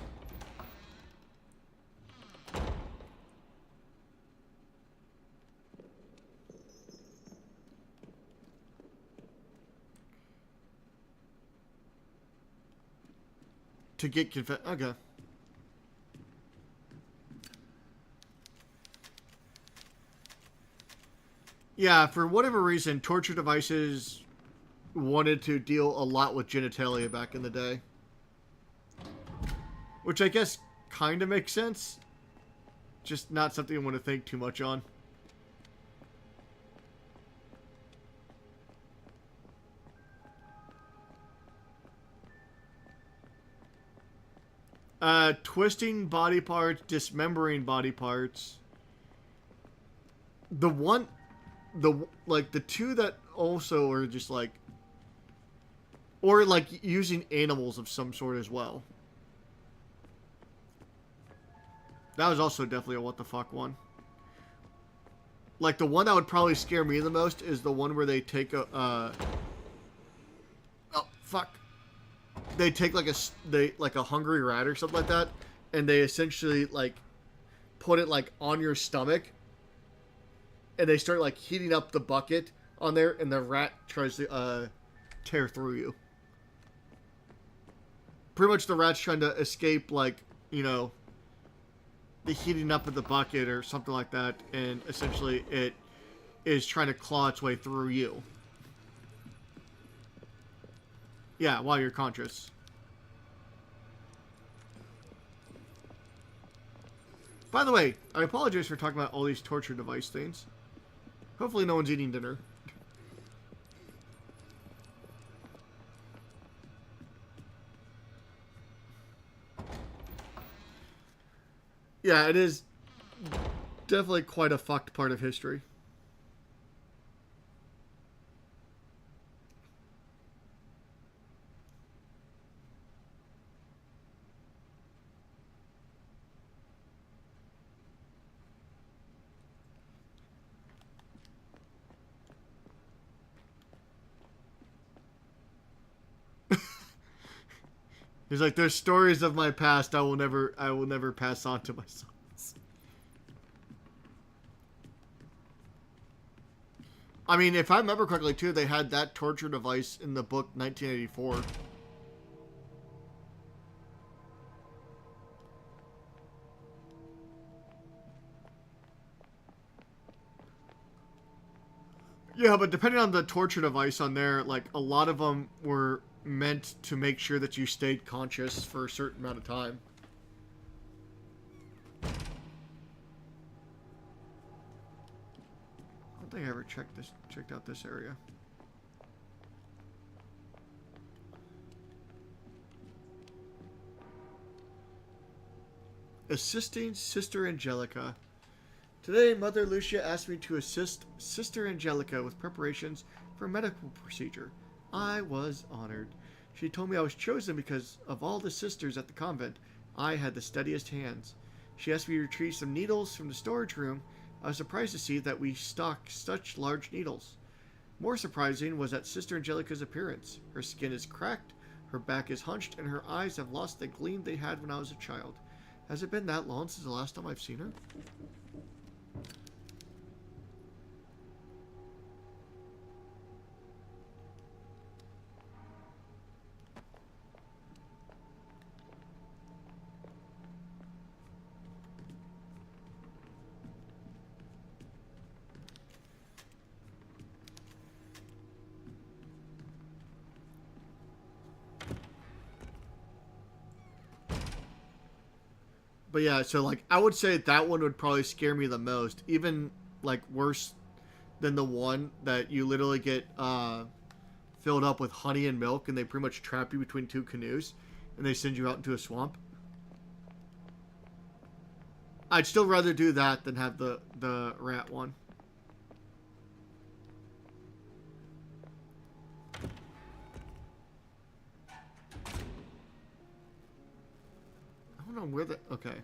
To get okay. Yeah, for whatever reason, torture devices wanted to deal a lot with genitalia back in the day. Which I guess kind of makes sense. Just not something I want to think too much on. Twisting body parts, dismembering body parts. The two that also are just like, or like using animals of some sort as well. That was also definitely a what the fuck one. Like the one that would probably scare me the most is the one where they take a, oh fuck. They take like a hungry rat or something like that, and they essentially like put it like on your stomach, and they start like heating up the bucket on there, and the rat tries to tear through you. Pretty much the rat's trying to escape, like, you know, the heating up of the bucket or something like that, and essentially it is trying to claw its way through you. Yeah, while you're conscious. By the way, I apologize for talking about all these torture device things. Hopefully no one's eating dinner. Yeah, it is definitely quite a fucked part of history. He's like, there's stories of my past I will never pass on to my sons. I mean, if I remember correctly too, they had that torture device in the book 1984. Yeah, but depending on the torture device on there, like, a lot of them were meant to make sure that you stayed conscious for a certain amount of time. I don't think I ever checked out this area. Assisting Sister Angelica. Today, Mother Lucia asked me to assist Sister Angelica with preparations for a medical procedure. I was honored. She told me I was chosen because of all the sisters at the convent, I had the steadiest hands. She asked me to retrieve some needles from the storage room. I was surprised to see that we stocked such large needles. More surprising was that Sister Angelica's appearance. Her skin is cracked, her back is hunched, and her eyes have lost the gleam they had when I was a child. Has it been that long since the last time I've seen her? But yeah, so like I would say that one would probably scare me the most, even like worse than the one that you literally get filled up with honey and milk, and they pretty much trap you between two canoes, and they send you out into a swamp. I'd still rather do that than have the rat one. I don't know where the... Okay.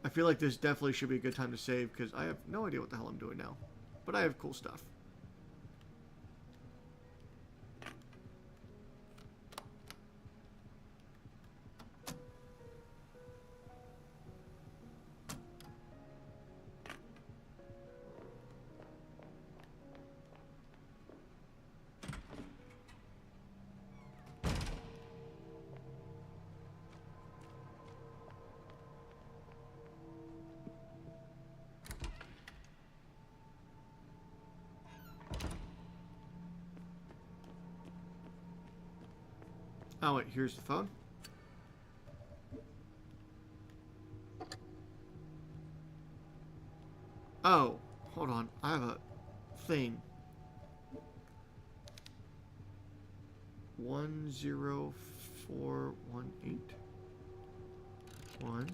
I feel like this definitely should be a good time to save, because I have no idea what the hell I'm doing now. But I have cool stuff. Oh wait, here's the phone. Oh, hold on. I have a thing. 10418. 1.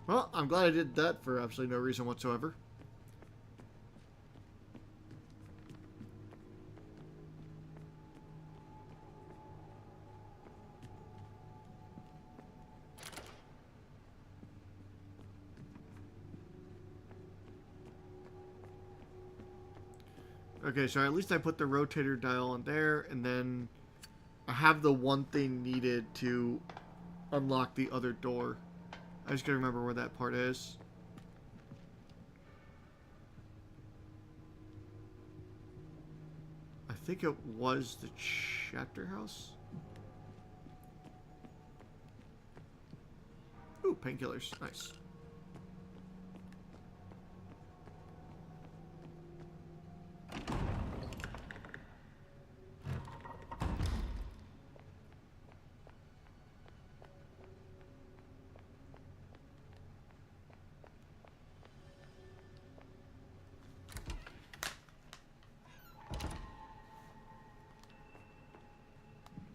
Well, I'm glad I did that for absolutely no reason whatsoever. Okay, so at least I put the rotator dial on there, and then I have the one thing needed to unlock the other door. I just gotta remember where that part is. I think it was the chapter house. Ooh, painkillers. Nice.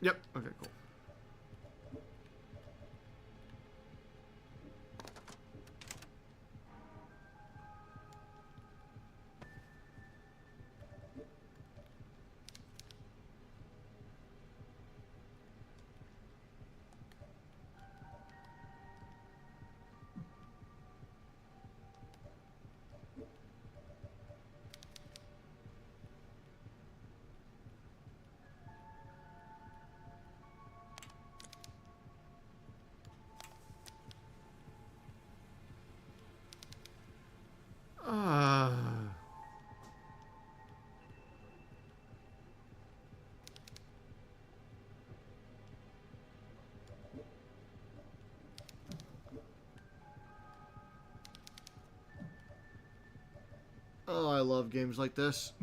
Yep. Okay, cool. love games like this.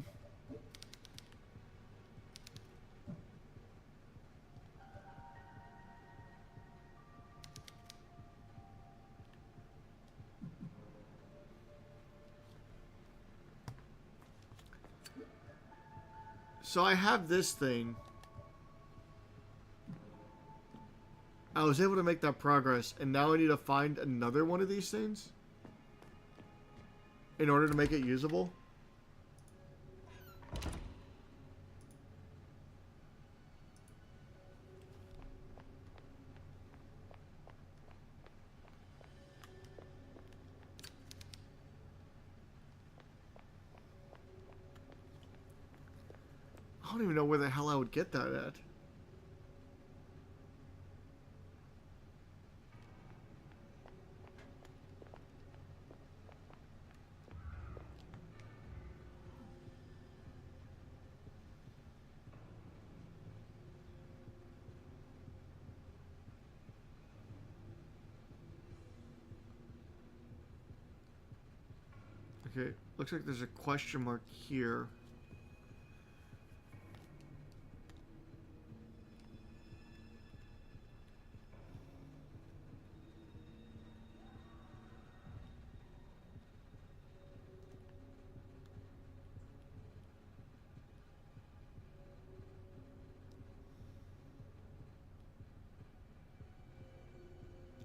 So I have this thing. I was able to make that progress, and now I need to find another one of these things in order to make it usable. I don't even know where the hell I would get that at. Okay, looks like there's a question mark here.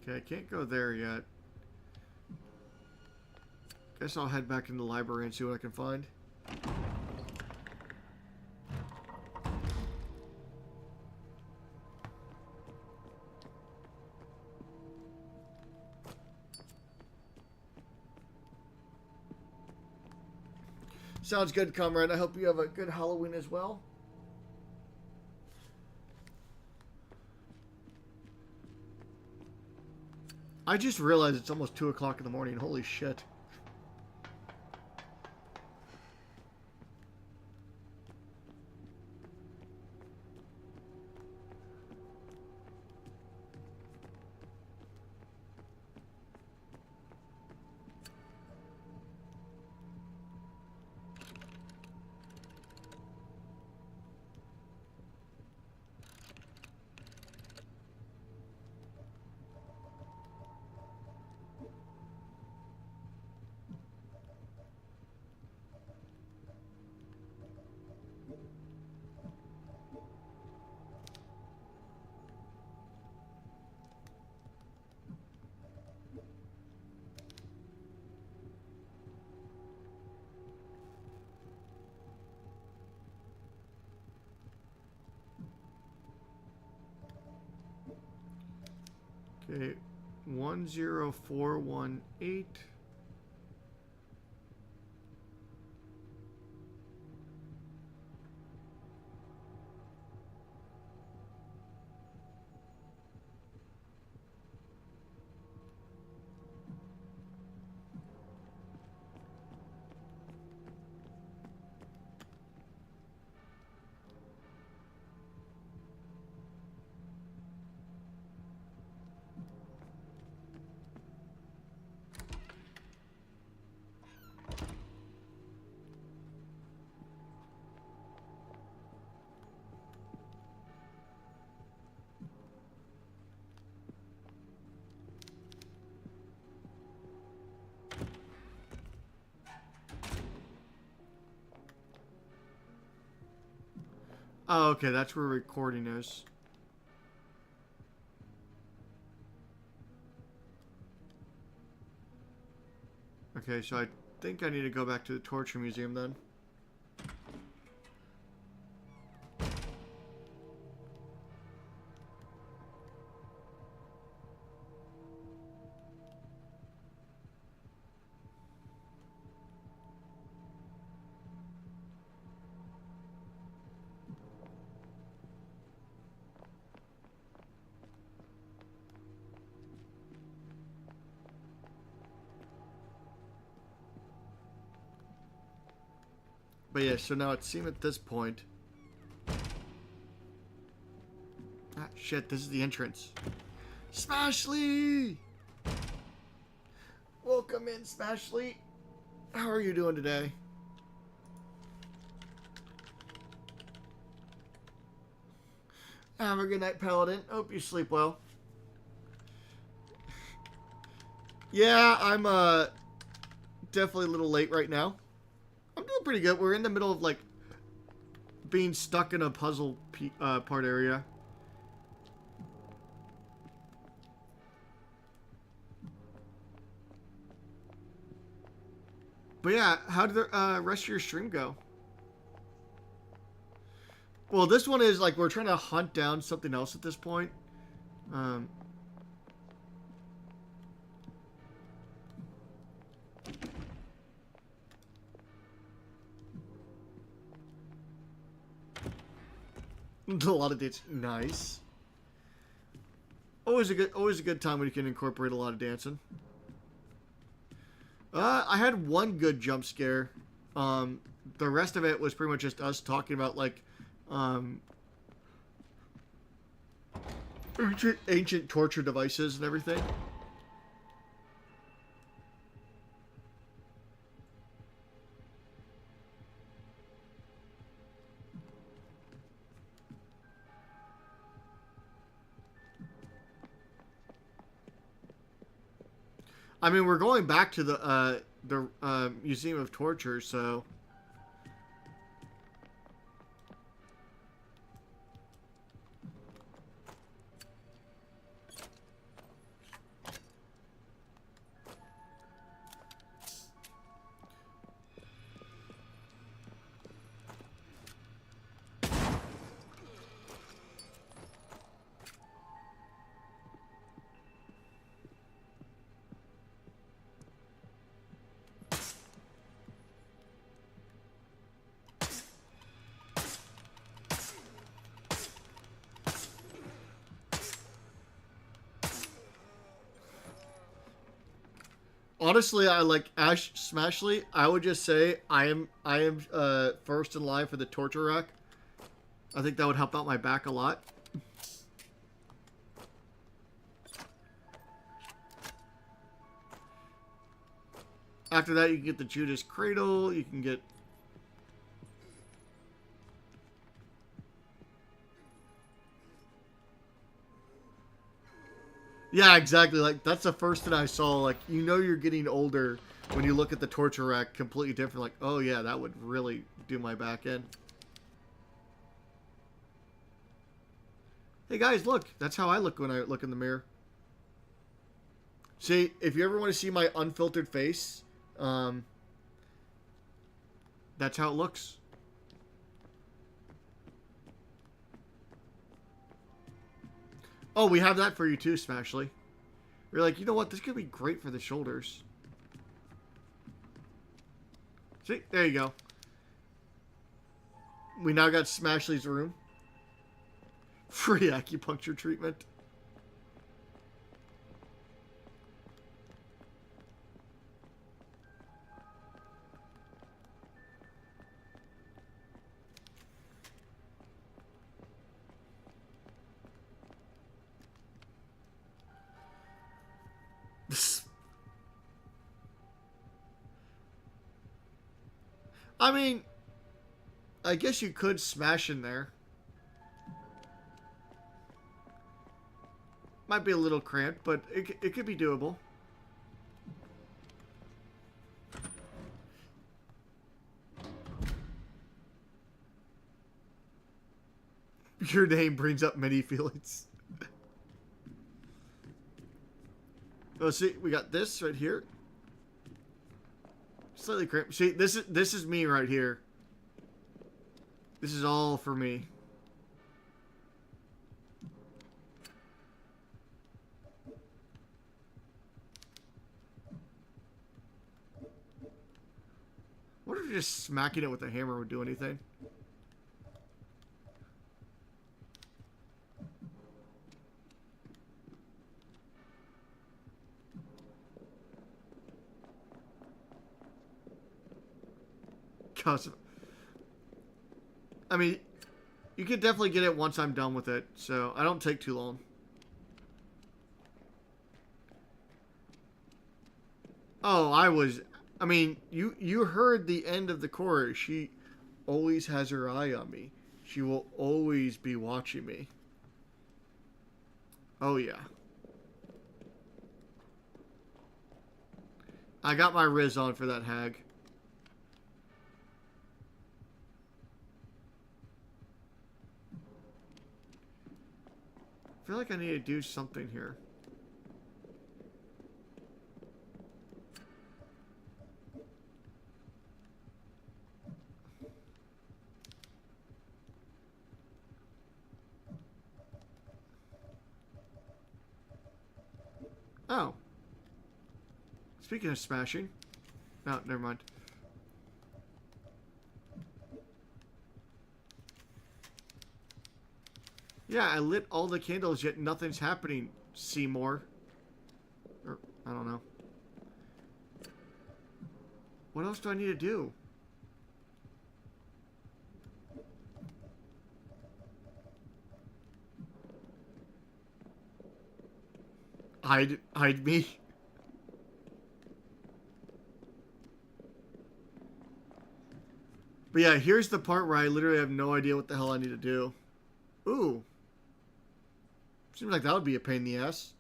Okay, I can't go there yet. Guess I'll head back in the library and see what I can find. Sounds good, comrade. I hope you have a good Halloween as well. I just realized it's almost 2 o'clock in the morning. Holy shit. Okay, 10418. Oh, okay, that's where recording is. Okay, so I think I need to go back to the Torture Museum then. But yeah, so now it seems at this point... Ah, shit, this is the entrance. Smashly! Welcome in, Smashly. How are you doing today? Have a good night, Paladin. Hope you sleep well. Yeah, I'm definitely a little late right now. I'm doing pretty good. We're in the middle of like being stuck in a puzzle part area. But yeah, how did the rest of your stream go? Well, this one is like we're trying to hunt down something else at this point. A lot of dates. Nice. Always a good time when you can incorporate a lot of dancing. I had one good jump scare. The rest of it was pretty much just us talking about like ancient torture devices and everything. I mean, we're going back to the Museum of Torture, so. Honestly, I like Ash Smashley. I would just say I am first in line for the torture rack. I think that would help out my back a lot. After that, you can get the Judas Cradle. You can get. Yeah, exactly. Like, that's the first thing I saw. Like, you know you're getting older when you look at the torture rack completely different. Like, oh yeah, that would really do my back in. Hey guys, look. That's how I look when I look in the mirror. See, if you ever want to see my unfiltered face, that's how it looks. Oh, we have that for you too, Smashley. We're like, you know what? This could be great for the shoulders. See? There you go. We now got Smashley's room. Free acupuncture treatment. I mean, I guess you could smash in there. Might be a little cramped, but it could be doable. Your name brings up many feelings. Oh, see, we got this right here. Slightly cramped. See, this is me right here. This is all for me. What if just smacking it with a hammer would do anything? I mean, you could definitely get it once I'm done with it, so I don't take too long. Oh, I mean, you heard the end of the chorus. She always has her eye on me. She will always be watching me. Oh, yeah. I got my Riz on for that hag. I feel like I need to do something here. Oh. Speaking of smashing. No, never mind. Yeah, I lit all the candles, yet nothing's happening, Seymour. Or, I don't know. What else do I need to do? Hide me. But yeah, here's the part where I literally have no idea what the hell I need to do. Ooh. Seems like that would be a pain in the ass.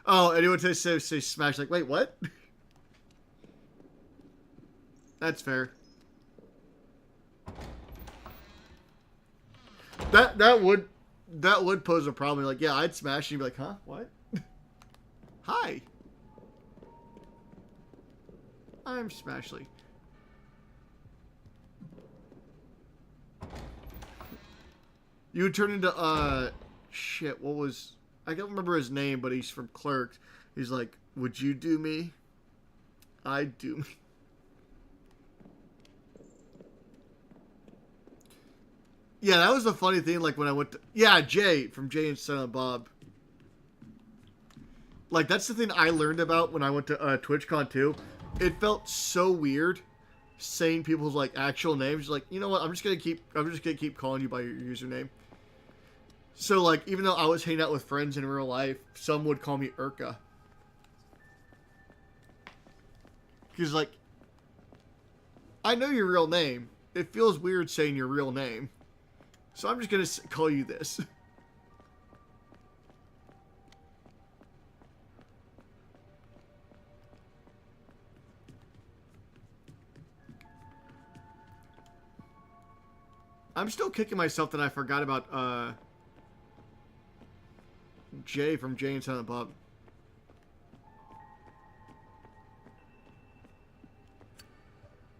Oh, anyone say smash, like, wait, what? That's fair. That would pose a problem. Like, yeah, I'd smash and you'd be like, huh? What? Hi. I'm Smashly. You would turn into, shit, what was... I can't remember his name, but he's from Clerks. He's like, would you do me? I'd do me. Yeah, that was the funny thing, like, when I went to... Yeah, Jay, from Jay and Silent Bob. Like, that's the thing I learned about when I went to TwitchCon 2. It felt so weird saying people's, like, actual names. Like, you know what, I'm just gonna keep calling you by your username. So, like, even though I was hanging out with friends in real life, some would call me Urka. Because, like, I know your real name. It feels weird saying your real name. So I'm just going to call you this. I'm still kicking myself that I forgot about Jay from Jay and Silent Bob.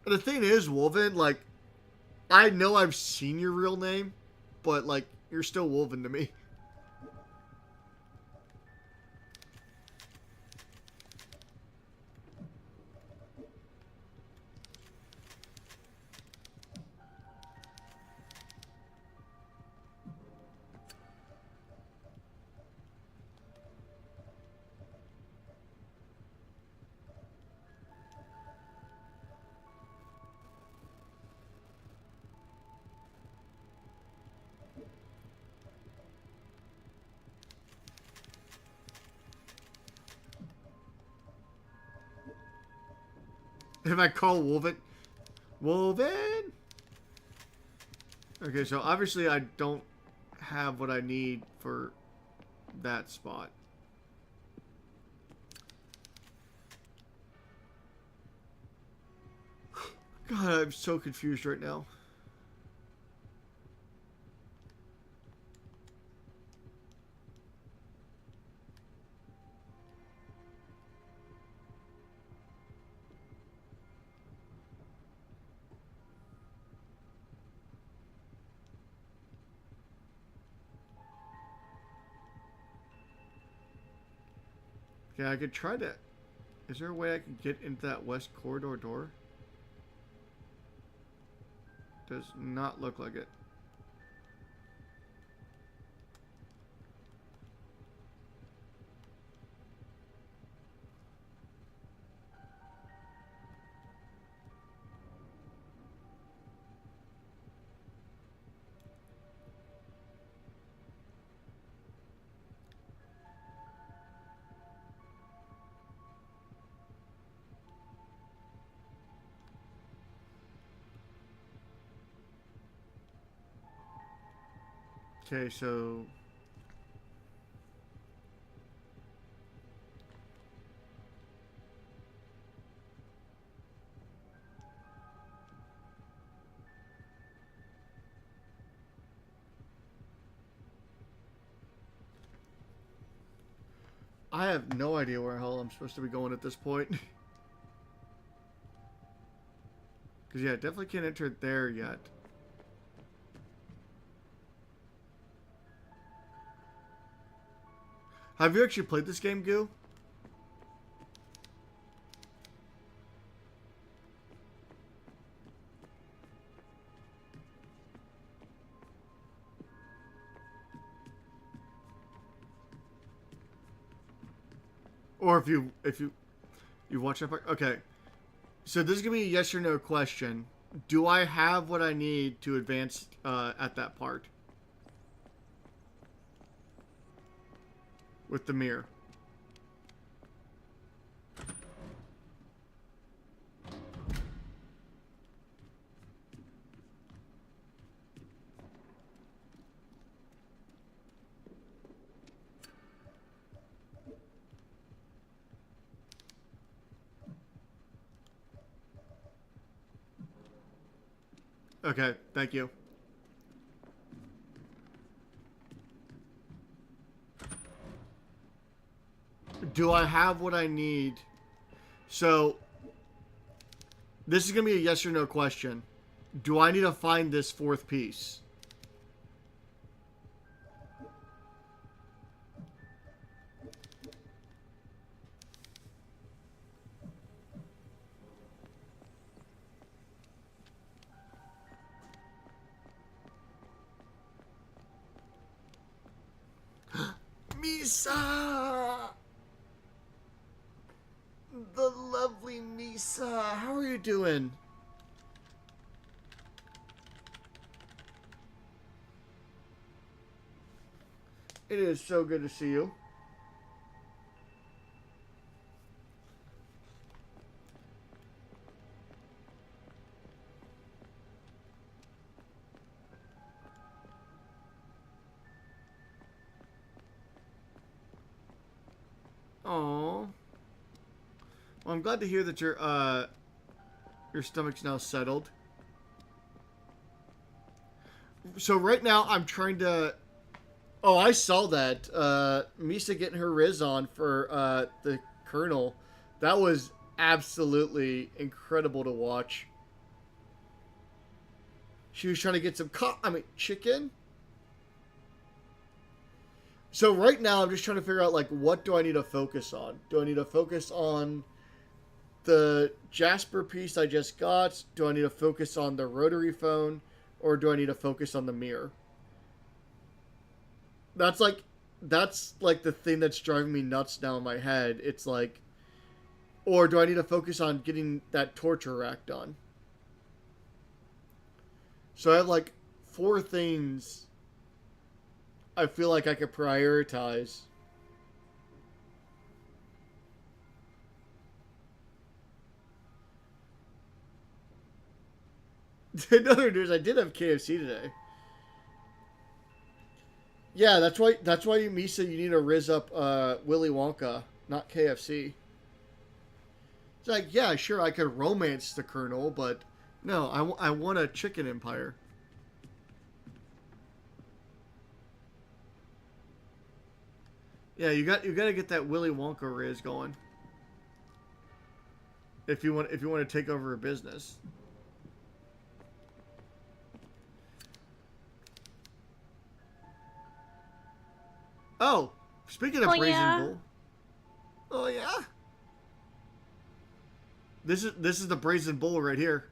The thing is, Wolven, like, I know I've seen your real name, but, like, you're still Wolven to me. If I call Wolven... Wolven! Okay, so obviously I don't have what I need for that spot. God, I'm so confused right now. Yeah, I could try that. Is there a way I can get into that west corridor door? Does not look like it. Okay, so... I have no idea where the hell I'm supposed to be going at this point. Because, yeah, definitely can't enter it there yet. Have you actually played this game, Goo? Or if you watch that part. Okay. So this is gonna be a yes or no question. Do I have what I need to advance at that part? With the mirror. Okay, thank you. Do I have what I need? So, this is going to be a yes or no question. Do I need to find this fourth piece? Misa! The lovely Misa. How are you doing? It is so good to see you. Aww. Well, I'm glad to hear that your stomach's now settled. So right now I'm trying to... Oh, I saw that. Misa getting her riz on for the Colonel. That was absolutely incredible to watch. She was trying to get some chicken. So right now I'm just trying to figure out, like, what do I need to focus on? Do I need to focus on the Jasper piece I just got? Do I need to focus on the rotary phone? Or do I need to focus on the mirror? That's like the thing that's driving me nuts now in my head. It's like, or do I need to focus on getting that torture rack done? So I have like 4 things I feel like I could prioritize. In other news, I did have KFC today. Yeah, that's why you, Misa, you need to riz up Willy Wonka, not KFC. It's like, yeah, sure, I could romance the Colonel, but no, I want a chicken empire. Yeah, you got to get that Willy Wonka riz going. If you want to take over a business. Oh, speaking of Brazen Bull. Oh yeah. This is the Brazen Bull right here.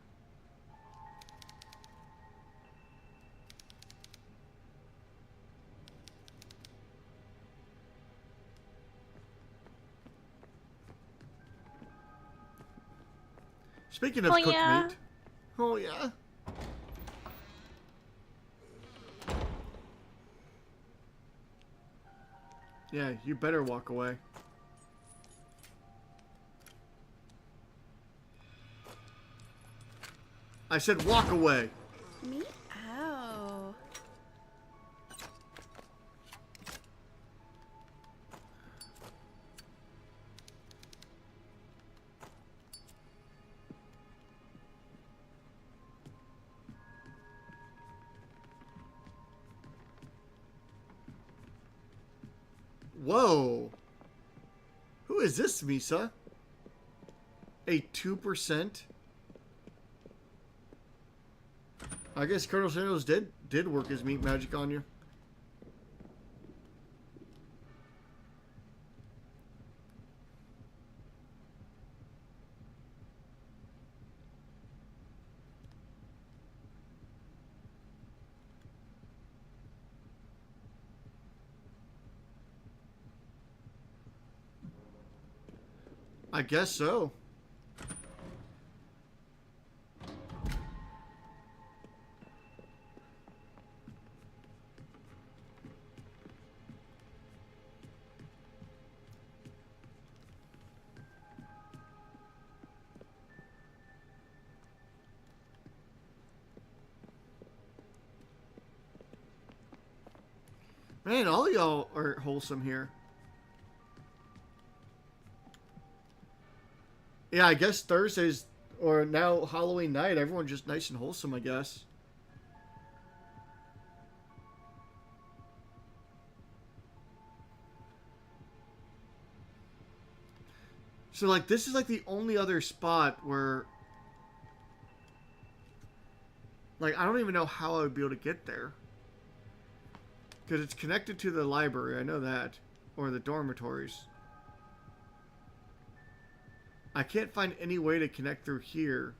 Speaking of cooked meat. Oh yeah. Yeah, you better walk away. I said walk away. Meow. Whoa. Who is this, Misa? A 2%? I guess Colonel Sanders did work his meat magic on you. I guess so. Man, all y'all are wholesome here. Yeah, I guess Thursdays, or now Halloween night, everyone's just nice and wholesome, I guess. So, like, this is, like, the only other spot where... Like, I don't even know how I would be able to get there. Because it's connected to the library, I know that. Or the dormitories. I can't find any way to connect through here.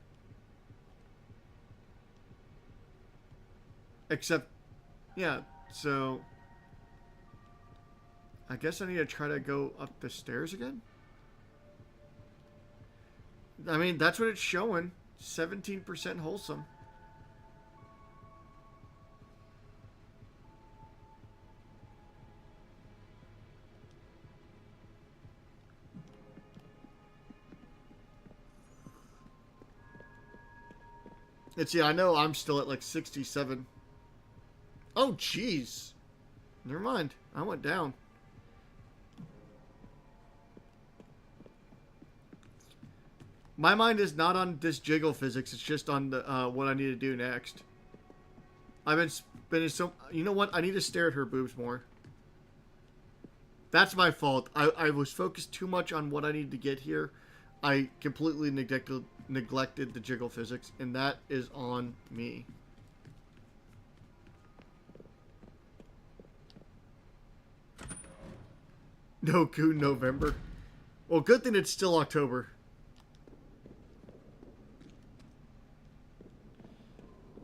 Except, yeah, so... I guess I need to try to go up the stairs again? I mean, that's what it's showing. 17% wholesome. Let's see, I know I'm still at like 67. Oh, jeez. Never mind. I went down. My mind is not on this jiggle physics. It's just on the what I need to do next. I've been spending so... You know what? I need to stare at her boobs more. That's my fault. I was focused too much on what I need to get here. I completely neglected the jiggle physics, and that is on me. No Goon November. Well, good thing it's still October.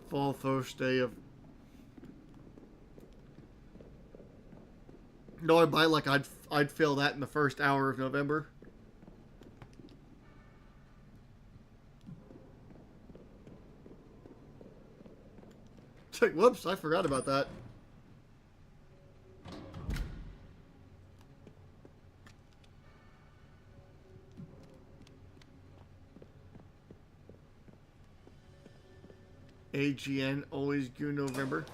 Fall first day of... No, I'd buy like I'd fail that in the first hour of November. It's like, whoops, I forgot about that. AGN, always Goon November.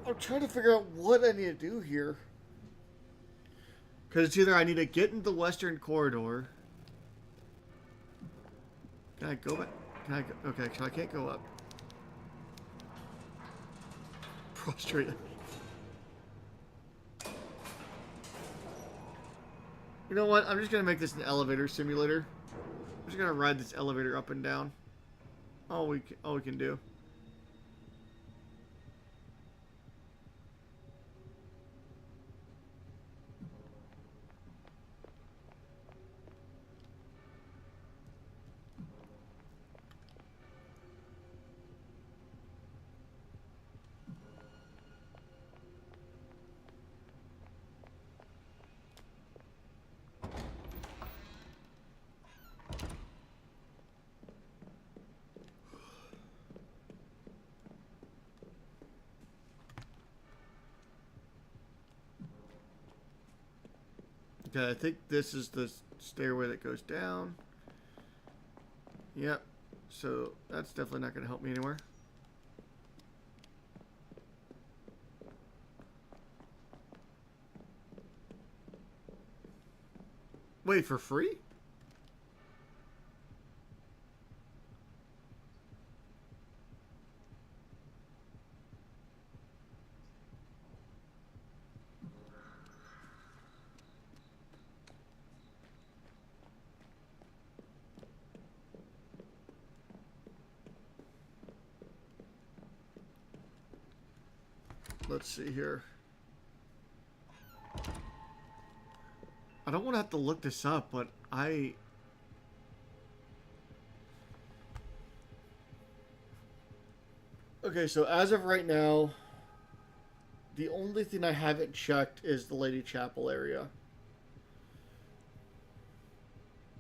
I'm trying to figure out what I need to do here. Because it's either I need to get into the western corridor. Can I go back? Can I go? Okay, so I can't go up. Frustrated. You know what? I'm just gonna make this an elevator simulator. I'm just gonna ride this elevator up and down. All we can do. Okay, I think this is the stairway that goes down. Yep. So that's definitely not going to help me anywhere. Wait, for free? Let's see here. I don't want to have to look this up, but Okay, so as of right now, the only thing I haven't checked is the Lady Chapel area.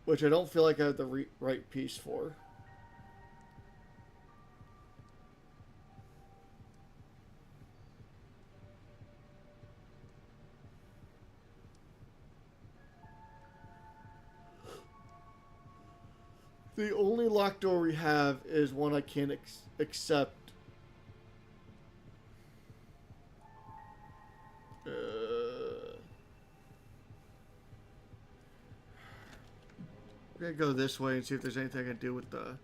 Which I don't feel like I have the right piece for. The only locked door we have is one I can't accept. We're gonna go this way and see if there's anything I can do with the...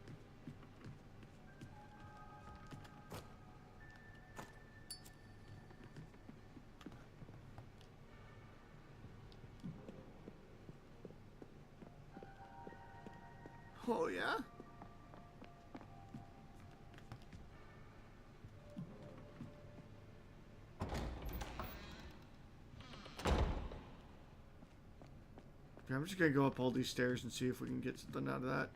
Oh, yeah? Okay, I'm just gonna go up all these stairs and see if we can get something out of that.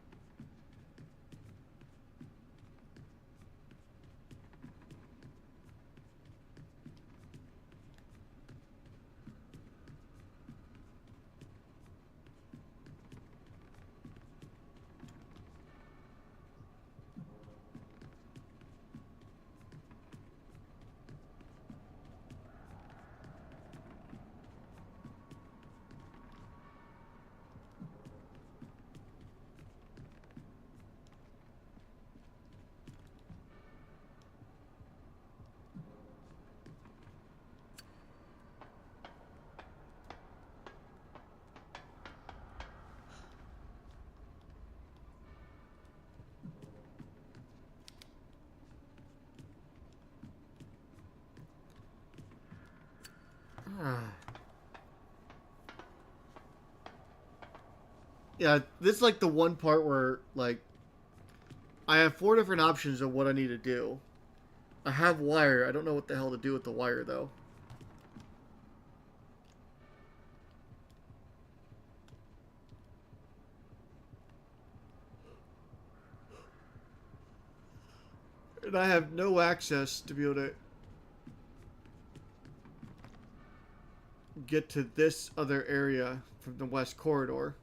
Yeah, this is like the one part where, like, I have 4 different options of what I need to do. I have wire. I don't know what the hell to do with the wire, though. And I have no access to be able to get to this other area from the west corridor.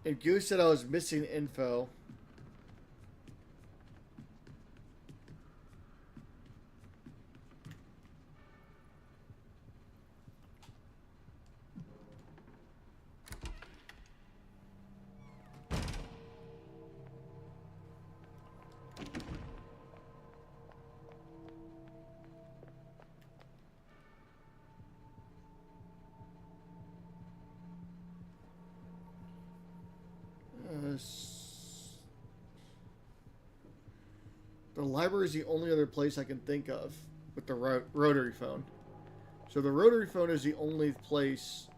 And Goose said I was missing info. The library is the only other place I can think of with the rotary phone. So the rotary phone is the only place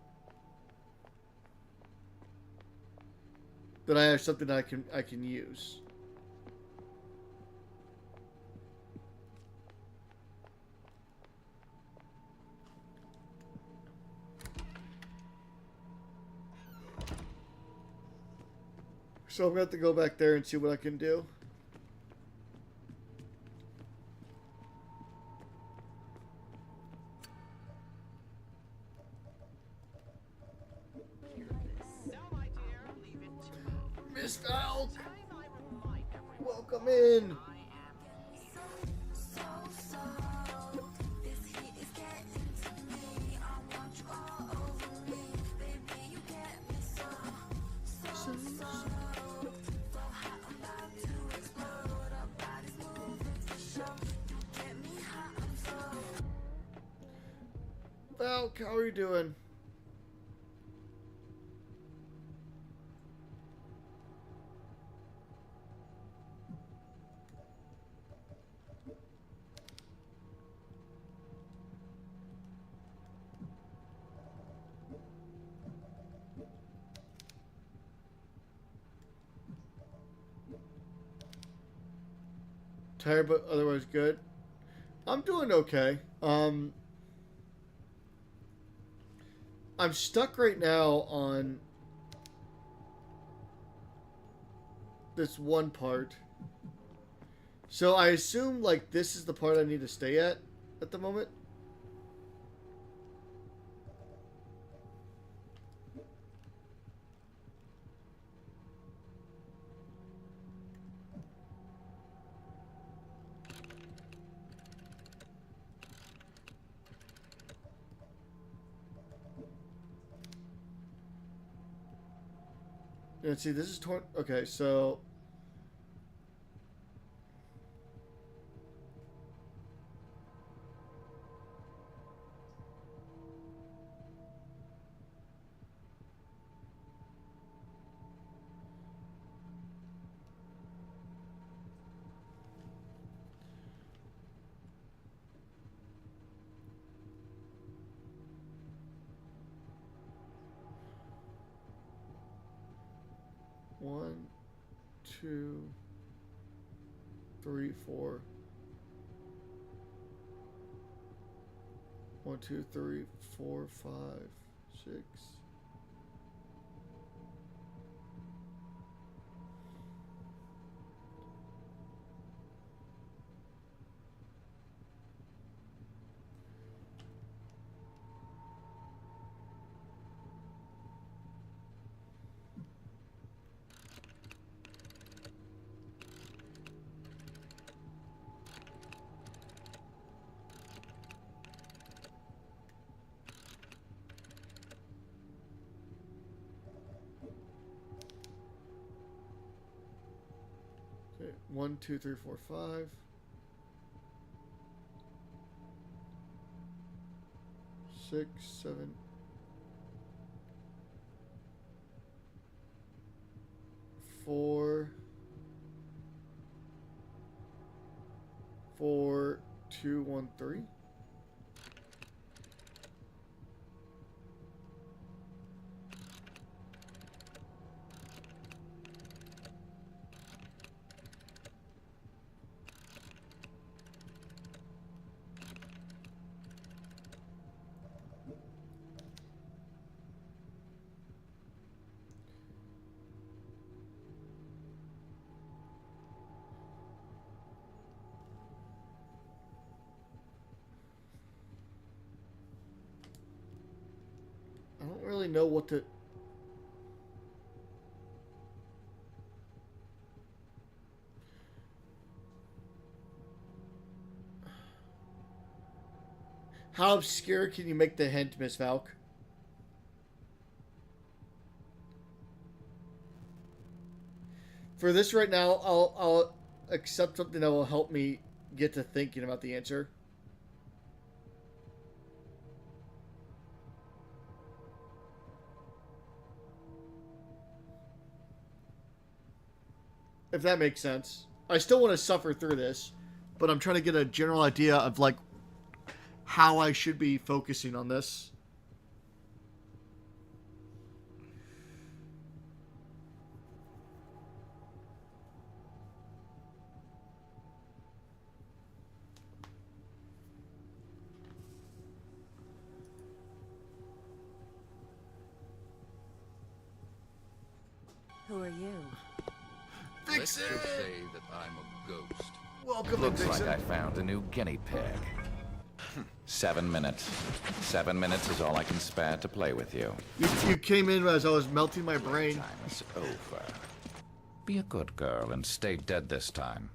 that I have something I can use. So I'm going to have to go back there and see what I can do. Miss Elk! Welcome in! Val, how are you doing? Tired but otherwise good. I'm doing okay. I'm stuck right now on this one part. So I assume like this is the part I need to stay at the moment. Let's see, this is okay, so one, two, three, four. 1, 2, 3, 4, 5, 6. Okay, 1, 2, 3, 4, 5. 6, 7. 4. 4, 2, 1, 3. I don't really know what to... How obscure can you make the hint, Miss Valk? For this right now, I'll accept something that will help me get to thinking about the answer. If that makes sense. I still want to suffer through this, but I'm trying to get a general idea of like how I should be focusing on this. Who are you? Let's just say that I'm a ghost. Welcome, Looks Vixen. like I found a new guinea pig. 7 minutes. 7 minutes is all I can spare to play with you. You came in as I was melting my brain. Time is over. Be a good girl and stay dead this time.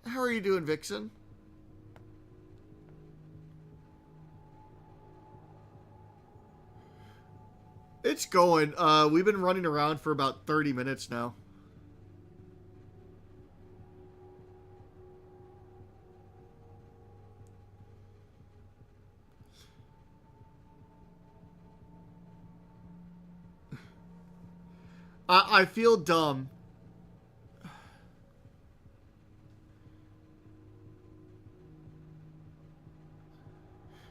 How are you doing, Vixen? It's going. We've been running around for about 30 minutes now. I feel dumb.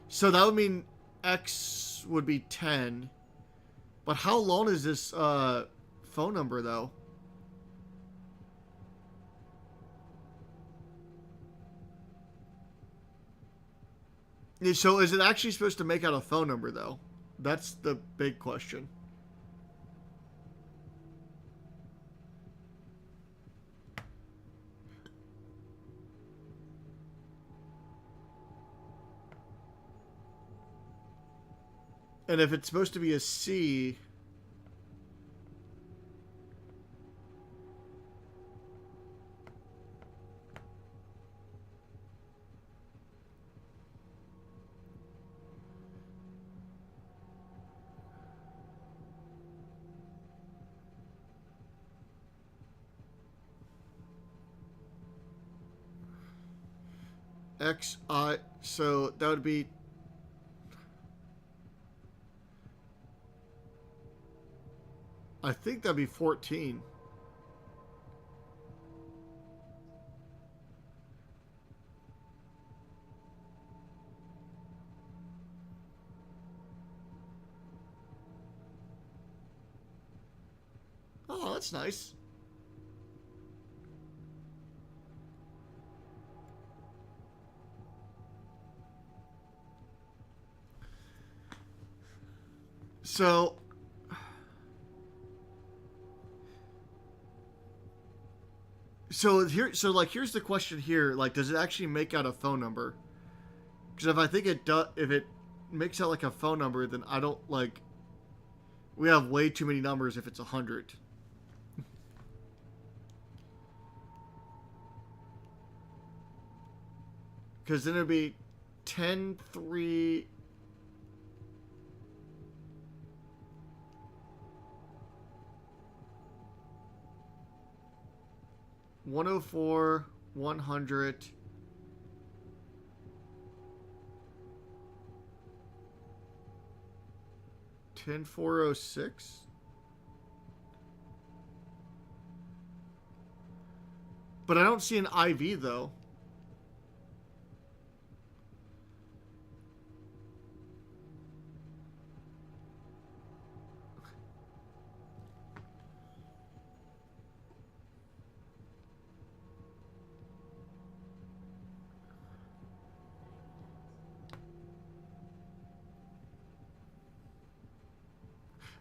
So that would mean X would be 10. But how long is this phone number, though? So is it actually supposed to make out a phone number, though? That's the big question. And if it's supposed to be a C... XI, so that would be... I think that'd be 14. Oh, that's nice. Here's the question here. Like, does it actually make out a phone number? Because if I think it does, if it makes out like a phone number, then I don't like. We have way too many numbers if it's 100. Because then it'd be 10, 3. 104, 100, 10406. But I don't see an IV though.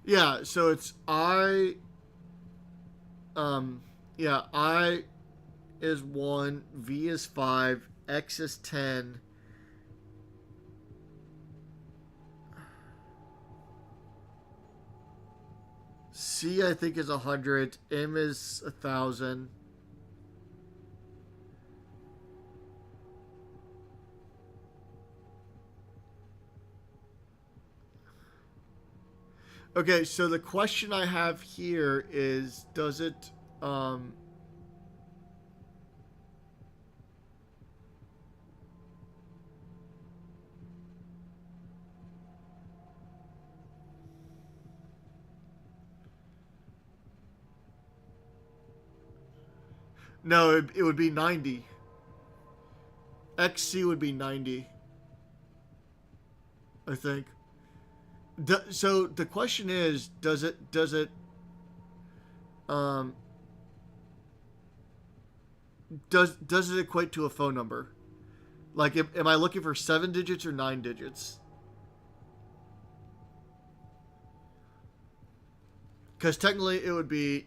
Yeah, so it's I is 1, V is 5, X is 10. C I think is 100, M is 1,000. Okay, so the question I have here is, does it, no, it would be 90. XC would be 90. I think. So the question is, does it equate to a phone number? Like, am I looking for 7 digits or 9 digits? Because technically it would be ...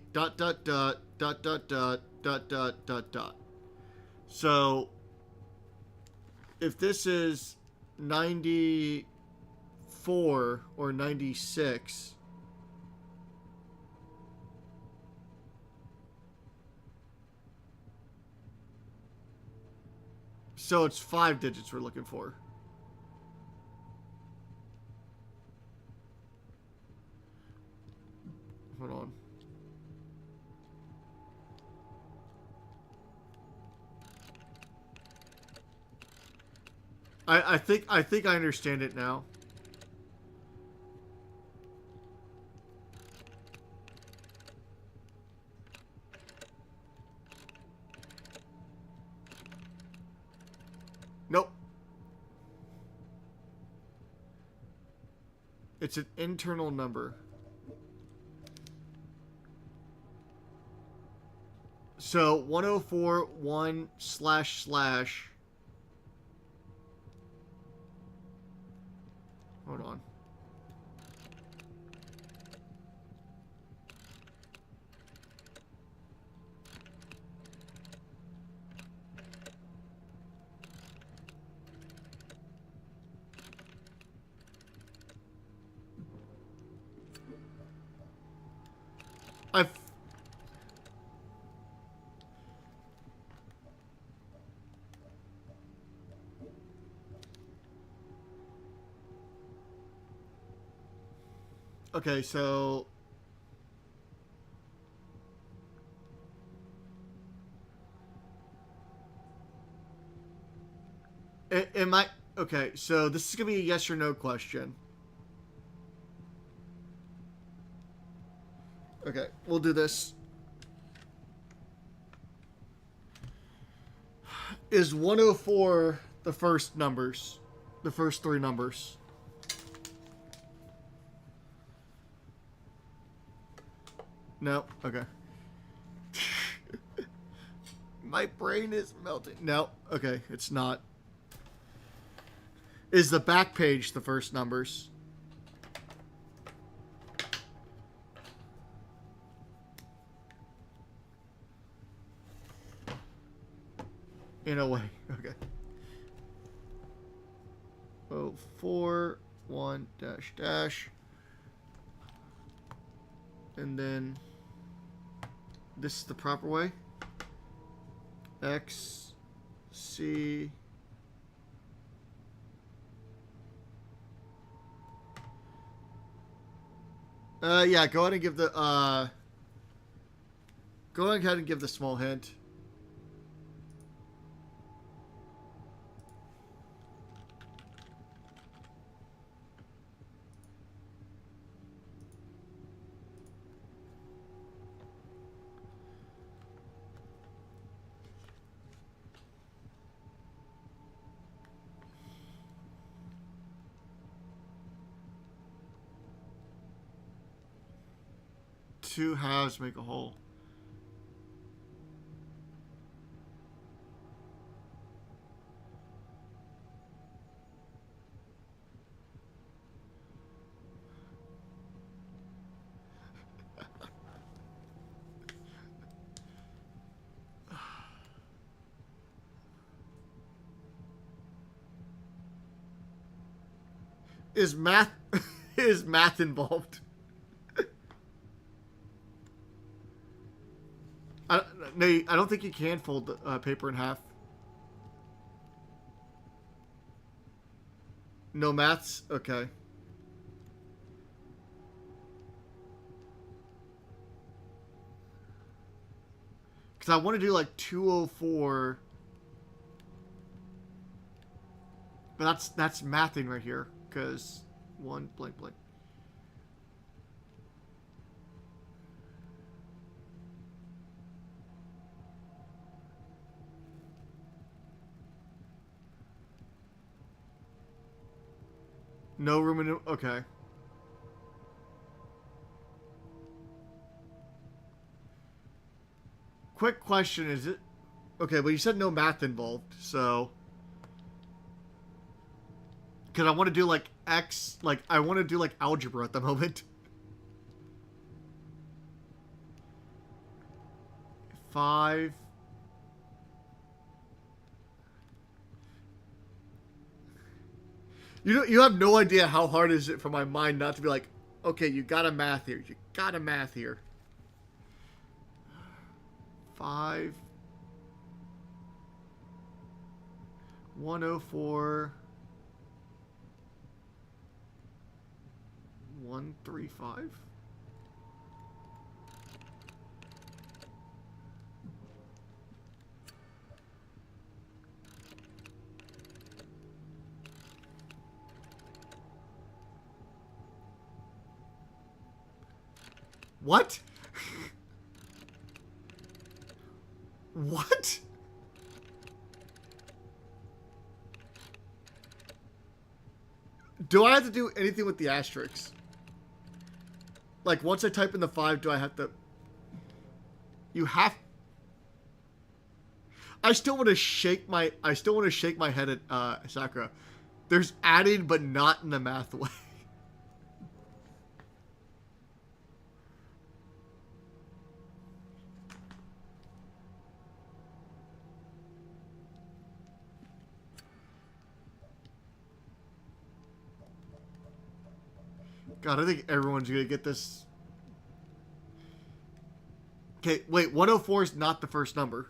So if this is 94 or 96, so it's 5 digits we're looking for. Hold on. I think I understand it now. It's an internal number. So 1041 // Hold on. I've Okay, so am I okay, so this is gonna be a yes or no question. Okay, we'll do this. Is 104 the first numbers? The first three numbers? No? Okay. My brain is melting. No. Okay, it's not. Is the back page the first numbers? In a way. Okay. 04 1 dash. And then this is the proper way. X C yeah, go ahead and give the go ahead and give the small hint. Two halves make a whole. Is math is math involved? I don't think you can fold the paper in half. No maths? Okay. Because I want to do like 204. But that's mathing right here. Because one blank blank. No room in... Okay. Quick question, is it... Okay, but you said no math involved, so... Because I want to do, like, X... Like, I want to do, like, algebra at the moment. 5... You have no idea how hard is it for my mind not to be like, okay, you got a math here. You got a math here. 5 104 135. What? What? Do I have to do anything with the asterisks? Like, once I type in the 5, do I have to... You have... I still want to shake my head at Sakura. There's added, but not in the math way. God, I think everyone's gonna get this. Okay, wait, 104 is not the first number.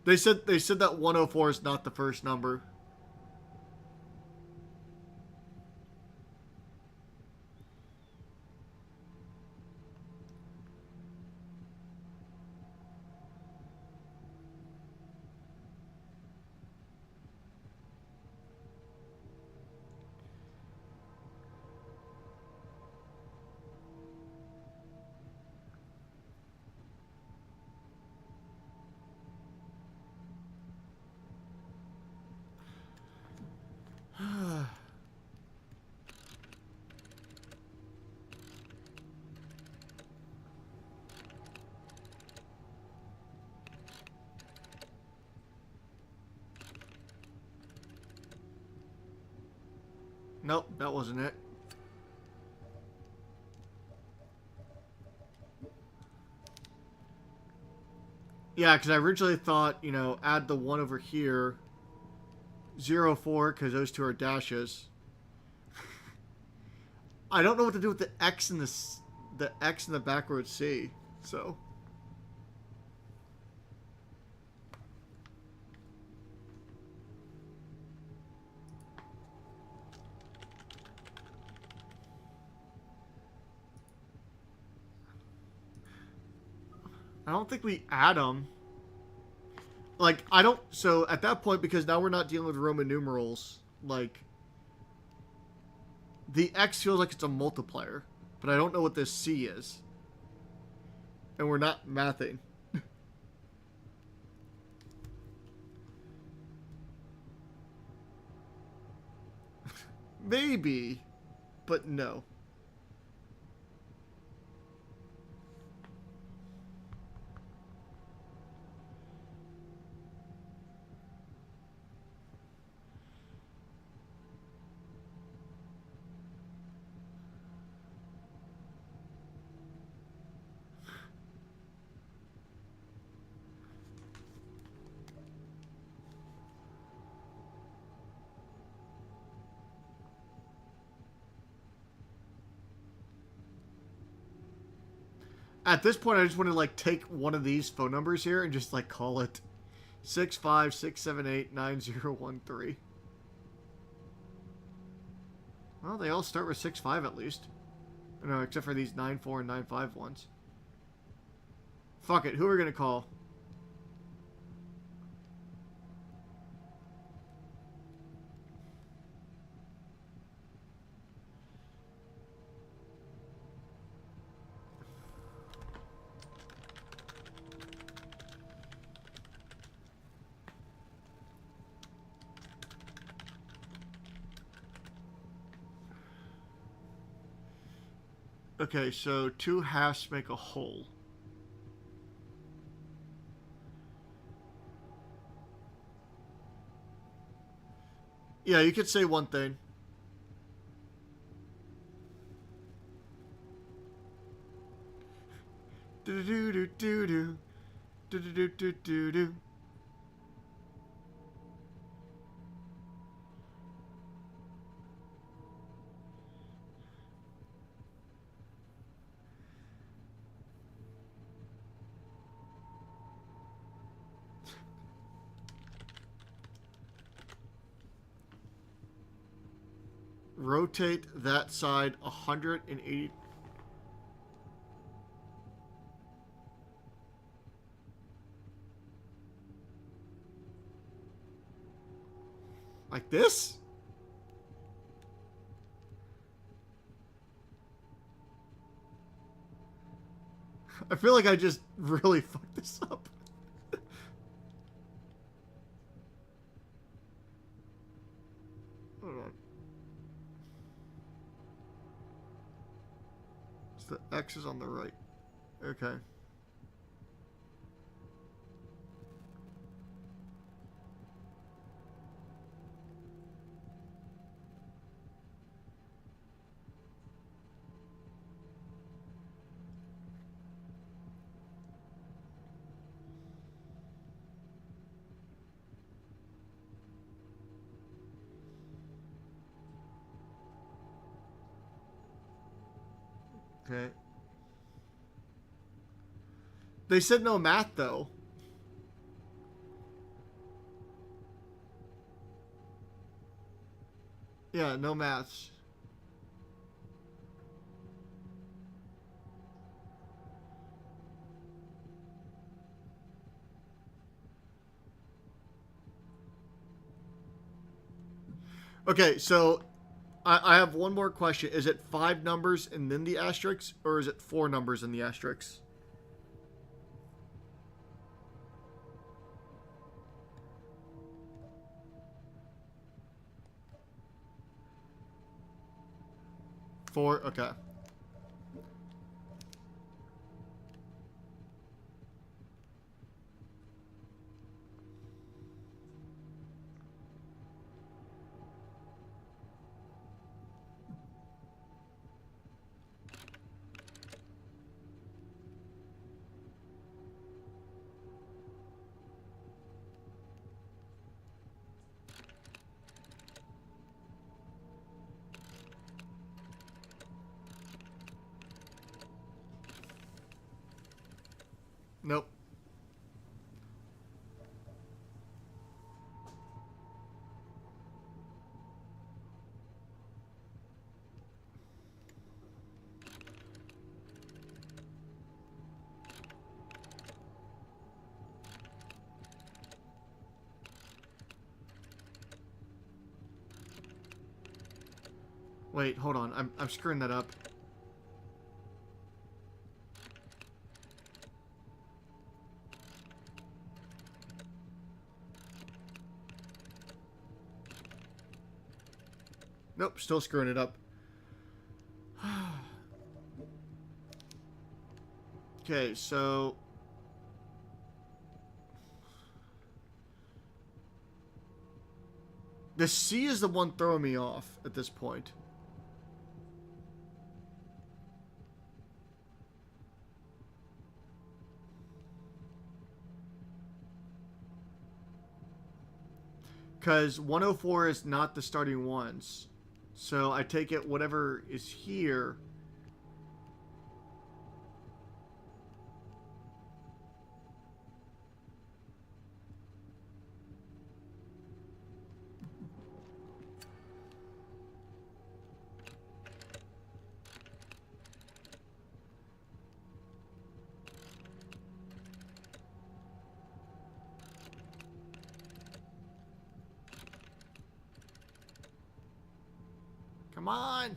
They said that 104 is not the first number. Nope, that wasn't it. Yeah, because I originally thought, you know, add the 1 over here. 04, because those two are dashes. I don't know what to do with the X and the X and the backwards C, so... I don't think we add them. Like, I don't... So, at that point, because now we're not dealing with Roman numerals, like... The X feels like it's a multiplier. But I don't know what this C is. And we're not mathing. Maybe. But no. At this point, I just want to, like, take one of these phone numbers here and just, like, call it 656789013. Well, they all start with 65 at least. No, except for these 94 and 95 ones. Fuck it, who are we gonna call? Okay, so 2 halves make a whole. Yeah, you could say one thing. Do do do do do do do do do do. Rotate that side 180. Like this? I feel like I just really fucked this up. Hold on. So the X is on the right. Okay. Okay. They said no math, though. Yeah, no maths. Okay, so I have one more question. Is it 5 numbers and then the asterisk, or is it 4 numbers and the asterisk? Four? Okay. Nope. Wait, hold on. I'm screwing that up. Nope, still screwing it up. Okay, so the C is the one throwing me off at this point. Because 104 is not the starting ones. So I take it whatever is here. Come on.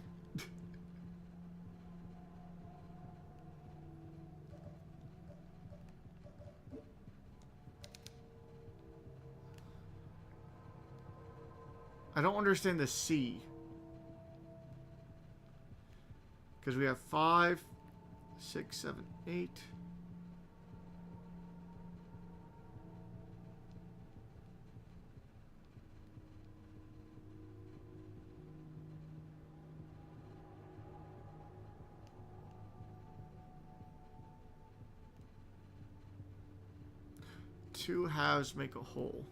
I don't understand the C. Because we have 5, 6, 7, 8. Two halves make a whole.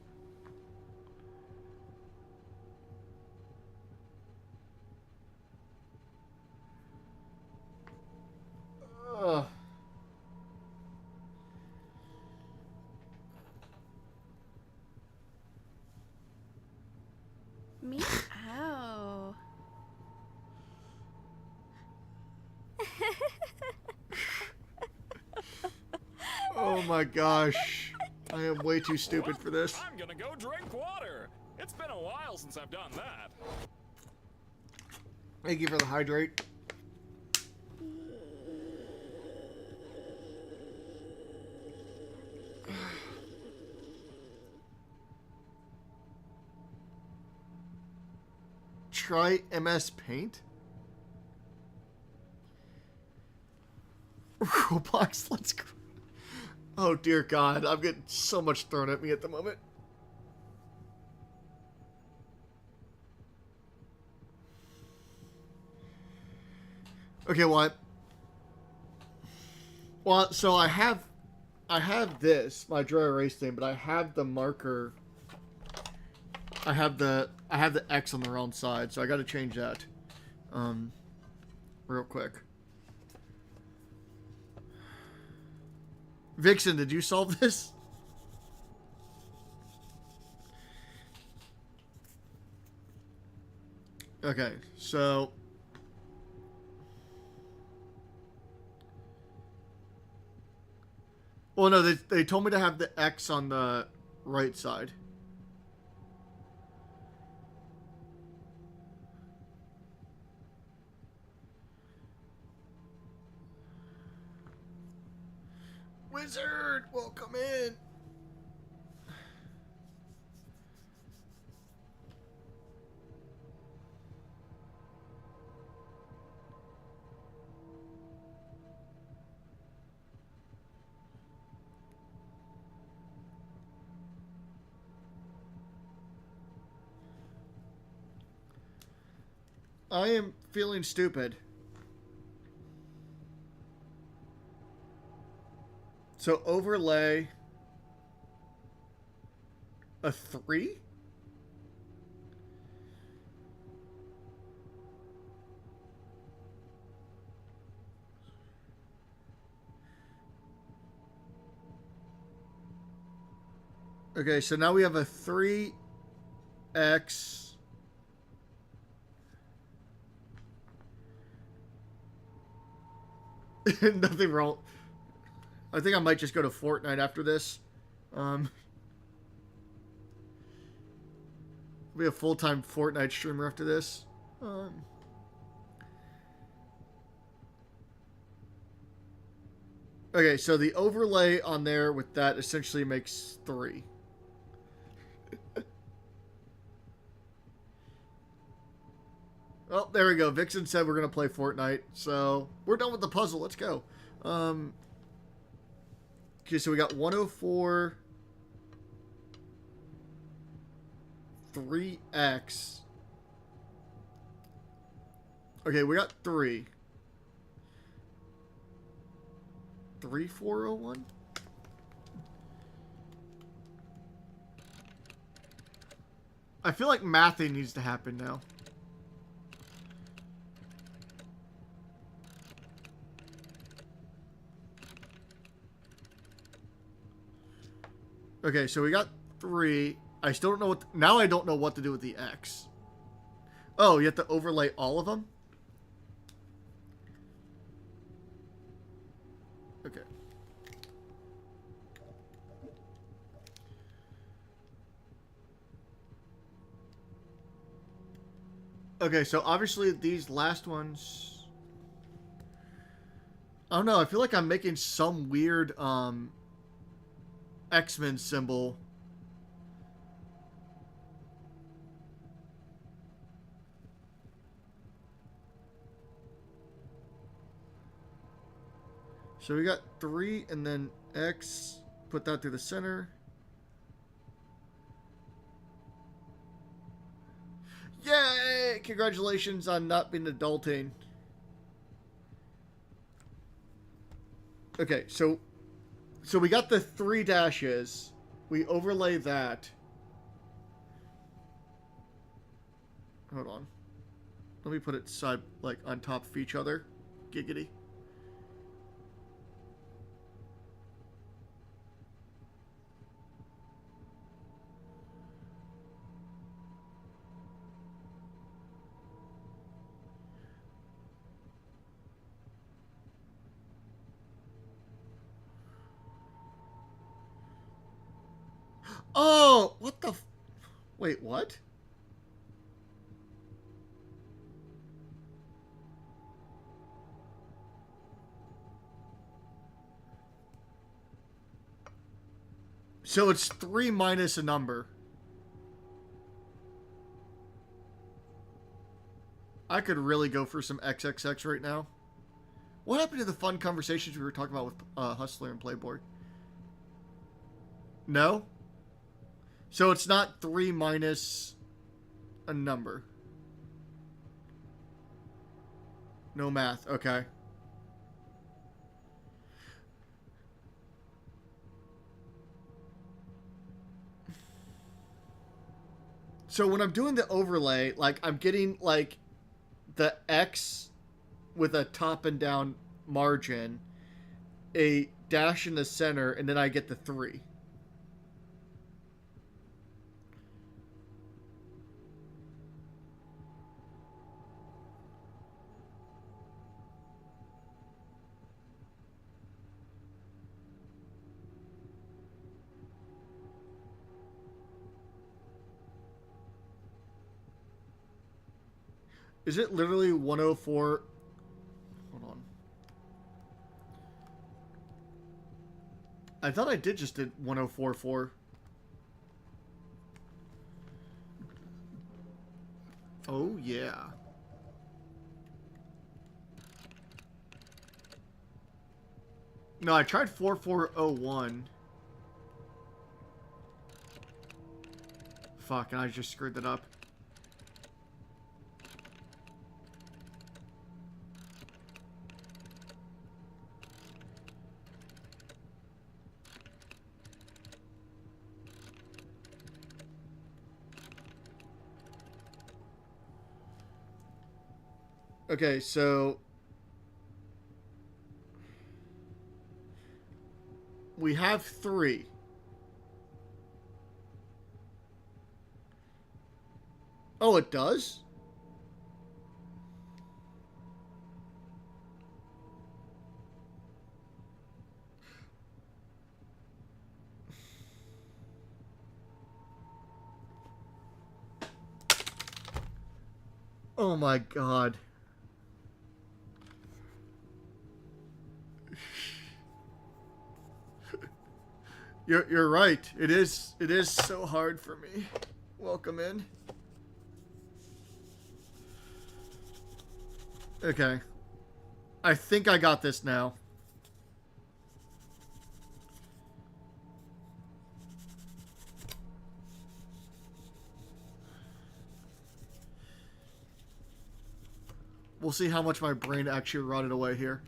Ugh. Meow. Oh my gosh. I am way too stupid for this. I'm gonna go drink water. It's been a while since I've done that. Thank you for the hydrate. Try MS Paint? Roblox, let's go. Oh dear God, I'm getting so much thrown at me at the moment. Okay, what? Well, so I have this, my dry erase thing, but I have the marker. I have the X on the wrong side, so I got to change that. Real quick. Vixen, did you solve this? Okay, so well, no, they told me to have the X on the right side. Wizard, welcome in. I am feeling stupid. So overlay a 3? Okay, so now we have a 3x. Nothing wrong. I think I might just go to Fortnite after this. Be a full-time Fortnite streamer after this. Okay, so the overlay on there with that essentially makes 3. Oh, there we go. Vixen said we're going to play Fortnite. So, we're done with the puzzle. Let's go. Okay, so we got 104... 3x. Okay, we got 3. 3401? I feel like mathing needs to happen now. Okay, so we got 3. I still don't know what... Now I don't know what to do with the X. Oh, you have to overlay all of them? Okay. Okay, so obviously these last ones... I don't know, I feel like I'm making some weird, X-Men symbol. So we got 3 and then X. Put that through the center. Yay! Congratulations on not being adulting. Okay, so we got the 3 dashes. We overlay that. Hold on. Let me put it side, like, on top of each other. Giggity. Oh, what the... Wait, what? So it's 3 minus a number. I could really go for some XXX right now. What happened to the fun conversations we were talking about with Hustler and Playboy? No? So it's not 3 minus a number. No math. Okay. So when I'm doing the overlay, like, I'm getting, like, the X with a top and down margin, a dash in the center, and then I get the 3. Is it literally 104? Hold on. I thought I did just did 1044. Oh, yeah. No, I tried 4401. Fuck, and I just screwed that up. Okay, so we have 3. Oh, it does? Oh my god. You're right. It is so hard for me. Welcome in. Okay. I think I got this now. We'll see how much my brain actually rotted away here.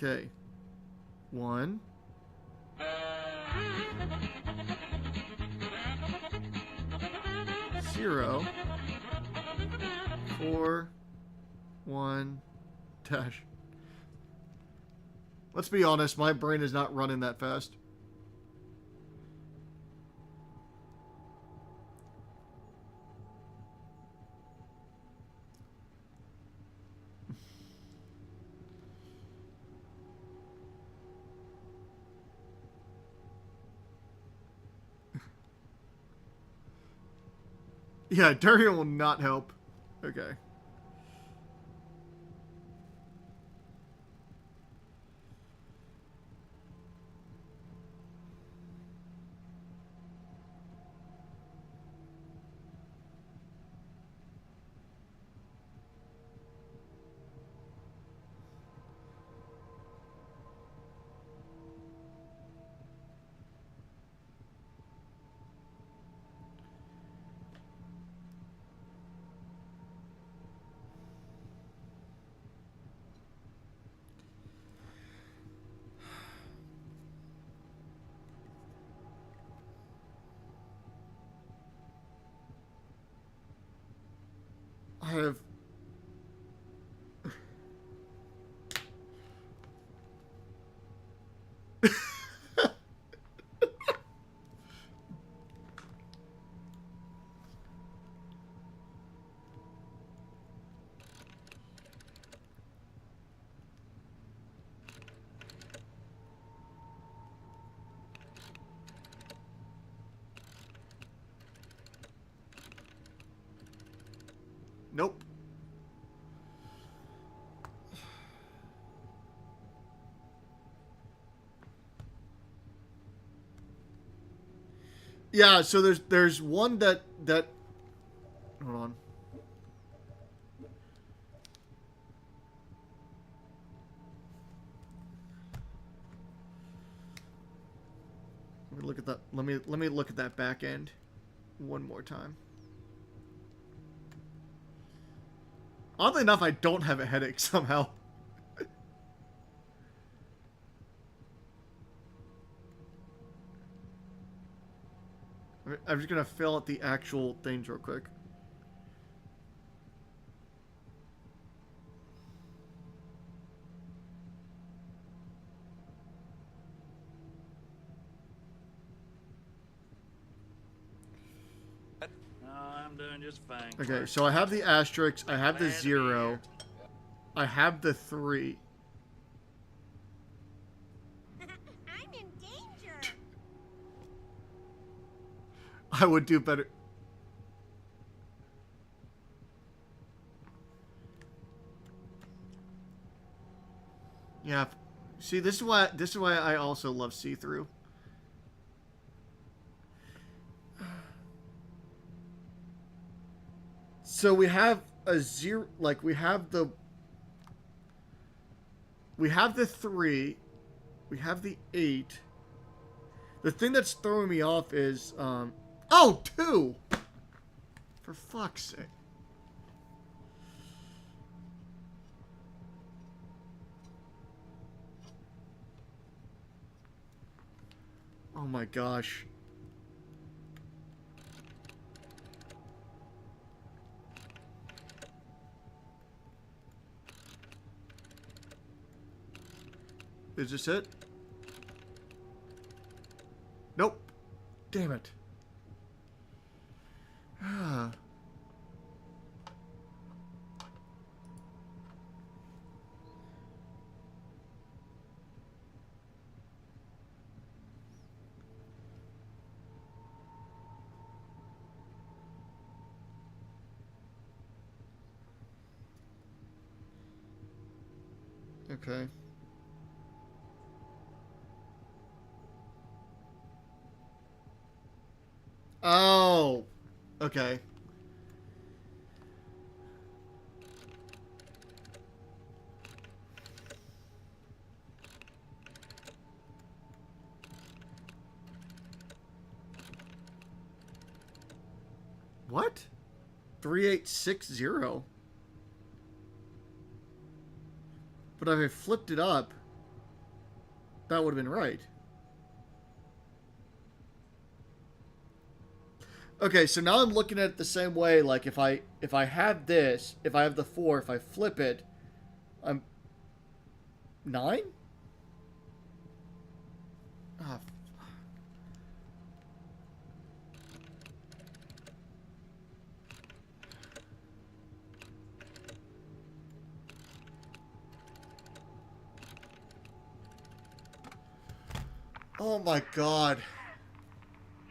Okay. 1. 0. 4. 1. Dash. Let's be honest, my brain is not running that fast. Yeah, Durian will not help. Okay. I have... Nope. Yeah, so there's one that hold on. Let me look at that. Let me look at that back end one more time. Oddly enough, I don't have a headache somehow. I'm just gonna fill out the actual things real quick. No, I'm doing just fine. Okay, so I have the asterisk, I have the 0, I have the 3. I'm in danger. I would do better. Yeah. See, this is why I also love see-through. So we have a 0, like we have the 3, we have the 8. The thing that's throwing me off is oh, 2. For fuck's sake. Oh my gosh. Is this it? Nope. Damn it. Ah. Okay. Oh. Okay. What? 3860. But if I flipped it up, that would have been right. Okay, so now I'm looking at it the same way. Like if I have this, if I have the 4, if I flip it, I'm 9? Ah. Oh my god.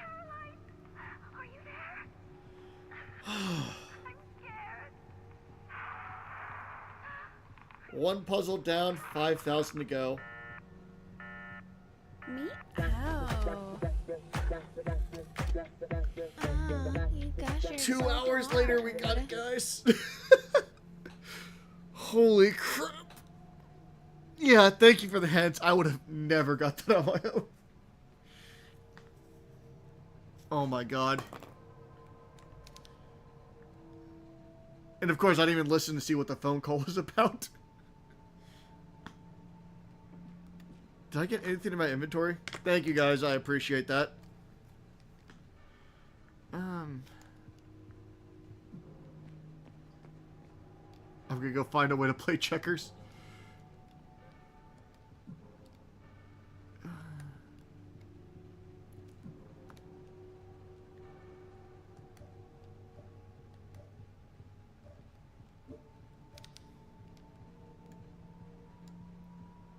Are you there? I'm scared. One puzzle down, 5,000 to go. Me? Oh. You got yourself 2 hours a later, we got it, guys. Holy crap. Yeah, thank you for the hints. I would have never got that on my own. Oh my god. And of course, I didn't even listen to see what the phone call was about. Did I get anything in my inventory? Thank you guys, I appreciate that. I'm gonna go find a way to play checkers.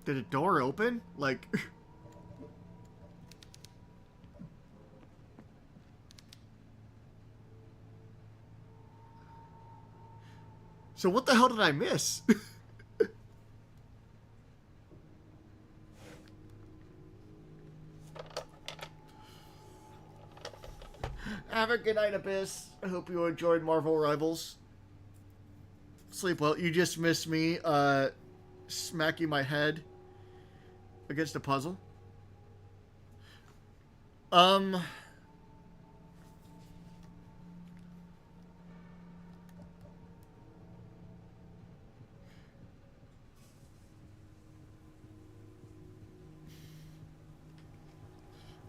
Did a door open? Like... So what the hell did I miss? Have a good night, Abyss. I hope you enjoyed Marvel Rivals. Sleep well. You just missed me smacking my head against a puzzle.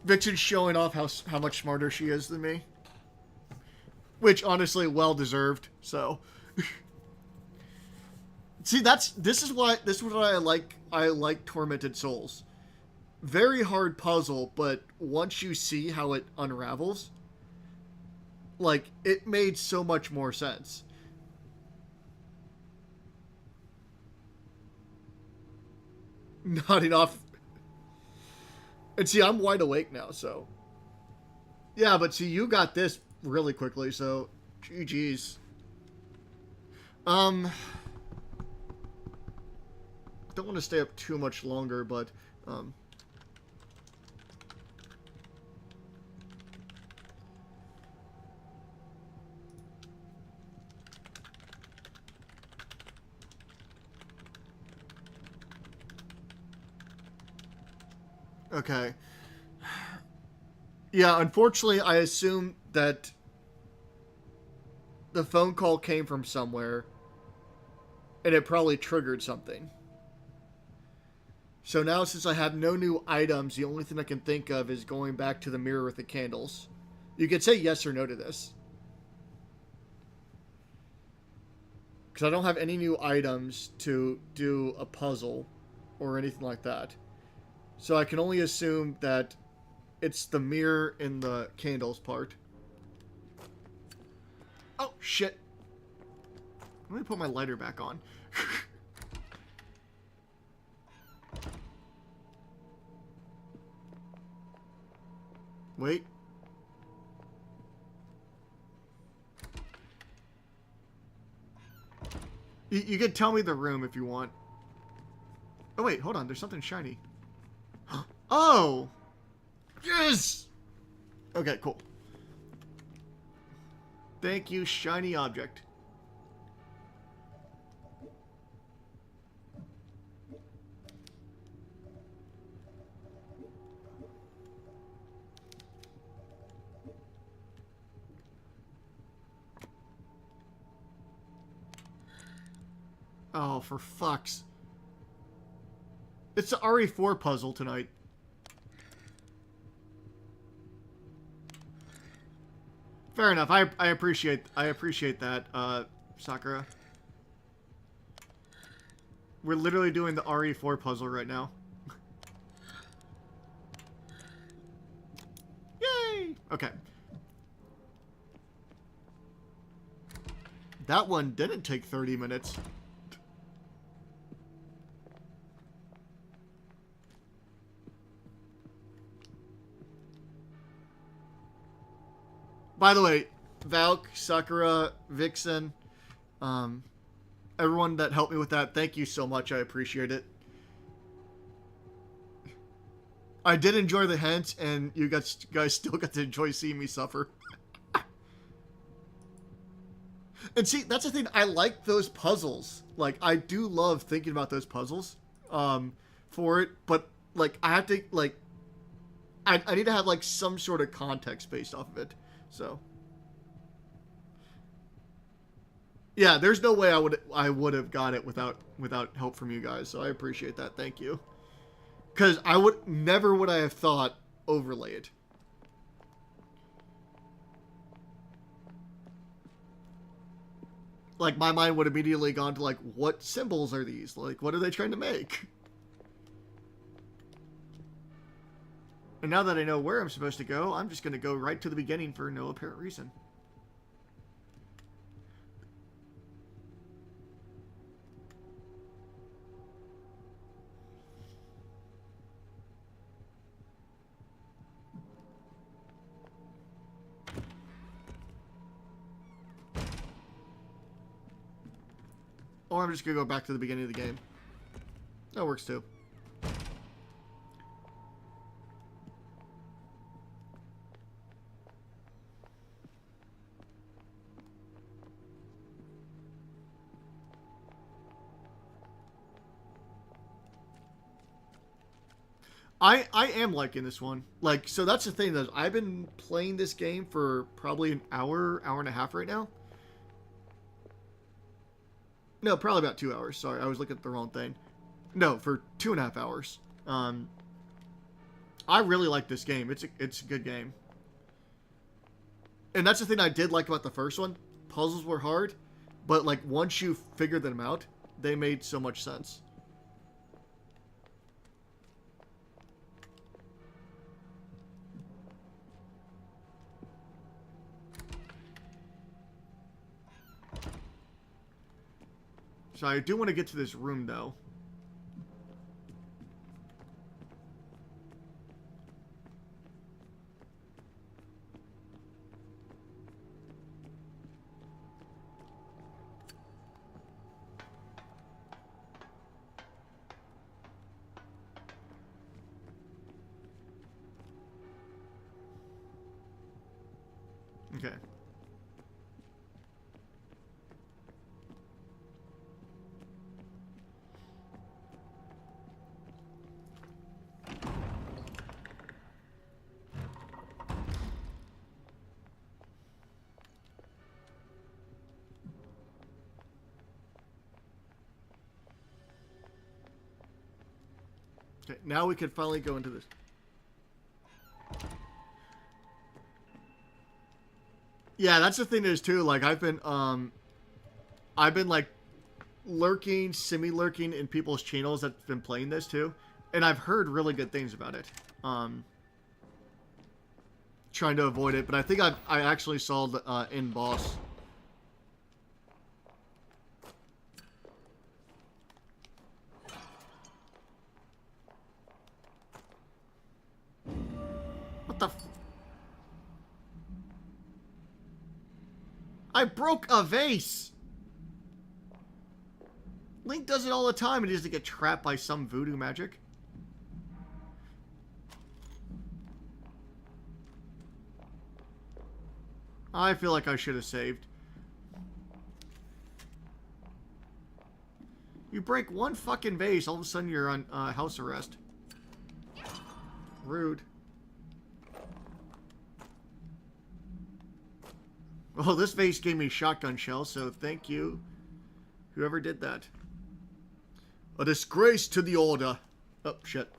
Vixen's showing off how much smarter she is than me. Which, honestly, well deserved, so. See, this is what I like Tormented Souls. Very hard puzzle, but once you see how it unravels, like, it made so much more sense. Nodding off. And see, I'm wide awake now, so. Yeah, but see, you got this really quickly, so GG's. Don't want to stay up too much longer, but okay. Yeah, unfortunately, I assume that the phone call came from somewhere, and it probably triggered something. So now, since I have no new items, the only thing I can think of is going back to the mirror with the candles. You could say yes or no to this. Because I don't have any new items to do a puzzle or anything like that. So I can only assume that it's the mirror in the candles part. Oh, shit. Let me put my lighter back on. Wait. You can tell me the room if you want. Oh, wait. Hold on. There's something shiny. Oh! Yes! Okay, cool. Thank you, shiny object. Oh, for fuck's. It's the RE4 puzzle tonight. Fair enough. I appreciate that, Sakura. We're literally doing the RE4 puzzle right now. Yay! Okay. That one didn't take 30 minutes. By the way, Valk, Sakura, Vixen, everyone that helped me with that, thank you so much. I appreciate it. I did enjoy the hint, and you guys still got to enjoy seeing me suffer. And see, that's the thing. I like those puzzles. Like, I do love thinking about those puzzles for it. But, like, I have to, like, I need to have, like, some sort of context based off of it. So, yeah, there's no way I would have got it without help from you guys. So I appreciate that. Thank you. Because I would never would I have thought overlay it. Like, my mind would immediately gone to, like, what symbols are these? Like, what are they trying to make? And now that I know where I'm supposed to go, I'm just going to go right to the beginning for no apparent reason. Or I'm just gonna go back to the beginning of the game. That works too. I am liking this one. Like, so that's the thing, that I've been playing this game for probably an hour and a half right now. No, probably about 2 hours. Sorry, I was looking at the wrong thing. No, for 2.5 hours. I really like this game. It's a good game. And that's the thing I did like about the first one. Puzzles were hard, but like once you figured them out, they made so much sense. So I do want to get to this room, though. Okay. Okay, now we can finally go into this. Yeah, that's the thing is too, like I've been like lurking, semi-lurking in people's channels that've been playing this too, and I've heard really good things about it. Trying to avoid it, but I think I actually saw the end boss. What the I broke a vase! Link does it all the time and he doesn't get trapped by some voodoo magic. I feel like I should have saved. You break one fucking vase, all of a sudden you're on house arrest. Rude. Well, this vase gave me shotgun shells, so thank you, whoever did that. A disgrace to the order. Oh, shit.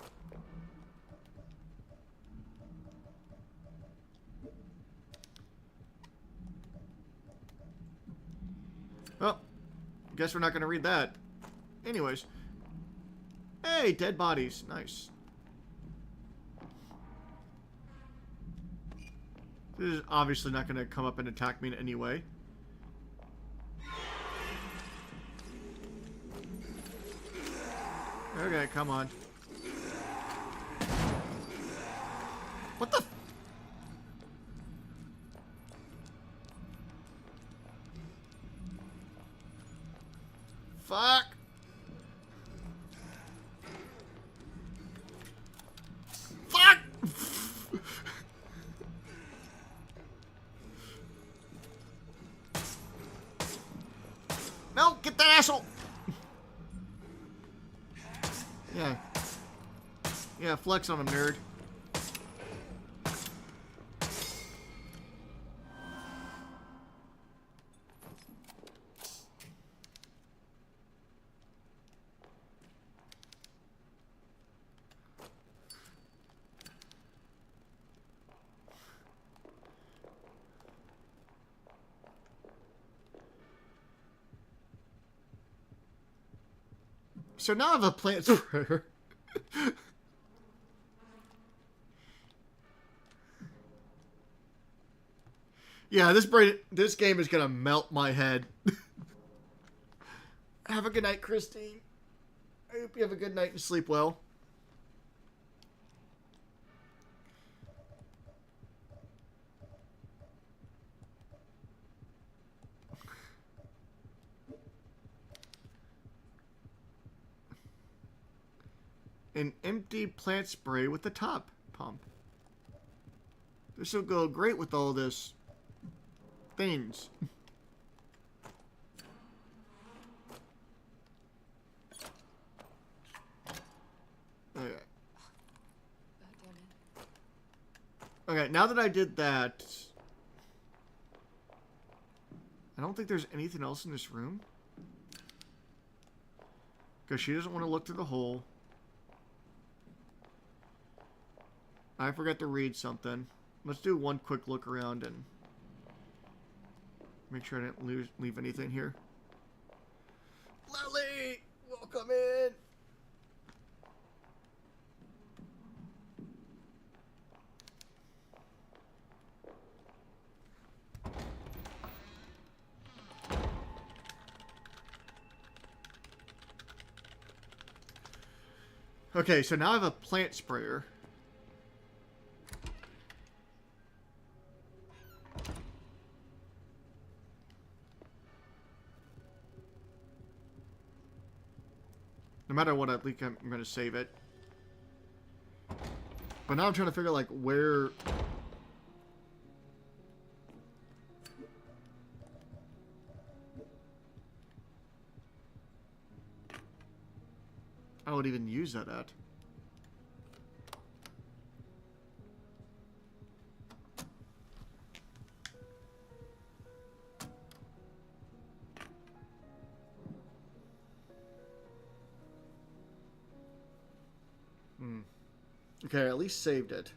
Well, guess we're not going to read that. Anyways. Hey, dead bodies. Nice. This is obviously not going to come up and attack me in any way. Okay, come on. What the? Fuck. Fuck. No, get that asshole. Yeah. Yeah, flex on him, nerd. So now I have a plant sprayer. Yeah, this game is gonna melt my head. Have a good night, Christine. I hope you have a good night and sleep well. An empty plant spray with the top pump. This will go great with all this things. Okay. Okay, now that I did that, I don't think there's anything else in this room. Because she doesn't want to look through the hole. I forgot to read something. Let's do one quick look around and make sure I didn't leave anything here. Lily! Welcome in! Okay, so now I have a plant sprayer. No matter what, I think I'm going to save it. But now I'm trying to figure, like, where... I would even use that at. Okay, I at least saved it.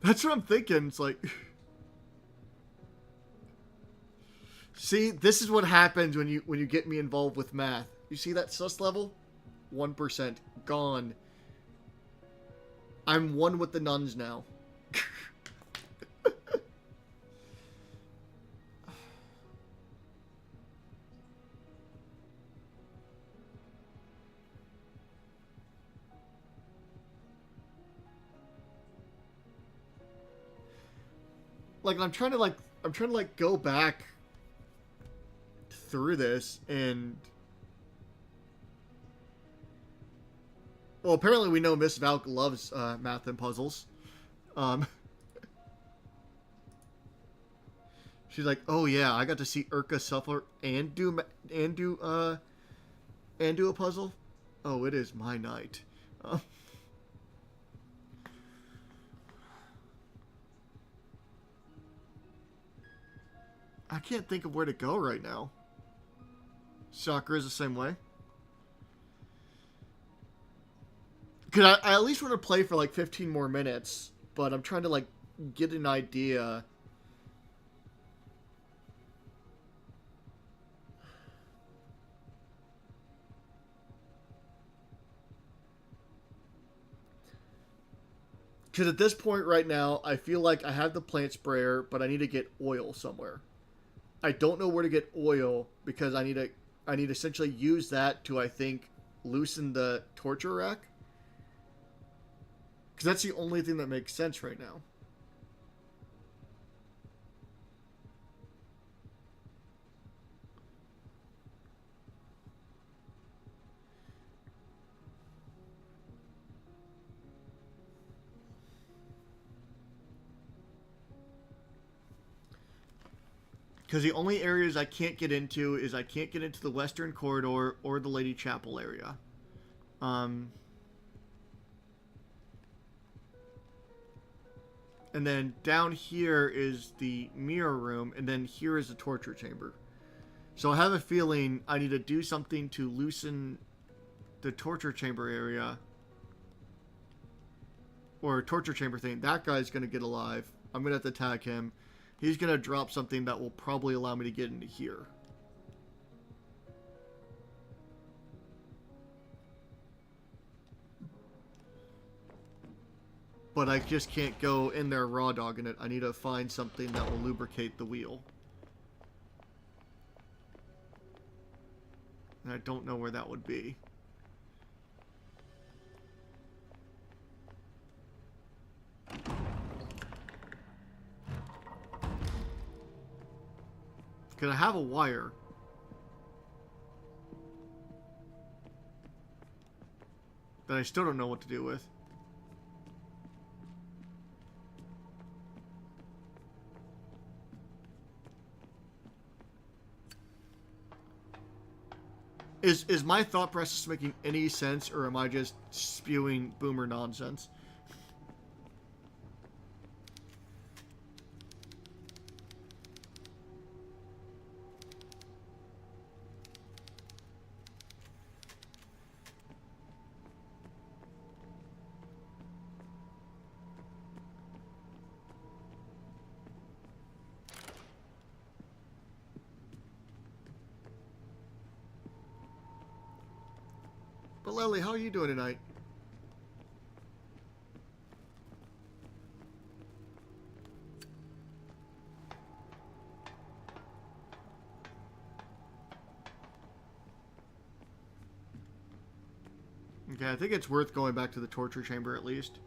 That's what I'm thinking. It's like... See, this is what happens when you get me involved with math. You see that sus level? 1%. Gone. I'm one with the nuns now. Like, I'm trying to go back through this and... Well, apparently we know Miss Valk loves math and puzzles. She's like, oh yeah, I got to see Urka suffer and do a puzzle. Oh, it is my night. I can't think of where to go right now. Soccer is the same way. Because I at least want to play for like 15 more minutes, but I'm trying to like get an idea. Because at this point right now, I feel like I have the plant sprayer, but I need to get oil somewhere. I don't know where to get oil because I need to essentially use that to, I think, loosen the torture rack. Because that's the only thing that makes sense right now. Because the only areas I can't get into is I can't get into the Western Corridor or the Lady Chapel area. And then down here is the mirror room, and then here is the torture chamber. So I have a feeling I need to do something to loosen the torture chamber area. Or torture chamber thing. That guy's going to get alive. I'm going to have to attack him. He's going to drop something that will probably allow me to get into here. But I just can't go in there raw dogging it. I need to find something that will lubricate the wheel. And I don't know where that would be. Because I have a wire. That I still don't know what to do with. Is my thought process making any sense, or am I just spewing boomer nonsense? But Lily, how are you doing tonight? Okay, I think it's worth going back to the torture chamber at least.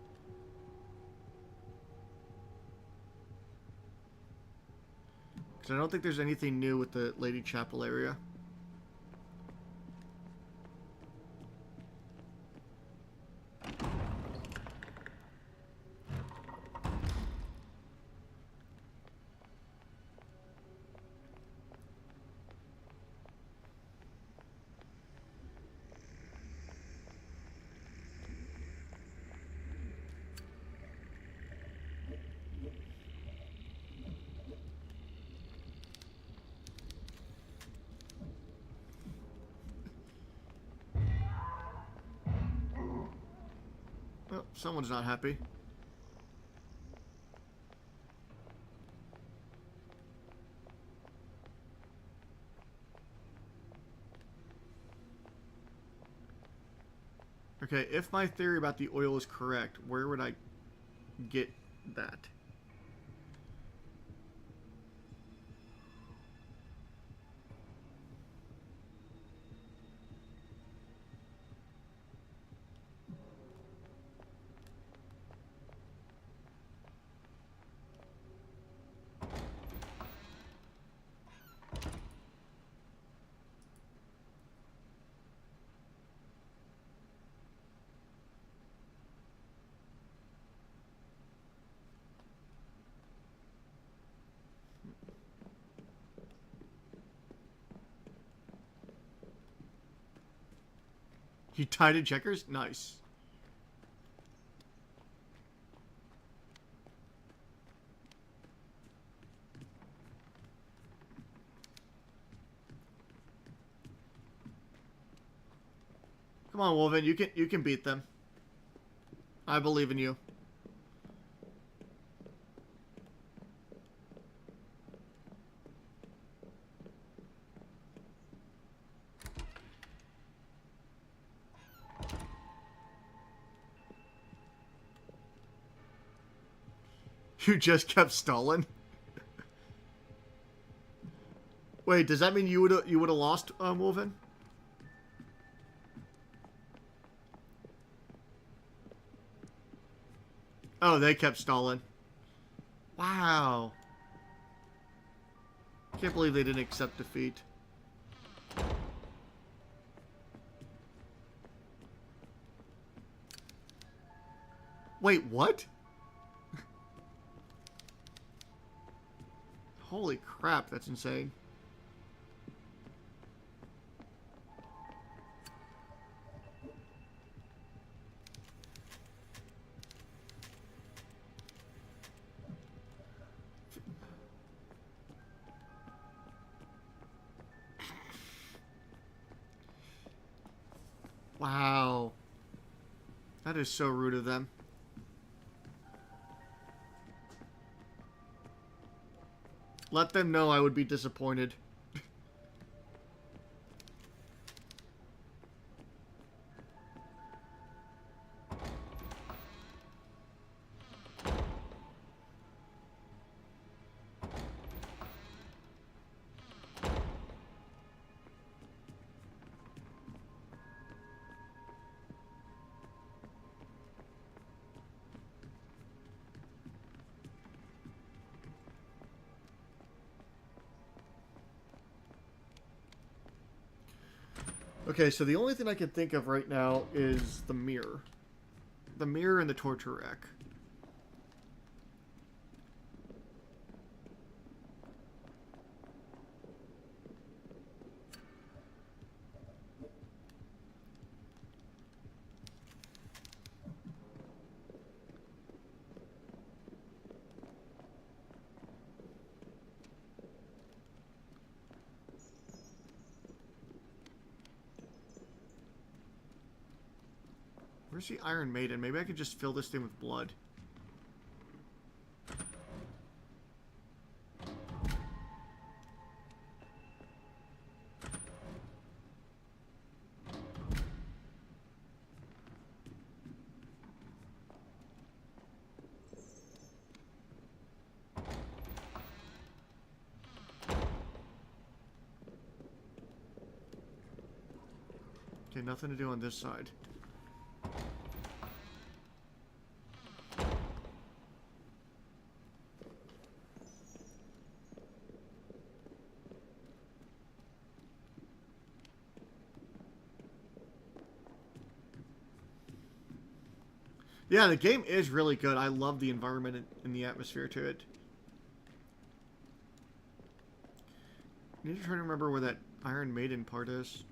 Because I don't think there's anything new with the Lady Chapel area. Well, someone's not happy. Okay, if my theory about the oil is correct, where would I get that? You tied in checkers? Nice. Come on, Wolven, you can beat them. I believe in you. You just kept stalling? Wait, does that mean you would have lost, Wolven? Oh, they kept stalling. Wow. Can't believe they didn't accept defeat. Wait, what? Holy crap, that's insane. Wow. That is so rude of them. Let them know I would be disappointed. Okay, so the only thing I can think of right now is the mirror. The mirror and the torture rack. Where's the Iron Maiden? Maybe I could just fill this thing with blood. Okay, nothing to do on this side. Yeah, the game is really good. I love the environment and the atmosphere to it. I need to try to remember where that Iron Maiden part is.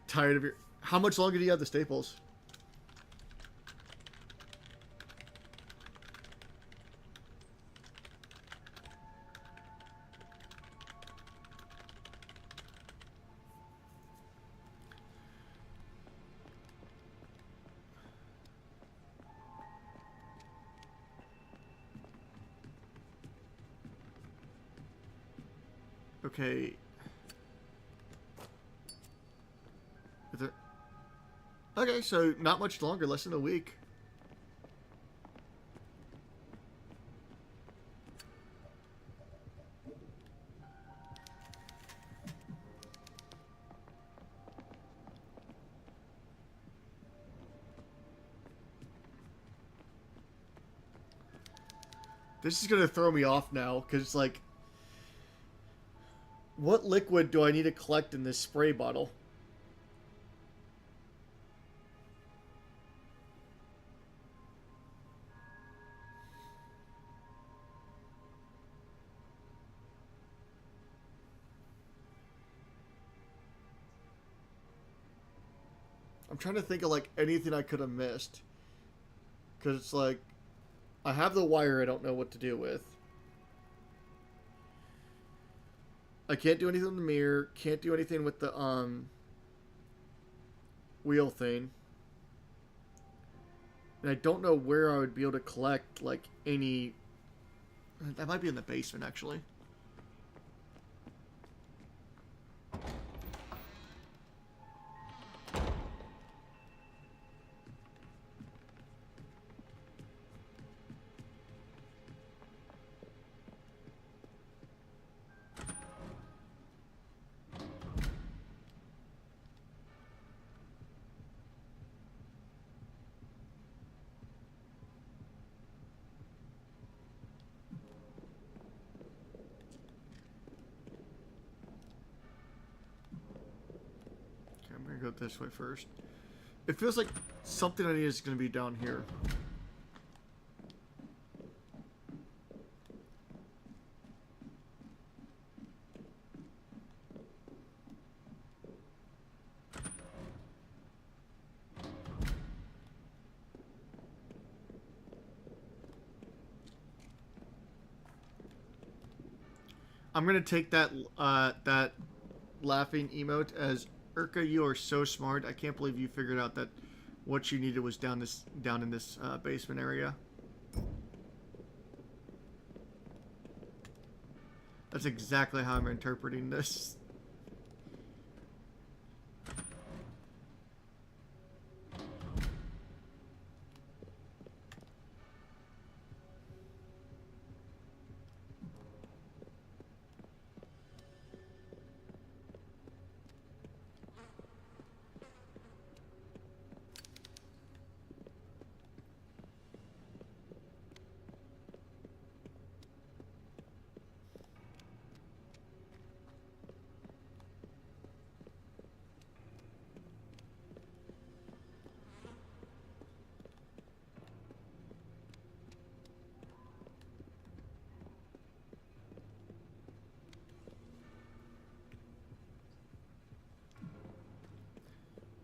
Tired of your... How much longer do you have the staples? Okay. Is it... Okay, so not much longer, less than a week. This is gonna throw me off now, because it's like... What liquid do I need to collect in this spray bottle? I'm trying to think of like anything I could have missed. Because it's like, I have the wire I don't know what to do with. I can't do anything in the mirror. Can't do anything with the wheel thing. And I don't know where I would be able to collect like any... That might be in the basement actually. I'm gonna go this way first. It feels like something I need is gonna be down here. I'm gonna take that that laughing emote as Urka, you are so smart. I can't believe you figured out that what you needed was down in this basement area. That's exactly how I'm interpreting this.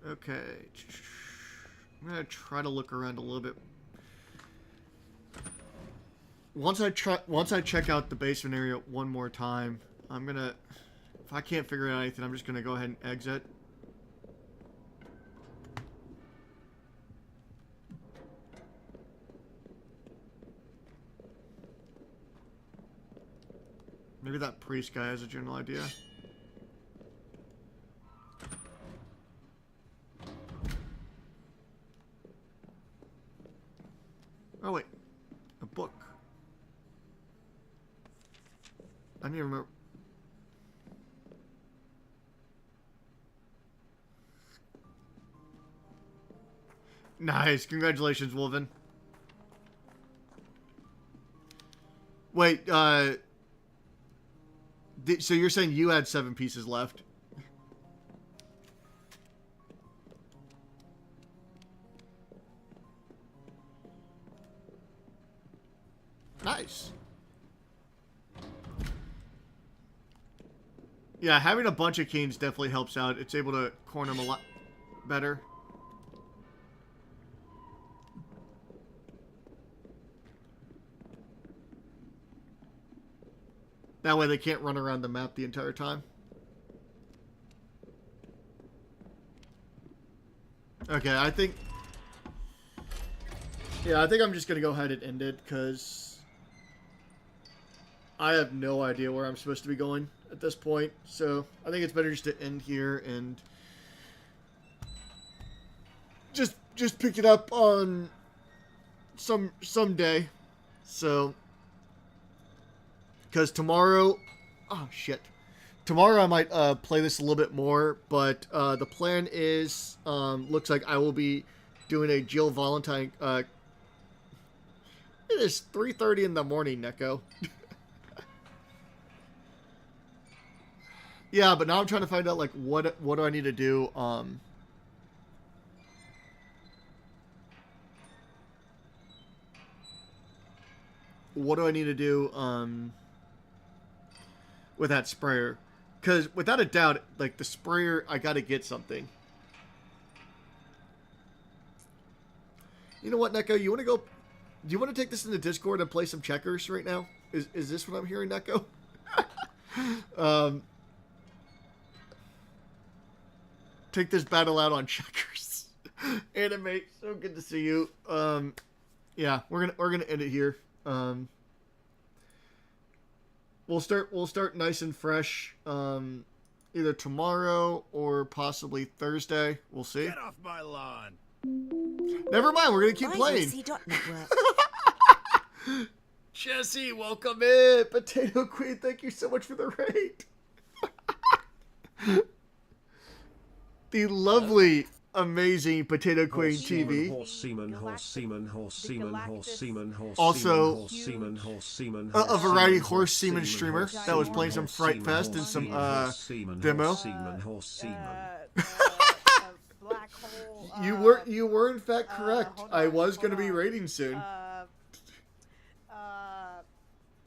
Okay. I'm gonna try to look around a little bit. Once I check out the basement area one more time, I'm gonna, if I can't figure out anything, I'm just gonna go ahead and exit. Maybe that priest guy has a general idea. Oh wait, a book. I need to remember. Nice, congratulations, Wolven. Wait, so you're saying you had 7 pieces left? Nice. Yeah, having a bunch of canes definitely helps out. It's able to corner them a lot better. That way they can't run around the map the entire time. Okay, I think... Yeah, I think I'm just going to go ahead and end it, because I have no idea where I'm supposed to be going at this point. So, I think it's better just to end here and just pick it up on some day. So... Because tomorrow... Oh, shit. Tomorrow I might play this a little bit more, but the plan is... looks like I will be doing a Jill Valentine... it is 3:30 in the morning, Neko. Yeah, but now I'm trying to find out, like, what do I need to do, what do I need to do, with that sprayer? Because without a doubt, like, the sprayer, I gotta get something. You know what, Neko? You want to go... Do you want to take this into Discord and play some checkers right now? Is this what I'm hearing, Neko? Take this battle out on checkers. Animate, so good to see you. Yeah, we're gonna end it here. We'll start nice and fresh, either tomorrow or possibly Thursday. We'll see. Get off my lawn. Never mind, we're gonna keep playing. Jesse, welcome in. Potato Queen, thank you so much for the raid. The lovely, amazing Potato Queen TV. Also, a variety horse semen streamer that was playing some Fright Fest and some demo. You were in fact correct. I was going to be raiding soon.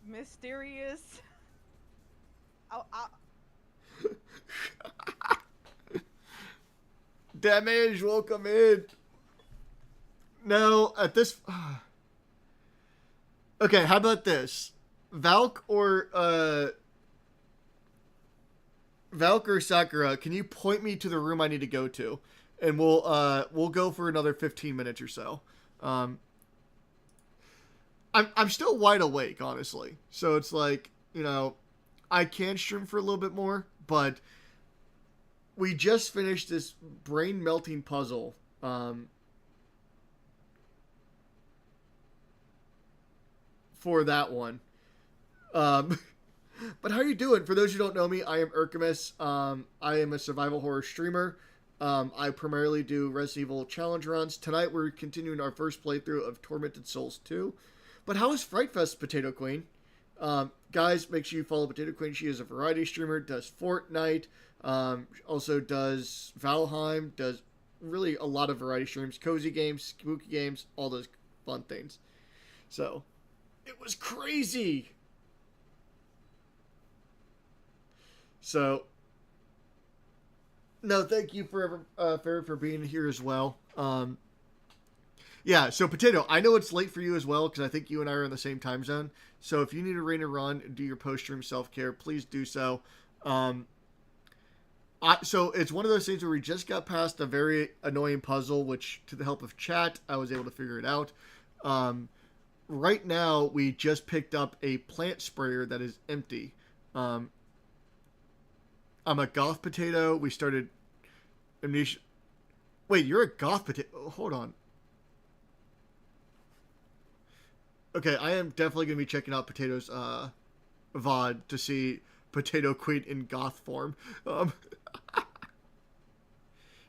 Mysterious. Damage, welcome in. No, at this... Okay, how about this? Valk or Sakura, can you point me to the room I need to go to? And we'll go for another 15 minutes or so. I'm still wide awake, honestly. So it's like, you know, I can stream for a little bit more, but we just finished this brain-melting puzzle. For that one. But how are you doing? For those who don't know me, I am Urkamus. I am a survival horror streamer. I primarily do Resident Evil challenge runs. Tonight we're continuing our first playthrough of Tormented Souls 2. But how is Fright Fest, Potato Queen? Guys, make sure you follow Potato Queen. She is a variety streamer, does Fortnite, also does Valheim, does really a lot of variety streams, cozy games, spooky games, all those fun things. So, it was crazy. So, No, thank you for being here as well. Yeah, so Potato, I know it's late for you as well because I think you and I are in the same time zone. So if you need to rain a run and do your post-stream self-care, please do so. So it's one of those things where we just got past a very annoying puzzle, which, to the help of chat, I was able to figure it out. Right now, we just picked up a plant sprayer that is empty. I'm a goth potato. We started amnesia. Wait, you're a goth potato. Hold on. Okay, I am definitely going to be checking out Potato's VOD to see Potato Queen in goth form.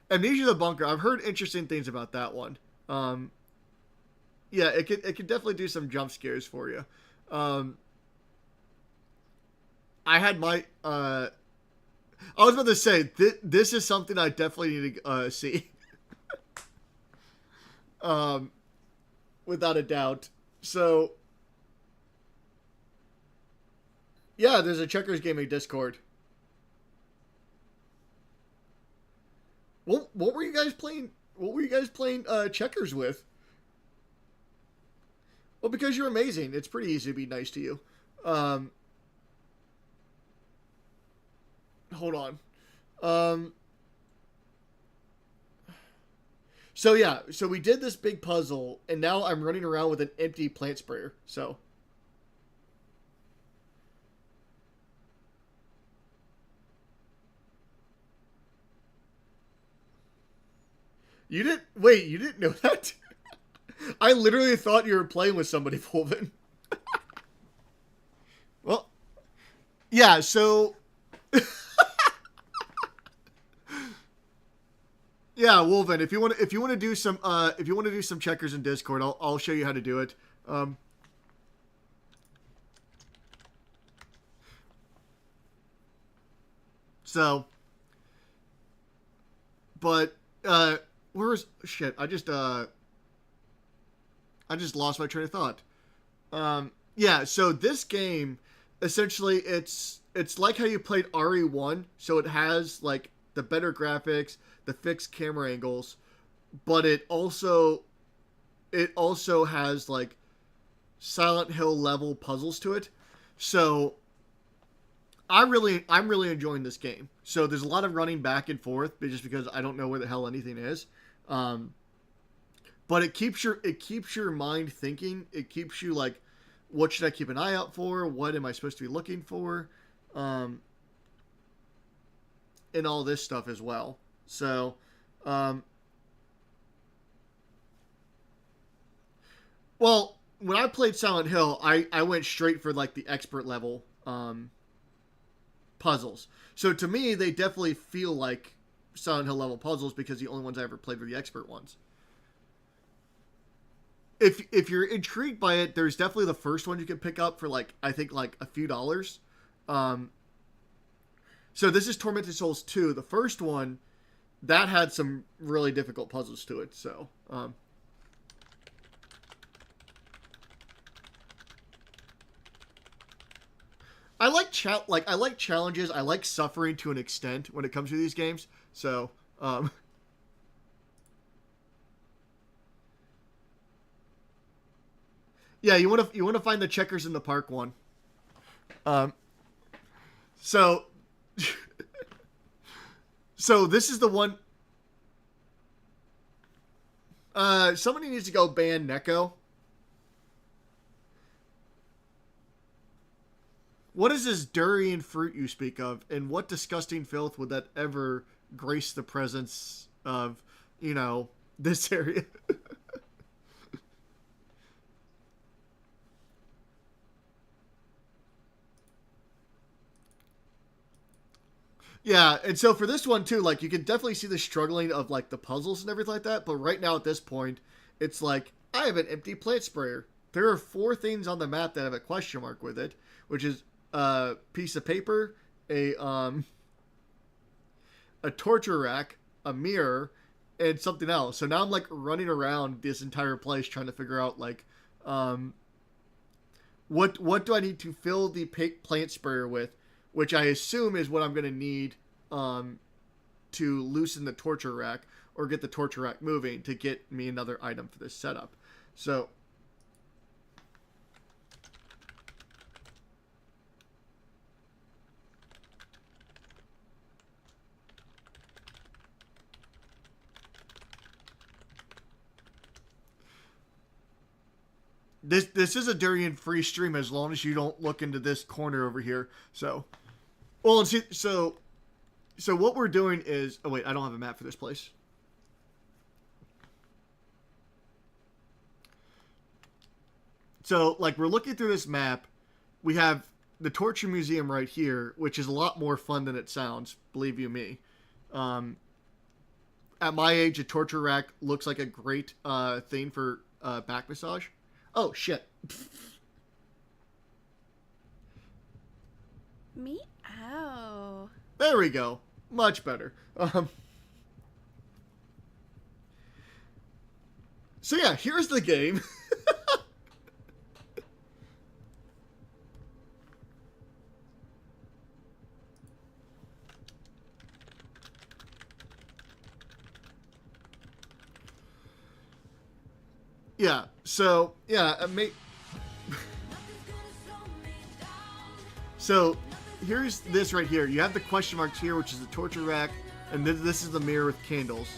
Amnesia the Bunker. I've heard interesting things about that one. Yeah, it could definitely do some jump scares for you. I had my... I was about to say, this is something I definitely need to see. Without a doubt. So, yeah, there's a Checkers Gaming Discord. What were you guys playing? What were you guys playing checkers with? Well, because you're amazing. It's pretty easy to be nice to you. Hold on. So yeah, so we did this big puzzle, and now I'm running around with an empty plant sprayer, so. You didn't know that? I literally thought you were playing with somebody, Fulvin. Well, yeah, so... Yeah, Wolven, if you want to do some checkers in Discord, I'll show you how to do it. So, but where's shit? I just lost my train of thought. Yeah, so this game essentially it's like how you played RE1, so it has like the better graphics, the fixed camera angles, but it also has like Silent Hill level puzzles to it. So I'm really enjoying this game. So there's a lot of running back and forth just because I don't know where the hell anything is. But it keeps your mind thinking. It keeps you like, what should I keep an eye out for? What am I supposed to be looking for? And all this stuff as well. So, well, when I played Silent Hill, I went straight for like the expert level puzzles. So to me, they definitely feel like Silent Hill level puzzles because the only ones I ever played were the expert ones. If you're intrigued by it, there's definitely the first one you can pick up for like, I think like a few dollars. So this is Tormented Souls 2. The first one, that had some really difficult puzzles to it. So, I like challenges. I like suffering to an extent when it comes to these games. So, yeah, you want to find the checkers in the park one. So. So this is the one. Somebody needs to go ban Neko. What is this durian fruit you speak of, and what disgusting filth would that ever grace the presence of, this area? Yeah, and so for this one too, like you can definitely see the struggling of like the puzzles and everything like that. But right now at this point, it's like I have an empty plant sprayer. There are 4 things on the map that have a question mark with it, which is a piece of paper, a torture rack, a mirror, and something else. So now I'm like running around this entire place trying to figure out like what do I need to fill the plant sprayer with? Which I assume is what I'm going to need to loosen the torture rack or get the torture rack moving to get me another item for this setup. So This is a durian-free stream as long as you don't look into this corner over here. So, well, and see, so what we're doing is, oh wait, I don't have a map for this place. So, like, we're looking through this map. We have the Torture Museum right here, which is a lot more fun than it sounds, believe you me. At my age, a torture rack looks like a great thing for back massage. Oh, shit. Meow. There we go. Much better. So yeah, here's the game. Yeah, so, yeah, so, here's this right here. You have the question marks here, which is the torture rack, and this is the mirror with candles.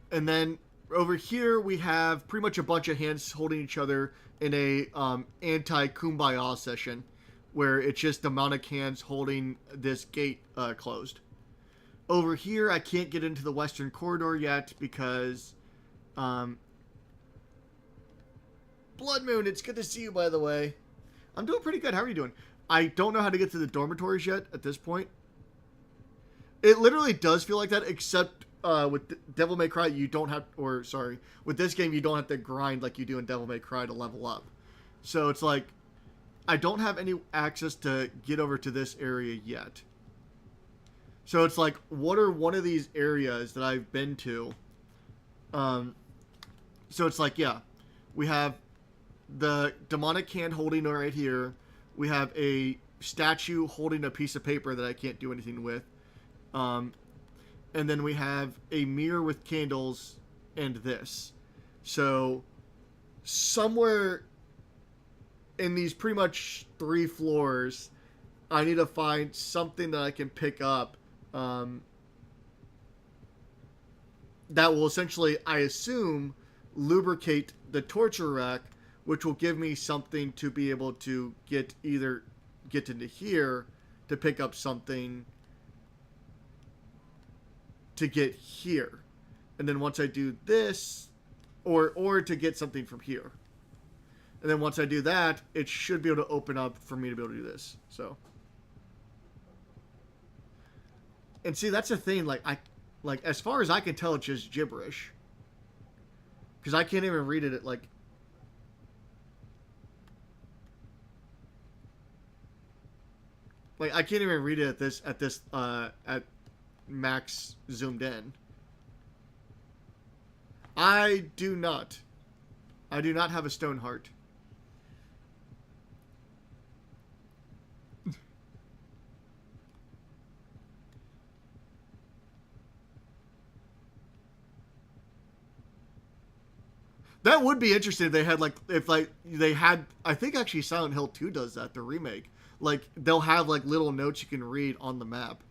And then over here we have pretty much a bunch of hands holding each other in a anti-kumbaya session, where it's just demonic hands holding this gate closed. Over here I can't get into the western corridor yet because Blood Moon, it's good to see you, by the way. I'm doing pretty good. How are you doing? I don't know how to get to the dormitories yet at this point. It literally does feel like that, except with Devil May Cry, you don't have, or sorry, with this game, you don't have to grind like you do in Devil May Cry to level up. So it's like, I don't have any access to get over to this area yet. So it's like, what are one of these areas that I've been to? So it's like, yeah, we have the demonic hand holding it right here. We have a statue holding a piece of paper that I can't do anything with. And then we have a mirror with candles and this. So somewhere in these pretty much 3 floors, I need to find something that I can pick up that will essentially, I assume, lubricate the torture rack, which will give me something to be able to get into here to pick up something to get here. And then once I do this, or to get something from here. And then once I do that, it should be able to open up for me to be able to do this. So. And see, that's the thing, like, as far as I can tell, it's just gibberish. Because I can't even read it like... Like, I can't even read it at max zoomed in. I do not have a stone heart. That would be interesting if they had I think actually Silent Hill 2 does that, the remake. Like, they'll have like little notes you can read on the map.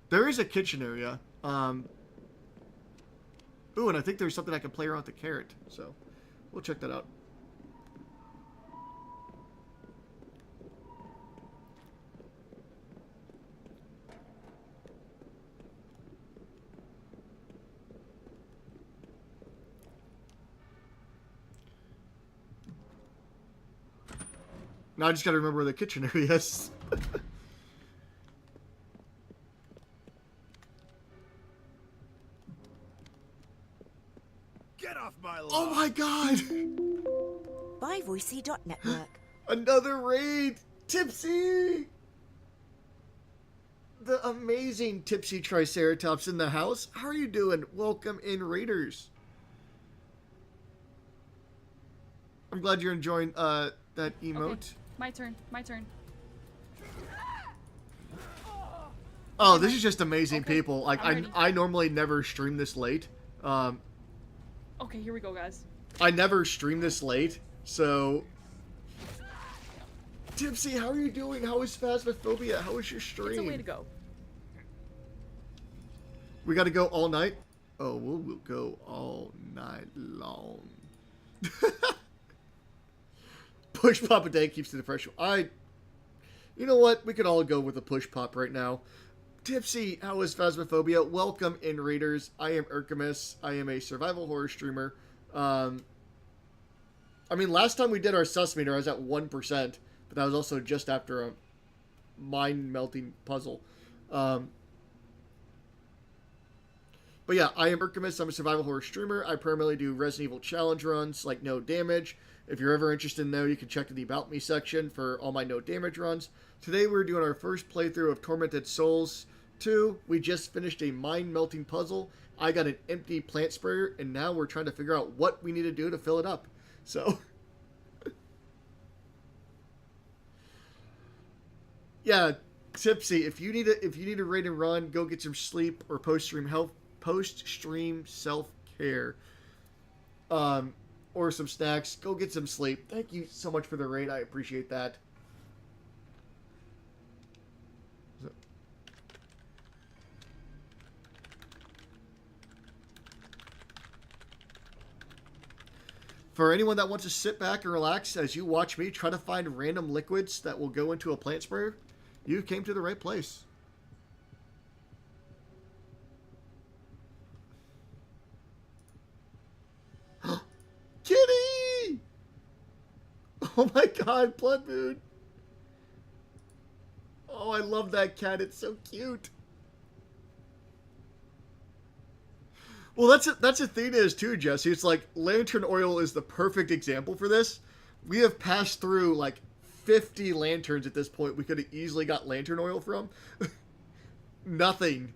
There is a kitchen area. Ooh, and I think there's something I can play around with the carrot. So, we'll check that out. Now I just gotta remember where the kitchen area is. Get off my lawn. Oh my god! BuyVoicey.network. Another raid! Tipsy! The amazing Tipsy Triceratops in the house. How are you doing? Welcome in, Raiders. I'm glad you're enjoying that emote. Okay, my turn. My turn. Oh, this is just amazing people. Like, I'm ready. I normally never stream this late. Okay, here we go, guys. I never stream this late, so... Tipsy, how are you doing? How is Phasmophobia? How is your stream? It's a way to go. We gotta go all night? Oh, we'll go all night long. Push pop a day keeps the depression. You know what? We could all go with a push pop right now. Tipsy, how is Phasmophobia? Welcome in, Raiders. I am Urkamus. I am a survival horror streamer. I mean, last time we did our sus meter, I was at 1%, but that was also just after a mind-melting puzzle. But yeah, I am Urkamus. I'm a survival horror streamer. I primarily do Resident Evil challenge runs, like No Damage. If you're ever interested in those, you can check the About Me section for all my No Damage runs. Today we're doing our first playthrough of Tormented Souls 2. We just finished a mind-melting puzzle. I got an empty plant sprayer, and now we're trying to figure out what we need to do to fill it up. So... yeah, Tipsy, if you need a raid and run, go get some sleep or post-stream self-care. Or some snacks. Go get some sleep. Thank you so much for the raid. I appreciate that. For anyone that wants to sit back and relax as you watch me try to find random liquids that will go into a plant sprayer, you came to the right place. Kitty! Oh my god, Blood Moon. Oh, I love that cat. It's so cute. Well, that's the thing is too, Jesse. It's like lantern oil is the perfect example for this. We have passed through like 50 lanterns at this point. We could have easily got lantern oil from. Nothing.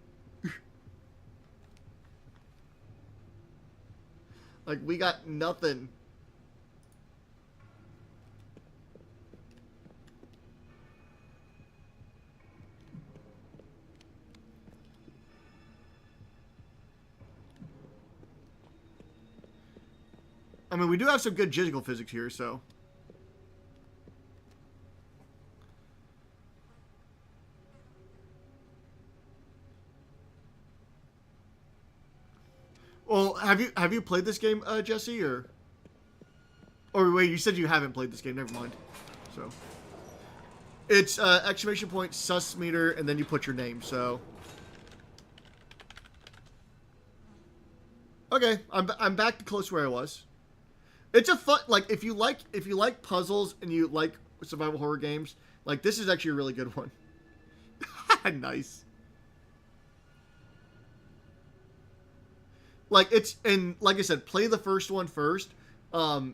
Like, we got nothing. I mean, we do have some good jiggle physics here, so... Well, have you played this game, Jesse, or wait, you said you haven't played this game. Never mind. So it's exclamation point sus meter, and then you put your name. So okay, I'm back to close where I was. It's a fun, like if you like puzzles and you like survival horror games, like this is actually a really good one. Nice. Like, it's, and like I said, play the first one first. For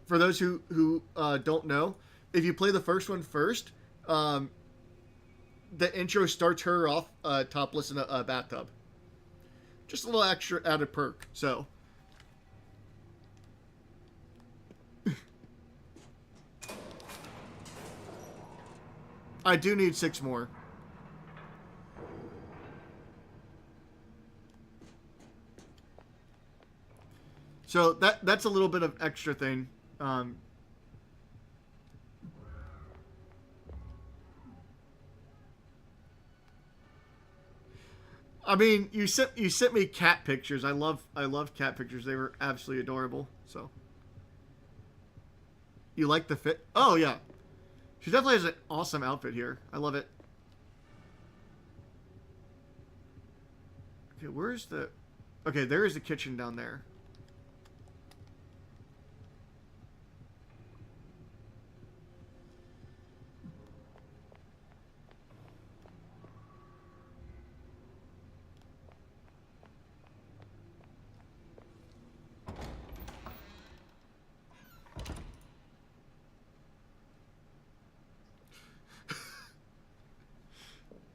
those who don't know, if you play the first one first, the intro starts her off topless in a bathtub. Just a little extra added perk, so. I do need 6 more. So that's a little bit of extra thing. I mean, you sent me cat pictures. I love cat pictures. They were absolutely adorable. So you like the fit? Oh yeah, she definitely has an awesome outfit here. I love it. Okay, where's the? Okay, there is the kitchen down there.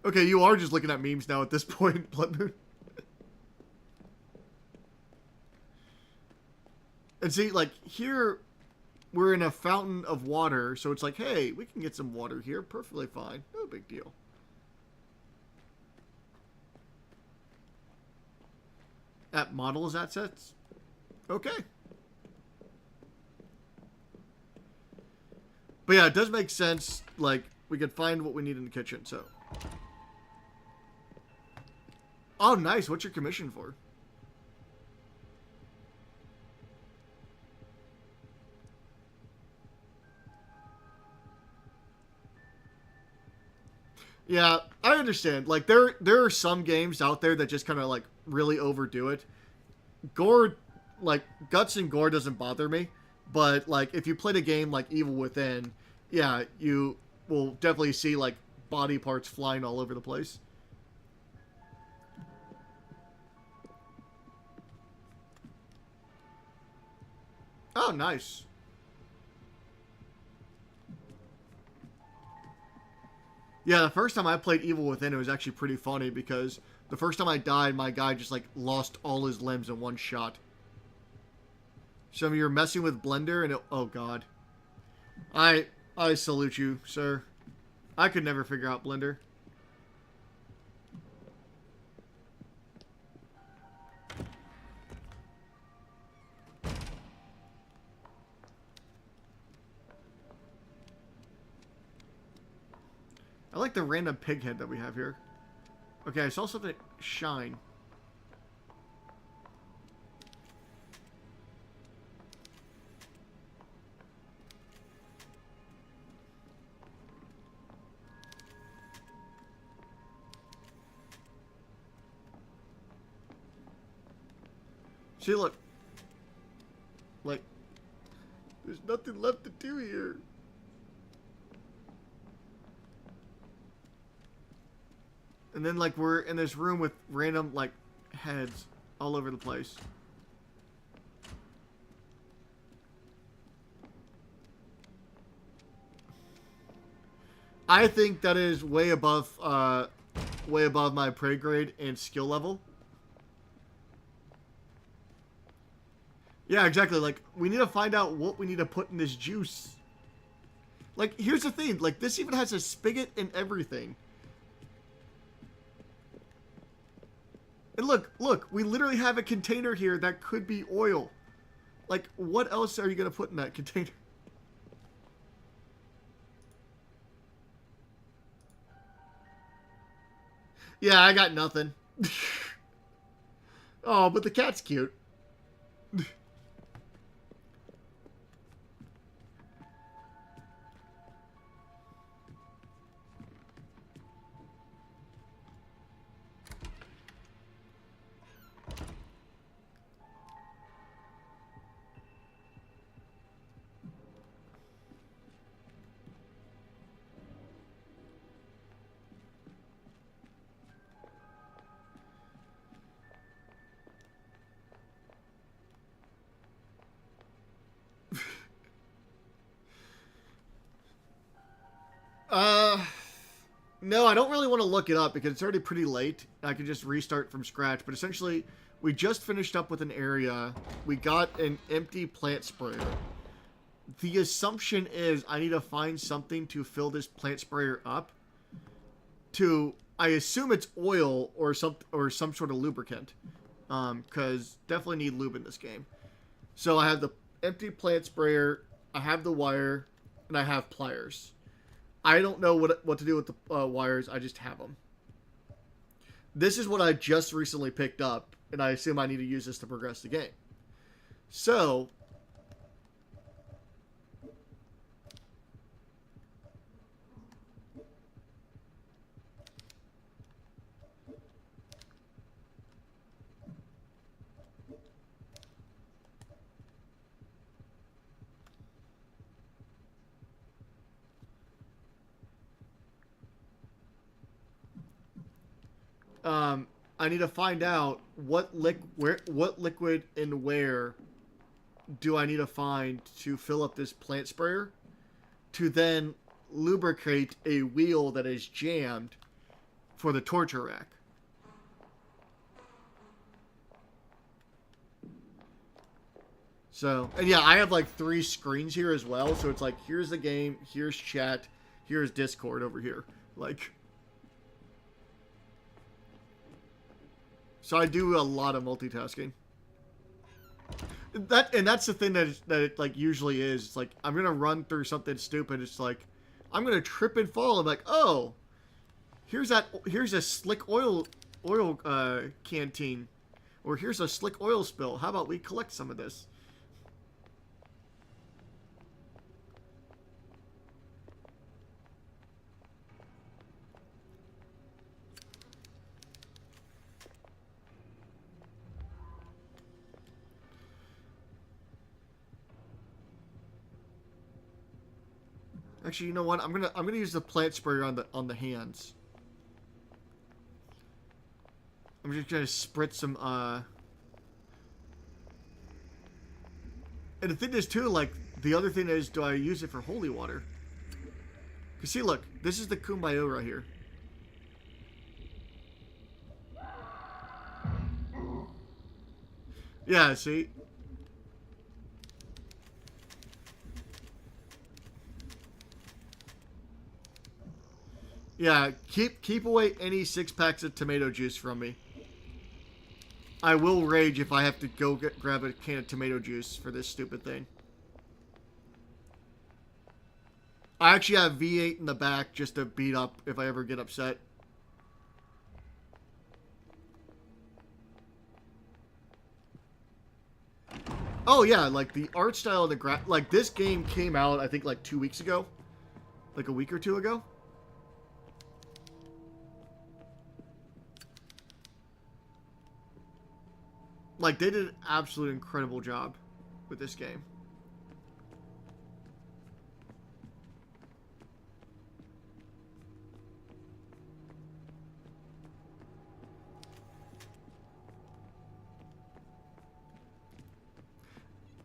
Okay, you are just looking at memes now at this point, Blood Moon. And see, like, here, we're in a fountain of water, so it's like, hey, we can get some water here, perfectly fine. No big deal. At models assets? Okay. But yeah, it does make sense, like, we could find what we need in the kitchen, so. Oh, nice. What's your commission for? Yeah, I understand. Like, there are some games out there that just kind of, like, really overdo it. Gore, like, guts and gore doesn't bother me. But, like, if you played a game like Evil Within, yeah, you will definitely see, like, body parts flying all over the place. Oh, nice. Yeah, the first time I played Evil Within, it was actually pretty funny because the first time I died, my guy just, like, lost all his limbs in one shot. So you're messing with Blender and it, oh god. I salute you, sir. I could never figure out Blender. I like the random pig head that we have here. Okay, I saw something shine. See, look. Like, there's nothing left to do here. And then, like, we're in this room with random, like, heads all over the place. I think that is way above my pay grade and skill level. Yeah, exactly. Like, we need to find out what we need to put in this juice. Like, here's the thing. Like, this even has a spigot and everything. And look, we literally have a container here that could be oil. Like, what else are you going to put in that container? Yeah, I got nothing. Oh, but the cat's cute. No, I don't really want to look it up because it's already pretty late. I can just restart from scratch. But essentially, we just finished up with an area. We got an empty plant sprayer. The assumption is I need to find something to fill this plant sprayer up. I assume it's oil or some sort of lubricant. Because definitely need lube in this game. So I have the empty plant sprayer. I have the wire. And I have pliers. I don't know what to do with the wires. I just have them. This is what I just recently picked up, and I assume I need to use this to progress the game. So, I need to find out what liquid and where do I need to find to fill up this plant sprayer to then lubricate a wheel that is jammed for the torture rack. So, and yeah, I have like 3 screens here as well. So it's like, here's the game, here's chat, here's Discord over here. Like, so I do a lot of multitasking. That's the thing that it like usually is. It's like, I'm gonna run through something stupid. It's like, I'm gonna trip and fall. I'm like, oh, here's a slick oil canteen, or here's a slick oil spill. How about we collect some of this? Actually, you know what? I'm gonna use the plant sprayer on the hands. I'm just gonna spritz some and the thing is too, like, the other thing is, do I use it for holy water? Cause see, look, this is the Kumbaya right here. Yeah, see? Yeah, keep away any 6-packs of tomato juice from me. I will rage if I have to go grab a can of tomato juice for this stupid thing. I actually have V8 in the back just to beat up if I ever get upset. Oh yeah, like the art style of the like this game came out I think like 2 weeks ago. Like a week or 2 ago. Like, they did an absolute incredible job with this game.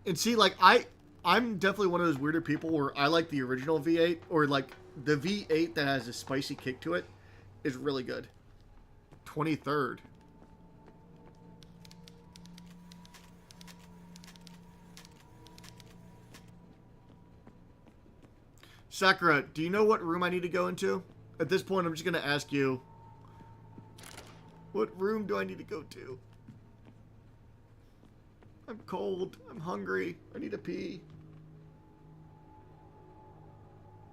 And see, like, I'm definitely one of those weirder people where I like the original V8, or like the V8 that has a spicy kick to it is really good. 23rd. Sakura, do you know what room I need to go into? At this point, I'm just going to ask you, what room do I need to go to? I'm cold. I'm hungry. I need to pee.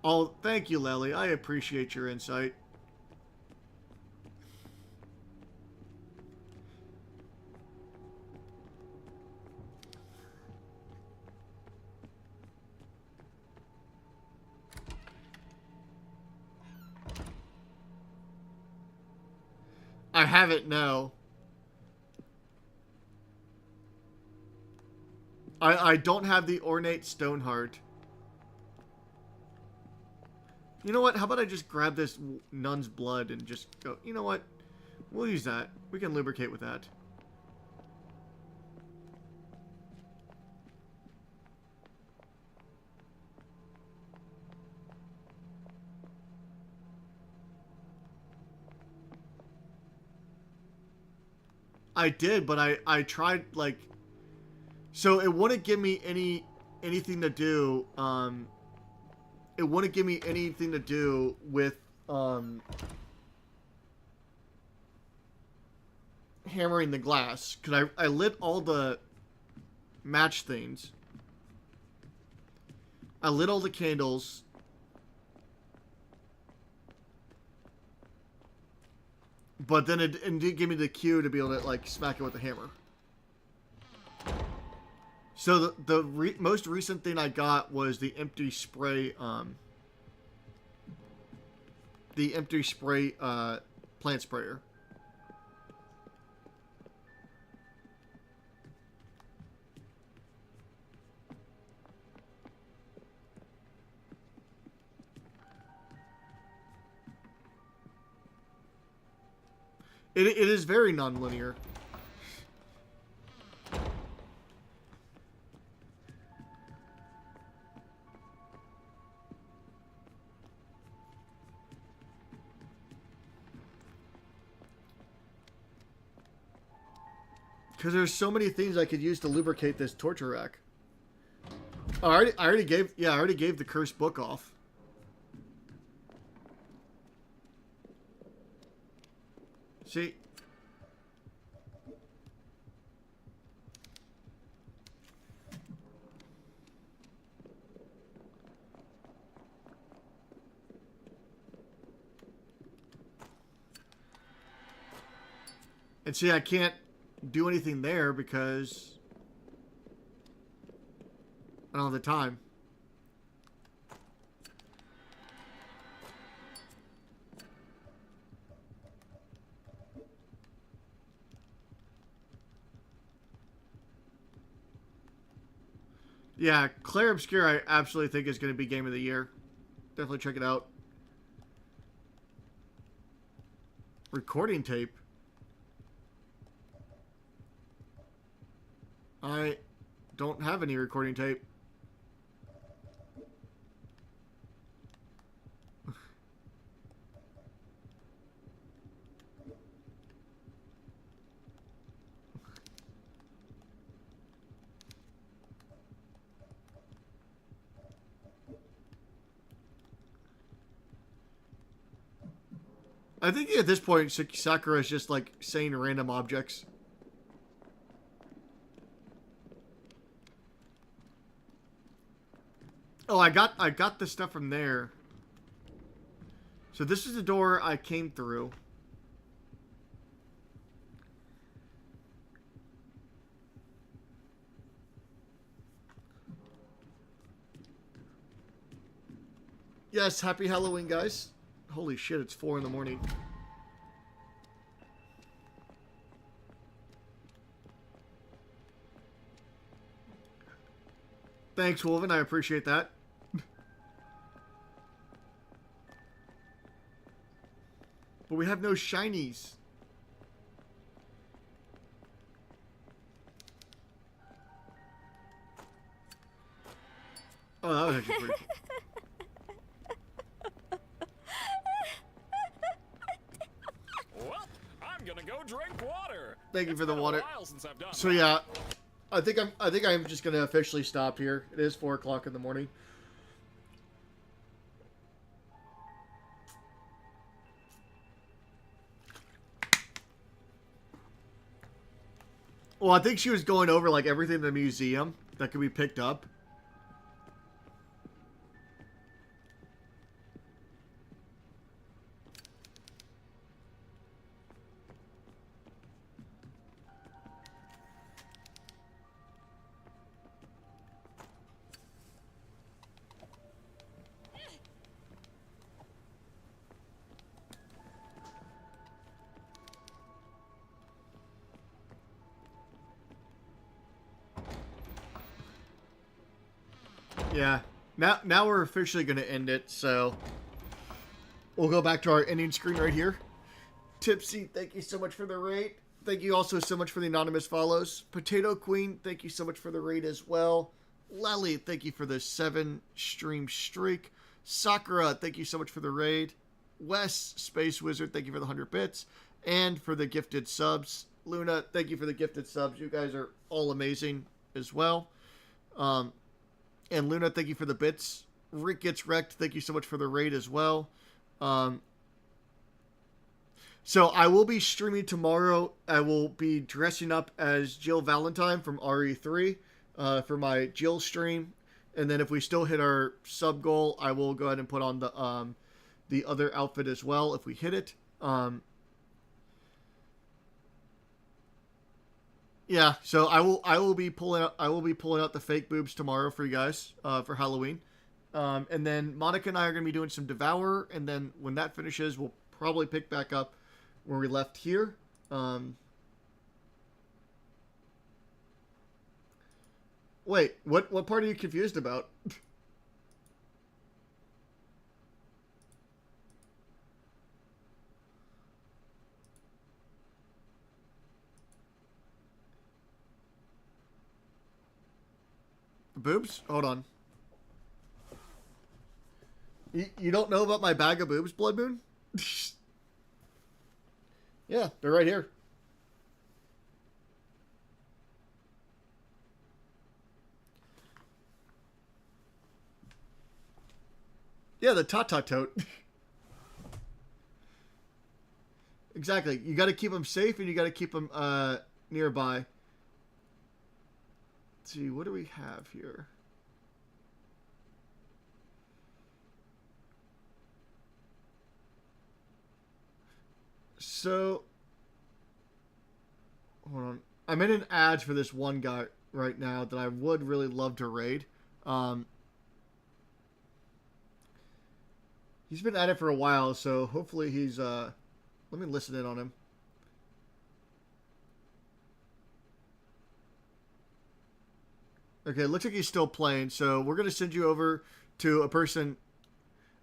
Oh, thank you, Lely. I appreciate your insight. I haven't, no. I don't have the ornate stone heart. You know what? How about I just grab this nun's blood and just go... You know what? We'll use that. We can lubricate with that. I did, but I tried, like... So it wouldn't give me anything to do, it wouldn't give me anything to do with, hammering the glass. Because I lit all the match things. I lit all the candles. But then it didn't give me the cue to be able to, like, smack it with a hammer. So the most recent thing I got was the empty spray, plant sprayer. It is very non-linear. Because there's so many things I could use to lubricate this torture rack. Oh, I already gave the cursed book off. See? And see, I can't do anything there because I don't have the time. Yeah, Claire Obscure I absolutely think is going to be Game of the Year. Definitely check it out. Recording tape. I don't have any recording tape. I think at this point, Sakura is just like saying random objects. Oh, I got the stuff from there. So this is the door I came through. Yes, happy Halloween, guys. Holy shit, it's 4 in the morning. Thanks, Wolven. I appreciate that. But we have no shinies. Oh, that was actually pretty cool. Well, I'm gonna go drink water. Thank you for the water. It's been a while since I've done So that. yeah, I think I'm just gonna officially stop here. It is 4 o'clock in the morning. Well, I think she was going over like everything in the museum that could be picked up. Yeah. Now we're officially going to end it, so we'll go back to our ending screen right here. Tipsy, thank you so much for the raid. Thank you also so much for the anonymous follows. Potato Queen, thank you so much for the raid as well. Lely, thank you for the 7 stream streak. Sakura, thank you so much for the raid. Wes, Space Wizard, thank you for the 100 bits. And for the gifted subs. Luna, thank you for the gifted subs. You guys are all amazing as well. And Luna, thank you for the bits. Rick Gets Wrecked, thank you so much for the raid as well. So I will be streaming tomorrow. I will be dressing up as Jill Valentine from RE3 for my Jill stream. And then if we still hit our sub goal, I will go ahead and put on the other outfit as well if we hit it. Yeah, so I will be pulling out the fake boobs tomorrow for you guys for Halloween. And then Monica and I are going to be doing some Devour, and then when that finishes, we'll probably pick back up where we left here. Wait, what part are you confused about? Boobs? Hold on. You don't know about my bag of boobs, Blood Moon? Yeah, they're right here. Yeah, the tot-tot-tote. Exactly. You got to keep them safe, and you got to keep them nearby. Let's see, what do we have here? So, hold on. I'm in an ad for this one guy right now that I would really love to raid. He's been at it for a while, so hopefully he's, let me listen in on him. Okay, looks like he's still playing, so we're going to send you over to a person.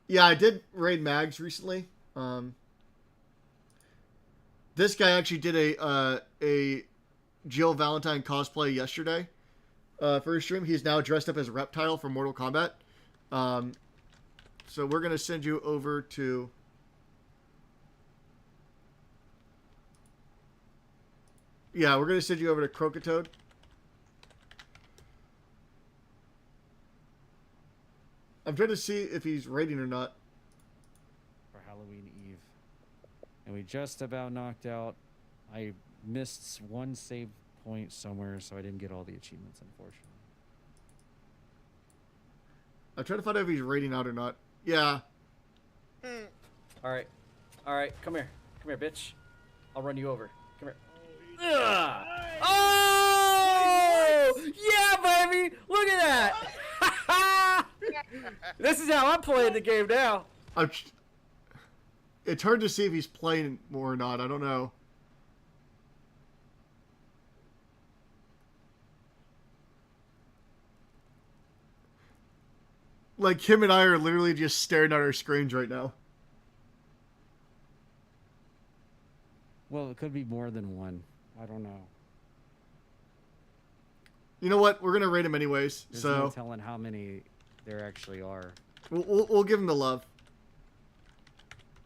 Yeah, I did raid Mags recently. This guy actually did a Jill Valentine cosplay yesterday for his stream. He's now dressed up as Reptile from Mortal Kombat. So we're going to send you over to... Yeah, we're going to send you over to Krokatoad. I'm trying to see if he's raiding or not. For Halloween Eve. And we just about knocked out. I missed one save point somewhere, so I didn't get all the achievements, unfortunately. I'm trying to find out if he's raiding out or not. Yeah. Alright. Alright, come here. Come here, bitch. I'll run you over. Come here. Ugh. Oh! Yeah, baby! Look at that! This is how I'm playing the game now. It's hard to see if he's playing more or not. I don't know. Like, him and I are literally just staring at our screens right now. Well, it could be more than one. I don't know. You know what? We're going to rate him anyways. There's so no telling how many there actually are. We'll give him the love.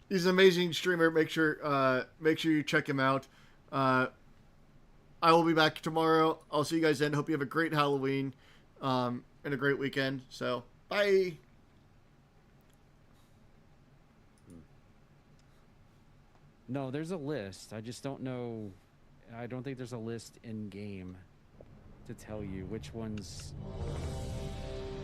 He's an amazing streamer. Make sure you check him out. I will be back tomorrow. I'll see you guys then. Hope you have a great Halloween and a great weekend. So, bye. No, there's a list. I just don't know. I don't think there's a list in game to tell you which ones